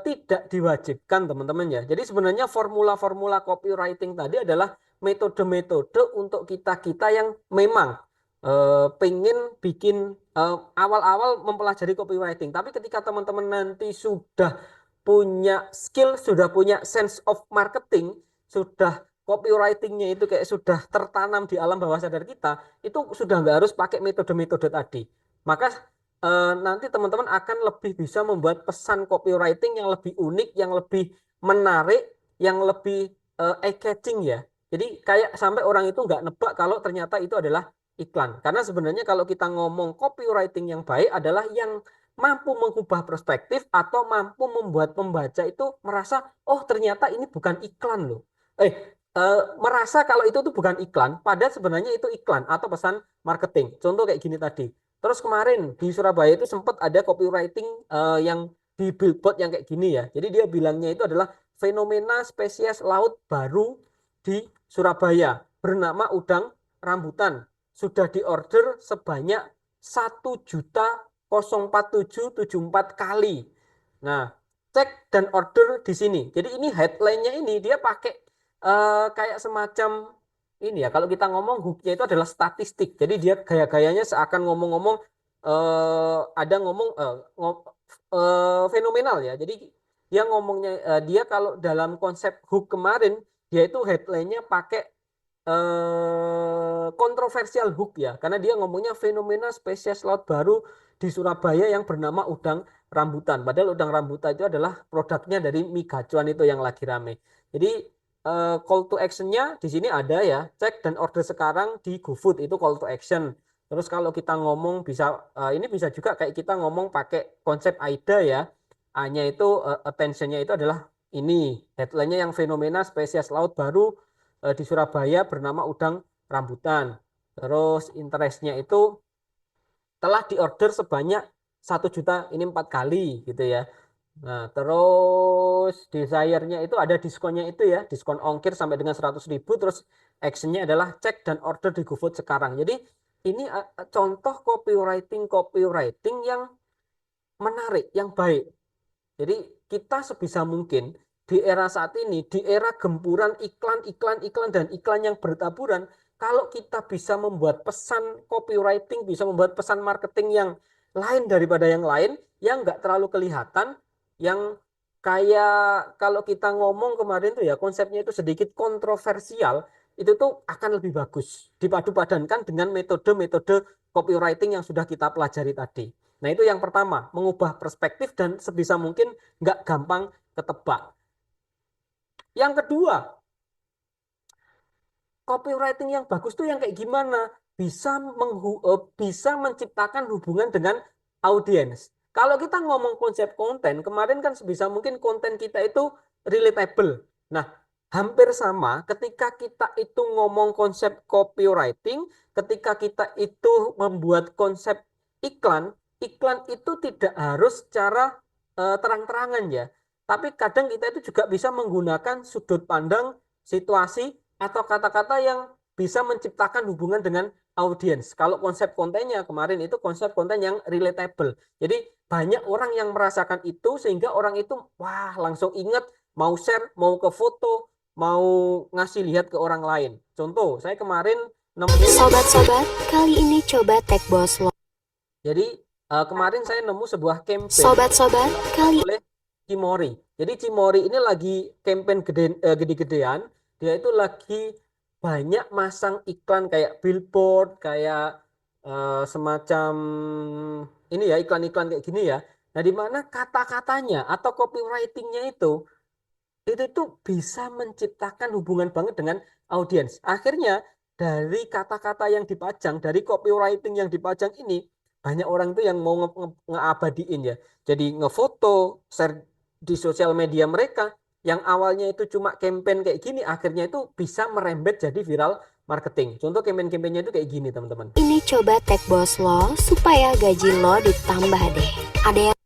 tidak diwajibkan teman-teman ya. Jadi sebenarnya formula-formula copywriting tadi adalah metode-metode untuk kita-kita yang memang pengen bikin awal-awal mempelajari copywriting. Tapi ketika teman-teman nanti sudah punya skill, sudah punya sense of marketing, sudah copywritingnya itu kayak sudah tertanam di alam bawah sadar kita, itu sudah nggak harus pakai metode-metode tadi. Maka nanti teman-teman akan lebih bisa membuat pesan copywriting yang lebih unik, yang lebih menarik, yang lebih eye-catching ya. Jadi kayak sampai orang itu nggak nebak kalau ternyata itu adalah iklan. Karena sebenarnya kalau kita ngomong copywriting yang baik adalah yang mampu mengubah perspektif atau mampu membuat pembaca itu merasa, oh ternyata ini bukan iklan loh. Merasa kalau itu tuh bukan iklan, padahal sebenarnya itu iklan atau pesan marketing. Contoh kayak gini tadi. Terus kemarin di Surabaya itu sempat ada copywriting yang di billboard yang kayak gini ya. Jadi dia bilangnya itu adalah fenomena spesies laut baru di Surabaya bernama udang rambutan. Sudah diorder sebanyak 1.047.074 kali. Nah, cek dan order di sini. Jadi ini headline-nya ini dia pakai kayak semacam ini ya. Kalau kita ngomong hook-nya itu adalah statistik. Jadi dia gaya-gayanya seakan ngomong-ngomong ada ngomong fenomenal ya. Jadi dia ngomongnya dia kalau dalam konsep hook kemarin dia itu headline-nya pakai kontroversial hook ya, karena dia ngomongnya fenomena spesies laut baru di Surabaya yang bernama udang rambutan. Padahal udang rambutan itu adalah produknya dari mie gacuan itu yang lagi rame. Jadi call to action-nya di sini ada ya, cek dan order sekarang di GoFood itu call to action. Terus kalau kita ngomong bisa ini bisa juga kayak kita ngomong pakai konsep AIDA ya. A-nya itu attention-nya itu adalah ini headline-nya yang fenomena spesies laut baru di Surabaya bernama udang rambutan. Terus interest-nya itu telah diorder sebanyak 1 juta ini 4 kali gitu ya. Nah, terus desire-nya itu ada diskonnya itu ya, diskon ongkir sampai dengan 100.000. Terus action-nya adalah cek dan order di GoFood sekarang. Jadi ini contoh copywriting yang menarik, yang baik. Jadi kita sebisa mungkin di era saat ini, di era gempuran iklan, dan iklan yang bertaburan, kalau kita bisa membuat pesan copywriting, bisa membuat pesan marketing yang lain daripada yang lain, yang nggak terlalu kelihatan, yang kayak kalau kita ngomong kemarin tuh ya konsepnya itu sedikit kontroversial, itu tuh akan lebih bagus dipadu-padankan dengan metode-metode copywriting yang sudah kita pelajari tadi. Nah itu yang pertama, mengubah perspektif dan sebisa mungkin nggak gampang ketebak. Yang kedua, copywriting yang bagus tuh yang kayak gimana? Bisa menciptakan hubungan dengan audiens. Kalau kita ngomong konsep konten, kemarin kan sebisa mungkin konten kita itu relatable. Nah, hampir sama ketika kita itu ngomong konsep copywriting, ketika kita itu membuat konsep iklan itu tidak harus secara terang-terangan ya. Tapi kadang kita itu juga bisa menggunakan sudut pandang, situasi, atau kata-kata yang bisa menciptakan hubungan dengan audiens. Kalau konsep kontennya kemarin itu konsep konten yang relatable. Jadi banyak orang yang merasakan itu sehingga orang itu wah langsung ingat mau share, mau ke foto, mau ngasih lihat ke orang lain. Contoh, saya kemarin nemu Sobat-sobat, kali ini coba tag bos lo. Jadi kemarin saya nemu sebuah campaign Sobat-sobat, kali oleh Cimori. Jadi Cimori ini lagi campaign gede-gedean. Dia itu lagi banyak masang iklan kayak billboard, kayak semacam ini ya iklan-iklan kayak gini ya. Nah, di mana kata-katanya atau copywriting-nya itu tuh bisa menciptakan hubungan banget dengan audiens. Akhirnya dari kata-kata yang dipajang, dari copywriting yang dipajang ini, banyak orang itu yang mau ngeabadiin ya. Jadi ngefoto, share di sosial media mereka, yang awalnya itu cuma campaign kayak gini, akhirnya itu bisa merembet jadi viral marketing. Contoh campaign-campaignnya itu kayak gini teman-teman. ini coba tag bos lo supaya gaji lo ditambah deh. Ada yang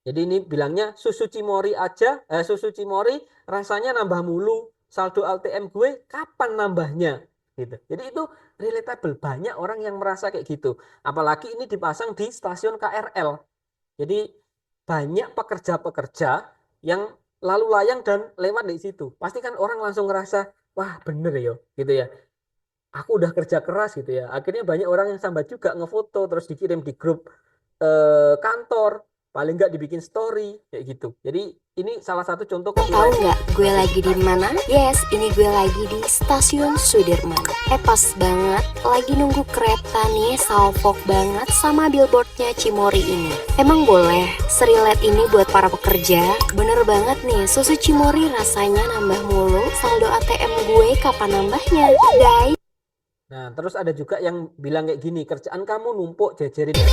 Jadi ini bilangnya susu Cimori aja, susu Cimori rasanya nambah mulu, saldo ATM gue kapan nambahnya? Gitu. Jadi itu relatable, banyak orang yang merasa kayak gitu. Apalagi ini dipasang di stasiun KRL. Jadi banyak pekerja-pekerja yang lalu layang dan lewat di situ. Pasti kan orang langsung ngerasa, wah bener ya, gitu ya. Aku udah kerja keras gitu ya. Akhirnya banyak orang yang sambat juga ngefoto terus dikirim di grup kantor, paling nggak dibikin story kayak gitu. Jadi ini salah satu contoh Tahu copywriting. nggak gue lagi di mana? Yes, ini gue lagi di Stasiun Sudirman. Pas banget, lagi nunggu kereta nih, salfok banget sama billboardnya Cimory ini. Emang boleh, serilet ini buat para pekerja? Bener banget nih, susu Cimory rasanya nambah mulu, saldo ATM gue kapan nambahnya? Guys. Nah, terus ada juga yang bilang kayak gini, kerjaan kamu numpuk jajarin aja.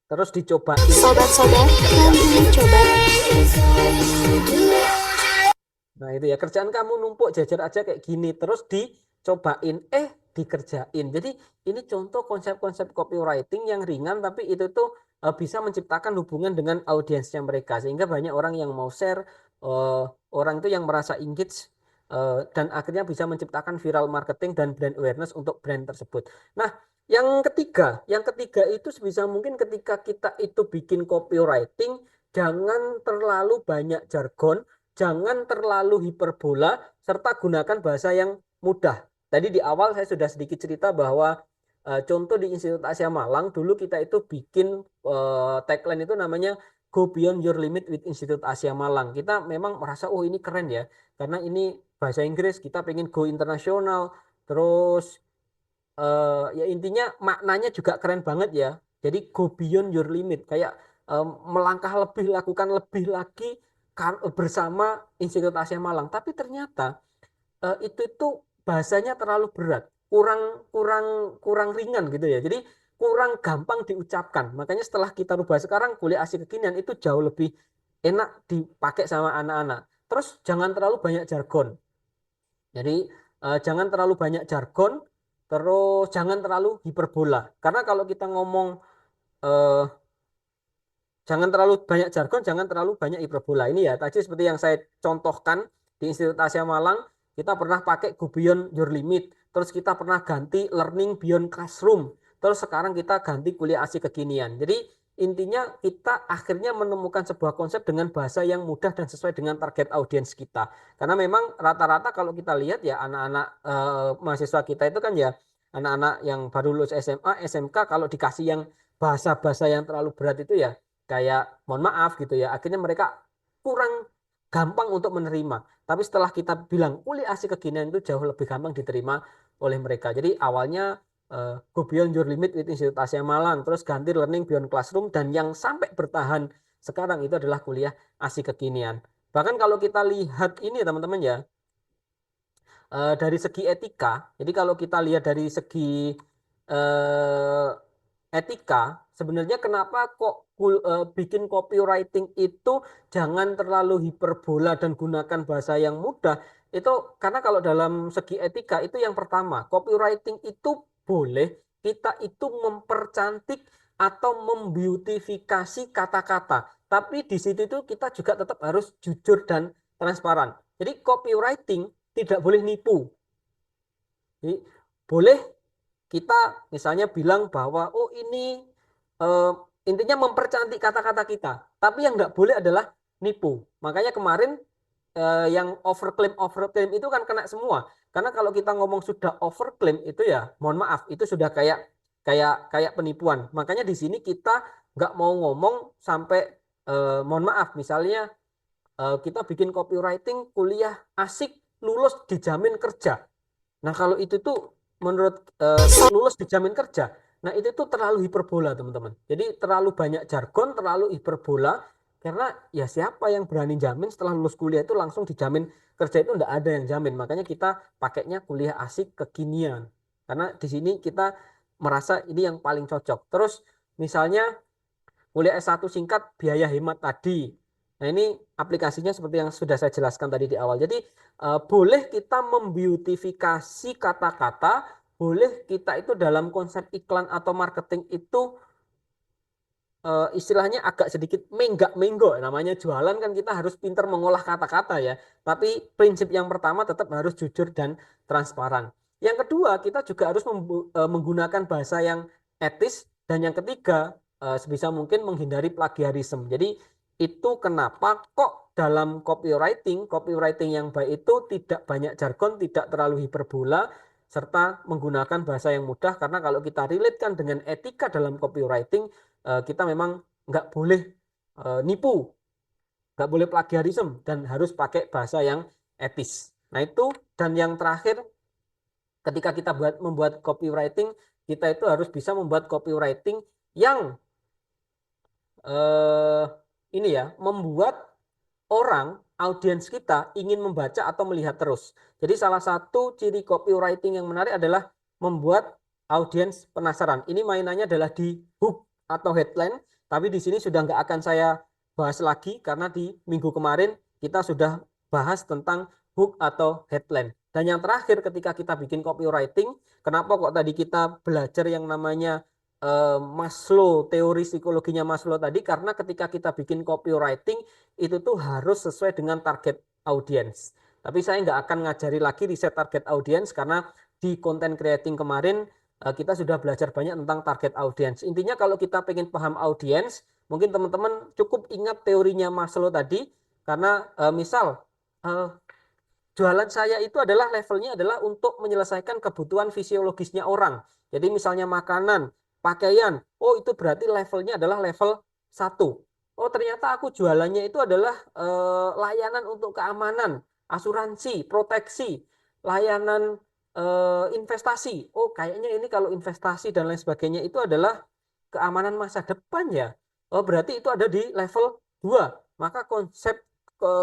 Terus dicobain. Sobat-sobat, kali ini coba. Nah itu ya, kerjaan kamu numpuk jajar aja kayak gini, terus dicobain, dikerjain. Jadi ini contoh konsep-konsep copywriting yang ringan, tapi itu tuh bisa menciptakan hubungan dengan audiensnya mereka, sehingga banyak orang yang mau share, orang itu yang merasa engage, dan akhirnya bisa menciptakan viral marketing dan brand awareness untuk brand tersebut. Nah, yang ketiga itu sebisa mungkin ketika kita itu bikin copywriting, jangan terlalu banyak jargon, jangan terlalu hiperbola, serta gunakan bahasa yang mudah. Tadi di awal saya sudah sedikit cerita bahwa contoh di Institut Asia Malang, dulu kita itu bikin tagline itu namanya Go Beyond Your Limit with Institut Asia Malang. Kita memang merasa, oh ini keren ya, karena ini bahasa Inggris, kita pengen go internasional, terus ya intinya maknanya juga keren banget ya. Jadi go beyond your limit, kayak melangkah lebih, lakukan lebih lagi bersama Institut Asia Malang. Tapi ternyata itu bahasanya terlalu berat, kurang ringan gitu ya. Jadi kurang gampang diucapkan. Makanya setelah kita rubah sekarang, kuliah asik kekinian itu jauh lebih enak dipakai sama anak-anak. Terus jangan terlalu banyak jargon. Jadi jangan terlalu banyak jargon, terus jangan terlalu hiperbola. Karena kalau kita ngomong jangan terlalu banyak jargon, jangan terlalu banyak hiperbola. Ini ya tadi seperti yang saya contohkan di Institut Asia Malang, kita pernah pakai Go Beyond Your Limit, terus kita pernah ganti Learning Beyond Classroom, terus sekarang kita ganti kuliah asik kekinian. Jadi intinya kita akhirnya menemukan sebuah konsep dengan bahasa yang mudah dan sesuai dengan target audiens kita. Karena memang rata-rata kalau kita lihat ya anak-anak mahasiswa kita itu kan ya anak-anak yang baru lulus SMA, SMK, kalau dikasih yang bahasa-bahasa yang terlalu berat itu ya kayak mohon maaf gitu ya, akhirnya mereka kurang gampang untuk menerima. Tapi setelah kita bilang kuliah asik kekinian itu jauh lebih gampang diterima oleh mereka. Jadi awalnya Go Beyond Your Limit with Institut Asia Malang, terus ganti Learning Beyond Classroom, dan yang sampai bertahan sekarang itu adalah kuliah asik kekinian. Bahkan kalau kita lihat ini teman-teman ya, dari segi etika, jadi kalau kita lihat dari segi etika, sebenarnya kenapa kok bikin copywriting itu jangan terlalu hiperbola dan gunakan bahasa yang mudah, itu karena kalau dalam segi etika itu yang pertama, copywriting itu boleh kita itu mempercantik atau membeautifikasi kata-kata, tapi di situ itu kita juga tetap harus jujur dan transparan. Jadi copywriting tidak boleh nipu. Jadi, boleh kita misalnya bilang bahwa oh ini intinya mempercantik kata-kata kita, tapi yang nggak boleh adalah nipu. Makanya kemarin yang overclaim itu kan kena semua. Karena kalau kita ngomong sudah overclaim itu ya, mohon maaf, itu sudah kayak penipuan. Makanya di sini kita nggak mau ngomong sampai mohon maaf, misalnya kita bikin copywriting kuliah asik lulus dijamin kerja. Nah kalau itu tuh menurut lulus dijamin kerja, nah itu tuh terlalu hiperbola teman-teman. Jadi terlalu banyak jargon, terlalu hiperbola, karena ya siapa yang berani jamin setelah lulus kuliah itu langsung dijamin kerja, itu enggak ada yang jamin. Makanya kita pakainya kuliah asik kekinian. Karena di sini kita merasa ini yang paling cocok. Terus misalnya kuliah S1 singkat biaya hemat tadi. Nah ini aplikasinya seperti yang sudah saya jelaskan tadi di awal. Jadi boleh kita membeautifikasi kata-kata, boleh kita itu dalam konsep iklan atau marketing itu istilahnya agak sedikit menggak-menggo. Namanya jualan kan kita harus pintar mengolah kata-kata ya. Tapi prinsip yang pertama tetap harus jujur dan transparan. Yang kedua, kita juga harus menggunakan bahasa yang etis. Dan yang ketiga, sebisa mungkin menghindari plagiarisme. Jadi itu kenapa kok dalam copywriting yang baik itu tidak banyak jargon, tidak terlalu hiperbola, serta menggunakan bahasa yang mudah, karena kalau kita relatekan dengan etika dalam copywriting, kita memang nggak boleh nipu, nggak boleh plagiarisme, dan harus pakai bahasa yang etis. Nah itu, dan yang terakhir, ketika kita membuat copywriting, kita itu harus bisa membuat copywriting yang ini ya, membuat orang, audiens kita ingin membaca atau melihat terus. Jadi salah satu ciri copywriting yang menarik adalah membuat audiens penasaran. Ini mainannya adalah di hook atau headline, tapi di sini sudah nggak akan saya bahas lagi karena di minggu kemarin kita sudah bahas tentang hook atau headline. Dan yang terakhir, ketika kita bikin copywriting, kenapa kok tadi kita belajar yang namanya Maslow, teori psikologinya Maslow tadi, karena ketika kita bikin copywriting itu tuh harus sesuai dengan target audience. Tapi saya nggak akan ngajari lagi riset target audience karena di content creating kemarin kita sudah belajar banyak tentang target audience. Intinya kalau kita pengen paham audience, mungkin teman-teman cukup ingat teorinya Maslow tadi, karena misal jualan saya itu adalah levelnya adalah untuk menyelesaikan kebutuhan fisiologisnya orang. Jadi misalnya makanan, pakaian, oh itu berarti levelnya adalah level 1. Oh ternyata aku jualannya itu adalah layanan untuk keamanan, asuransi, proteksi, layanan investasi. Oh kayaknya ini kalau investasi dan lain sebagainya itu adalah keamanan masa depan ya. Oh berarti itu ada di level 2. Maka konsep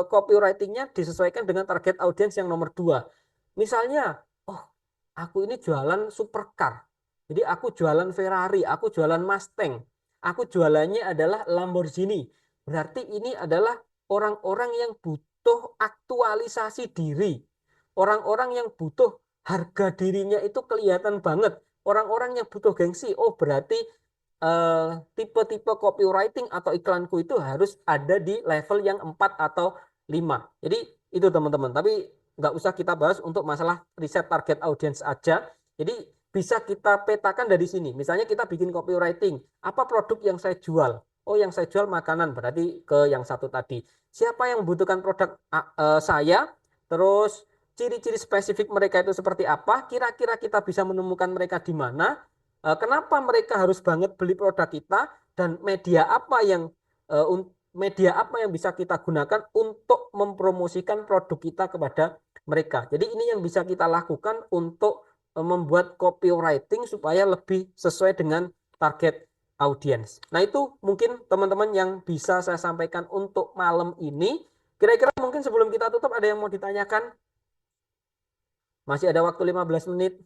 copywritingnya disesuaikan dengan target audiens yang nomor 2. Misalnya, oh aku ini jualan supercar. Jadi aku jualan Ferrari, aku jualan Mustang, aku jualannya adalah Lamborghini. Berarti ini adalah orang-orang yang butuh aktualisasi diri. Orang-orang yang butuh harga dirinya itu kelihatan banget. Orang-orang yang butuh gengsi. Oh berarti tipe-tipe copywriting atau iklanku itu harus ada di level yang 4 atau 5. Jadi itu teman-teman. Tapi nggak usah kita bahas untuk masalah riset target audience aja. Jadi bisa kita petakan dari sini. Misalnya kita bikin copywriting, apa produk yang saya jual? Oh yang saya jual makanan, berarti ke yang satu tadi. Siapa yang membutuhkan produk saya? Terus ciri-ciri spesifik mereka itu seperti apa? Kira-kira kita bisa menemukan mereka di mana? Kenapa mereka harus banget beli produk kita? Dan media apa yang bisa kita gunakan untuk mempromosikan produk kita kepada mereka? Jadi ini yang bisa kita lakukan untuk membuat copywriting supaya lebih sesuai dengan target audience. Nah itu mungkin teman-teman yang bisa saya sampaikan untuk malam ini. Kira-kira mungkin sebelum kita tutup ada yang mau ditanyakan? Masih ada waktu 15 menit.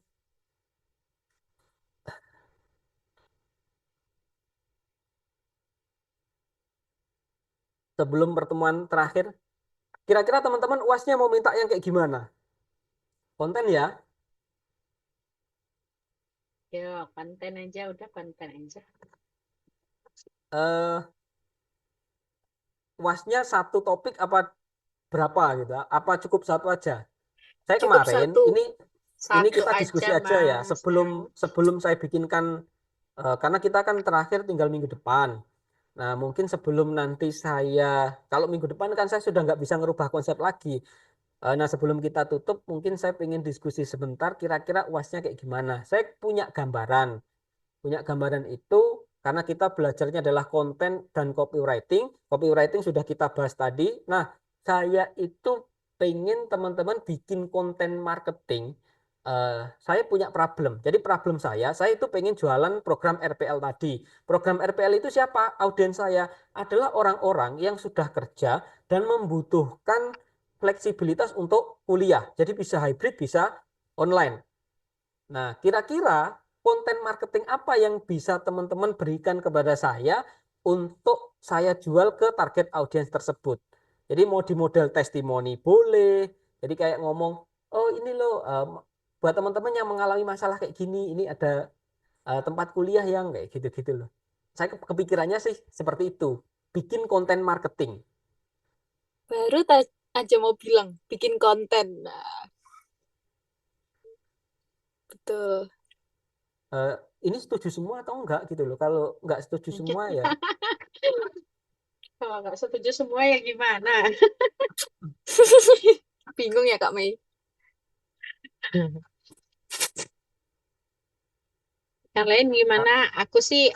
Sebelum pertemuan terakhir. Kira-kira teman-teman UASnya mau minta yang kayak gimana? Konten ya? Yo, konten aja, udah konten aja. UASnya satu topik apa berapa gitu? Apa cukup satu aja? Saya Cukup kemarin satu. ini kita diskusi aja ya Mas. sebelum saya bikinkan karena kita kan terakhir tinggal minggu depan. Nah mungkin sebelum nanti kalau minggu depan kan saya sudah nggak bisa ngerubah konsep lagi. Nah sebelum kita tutup mungkin saya ingin diskusi sebentar kira-kira UASnya kayak gimana. Saya punya gambaran itu karena kita belajarnya adalah konten dan copywriting. Copywriting sudah kita bahas tadi. Nah saya itu pengen teman-teman bikin konten marketing. Saya punya problem. Jadi problem saya itu pengen jualan program RPL tadi. Program RPL itu siapa? Audiens saya adalah orang-orang yang sudah kerja dan membutuhkan fleksibilitas untuk kuliah. Jadi bisa hybrid, bisa online. Nah, kira-kira konten marketing apa yang bisa teman-teman berikan kepada saya untuk saya jual ke target audiens tersebut? Jadi mau di model testimoni boleh. Jadi kayak ngomong, oh ini loh buat teman-teman yang mengalami masalah kayak gini, ini ada tempat kuliah yang kayak gitu-gitu loh. Saya kepikirannya sih seperti itu. Bikin konten marketing. Baru aja mau bilang bikin konten. Nah, betul. Ini setuju semua atau enggak gitu loh. Kalau enggak setuju semua ya. Kalau nggak setuju semua ya gimana? Bingung ya Kak Mei. Yang lain gimana? Aku sih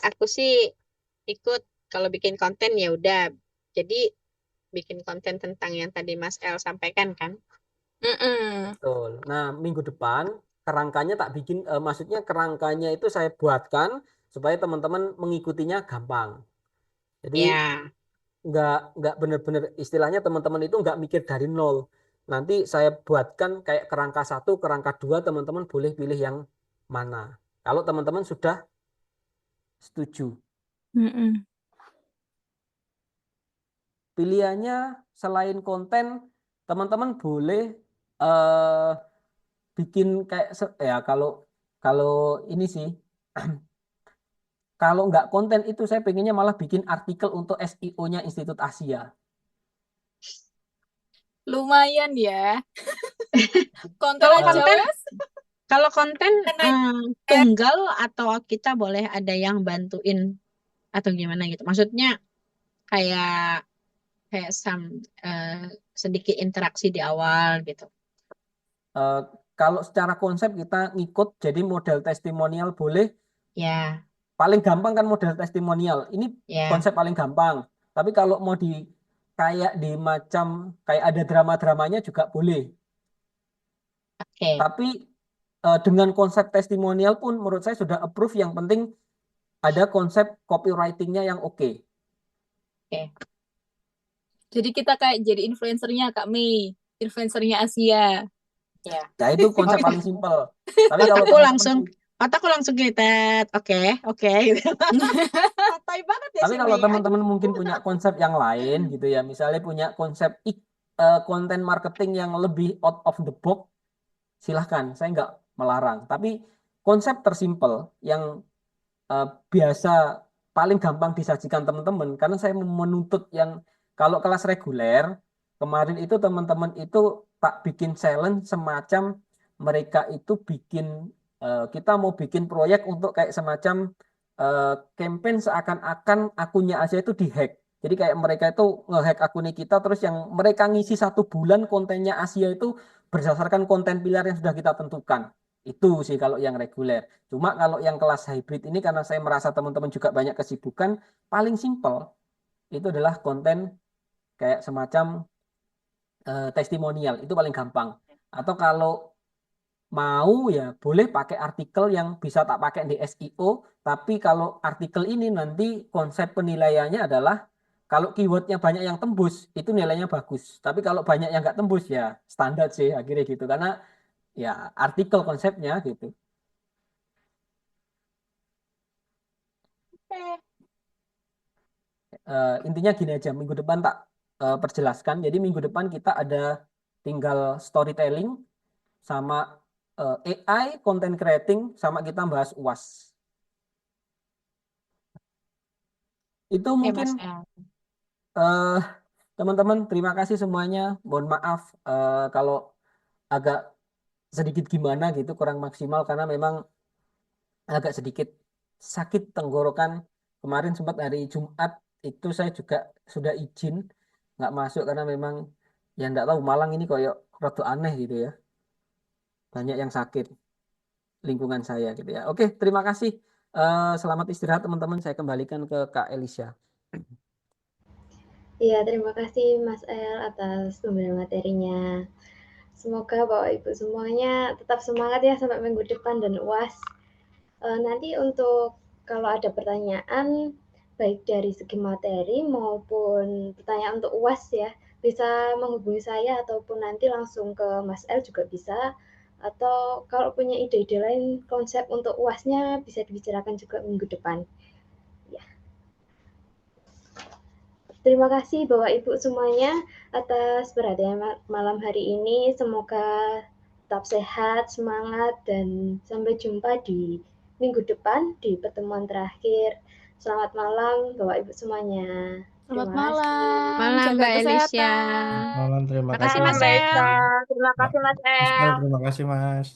ikut kalau bikin konten ya udah. Jadi bikin konten tentang yang tadi Mas El sampaikan kan? Mm-mm. Betul. Nah, minggu depan kerangkanya tak bikin, maksudnya kerangkanya itu saya buatkan supaya teman-teman mengikutinya gampang. Jadi Ya, nggak benar-benar istilahnya teman-teman itu nggak mikir dari nol. Nanti saya buatkan kayak kerangka satu, kerangka dua, teman-teman boleh pilih yang mana. Kalau teman-teman sudah setuju. Mm-mm. Pilihannya selain konten, teman-teman boleh eh bikin kayak ya kalau kalau ini sih kalau nggak konten itu saya pengennya malah bikin artikel untuk SEO-nya Institut Asia. Lumayan ya. Konten kalau aja konten wes. kalau konten Naik. tunggal atau kita boleh ada yang bantuin atau gimana gitu. Maksudnya kayak kayak sedikit interaksi di awal gitu. Eh, Kalau secara konsep kita ngikut jadi model testimonial boleh. Ya, Paling gampang kan model testimonial. Ini ya, konsep paling gampang. Tapi kalau mau di kayak di macam kayak ada drama-dramanya juga boleh. oke. Tapi dengan konsep testimonial pun menurut saya sudah approve. Yang penting ada konsep copywritingnya yang oke. Oke. Jadi kita kayak jadi influencernya Kak Mei. Influencernya Asia. Ya. Ya itu konsep Otak- paling simpel. Tapi kalau Otakku teman-teman langsung otakku langsung glitet. Oke, oke gitu. Santai banget ya Tapi si kalau Mei. Aduh. teman-teman mungkin punya konsep yang lain gitu ya, misalnya punya konsep konten marketing yang lebih out of the box, silahkan, saya nggak melarang. Tapi konsep tersimpel yang biasa paling gampang disajikan teman-teman, karena saya menuntut yang kalau kelas reguler kemarin itu teman-teman itu tak bikin challenge semacam mereka itu bikin kita mau bikin proyek untuk kayak semacam campaign seakan-akan akunnya Asia itu dihack. Jadi kayak mereka itu ngehack akun kita terus yang mereka ngisi 1 bulan kontennya Asia itu berdasarkan konten pilar yang sudah kita tentukan. Itu sih kalau yang reguler. Cuma kalau yang kelas hybrid ini karena saya merasa teman-teman juga banyak kesibukan, paling simpel itu adalah konten kayak semacam testimonial, itu paling gampang. Atau kalau mau ya boleh pakai artikel yang bisa tak pakai di SEO, tapi kalau artikel ini nanti konsep penilaiannya adalah kalau keywordnya banyak yang tembus, itu nilainya bagus. Tapi kalau banyak yang nggak tembus ya standar sih akhirnya gitu. Karena ya artikel konsepnya gitu. Oke. Intinya gini aja, minggu depan tak perjelaskan. Jadi minggu depan kita ada tinggal storytelling sama AI, content creating, sama kita bahas UAS. Itu Oke, mungkin Mas El. eh, teman-teman, terima kasih semuanya. Mohon maaf kalau agak sedikit gimana gitu, kurang maksimal karena memang agak sedikit sakit tenggorokan. Kemarin sempat hari Jumat itu saya juga sudah izin nggak masuk karena memang ya nggak tahu Malang ini kayak rada aneh gitu ya. Banyak yang sakit lingkungan saya gitu ya. Oke, terima kasih. Selamat istirahat teman-teman. Saya kembalikan ke Kak Elisha. Iya, terima kasih Mas El atas pemberian materinya. Semoga Bapak Ibu semuanya tetap semangat ya sampai minggu depan dan UAS. Nanti untuk kalau ada pertanyaan baik dari segi materi maupun pertanyaan untuk UAS ya, bisa menghubungi saya ataupun nanti langsung ke Mas El juga bisa. Atau kalau punya ide-ide lain konsep untuk UASnya bisa dibicarakan juga minggu depan. Ya. Terima kasih Bapak Ibu semuanya atas perhatian malam hari ini. Semoga tetap sehat, semangat, dan sampai jumpa di minggu depan di pertemuan terakhir. Selamat malam Bapak Ibu semuanya. Selamat Terima kasih. malam. Malam Jaga Mbak Elisha. kesehatan. Malam, terima Makasih kasih Mas Mas. El. Terima kasih Mas Mas El. El, terima kasih Mas.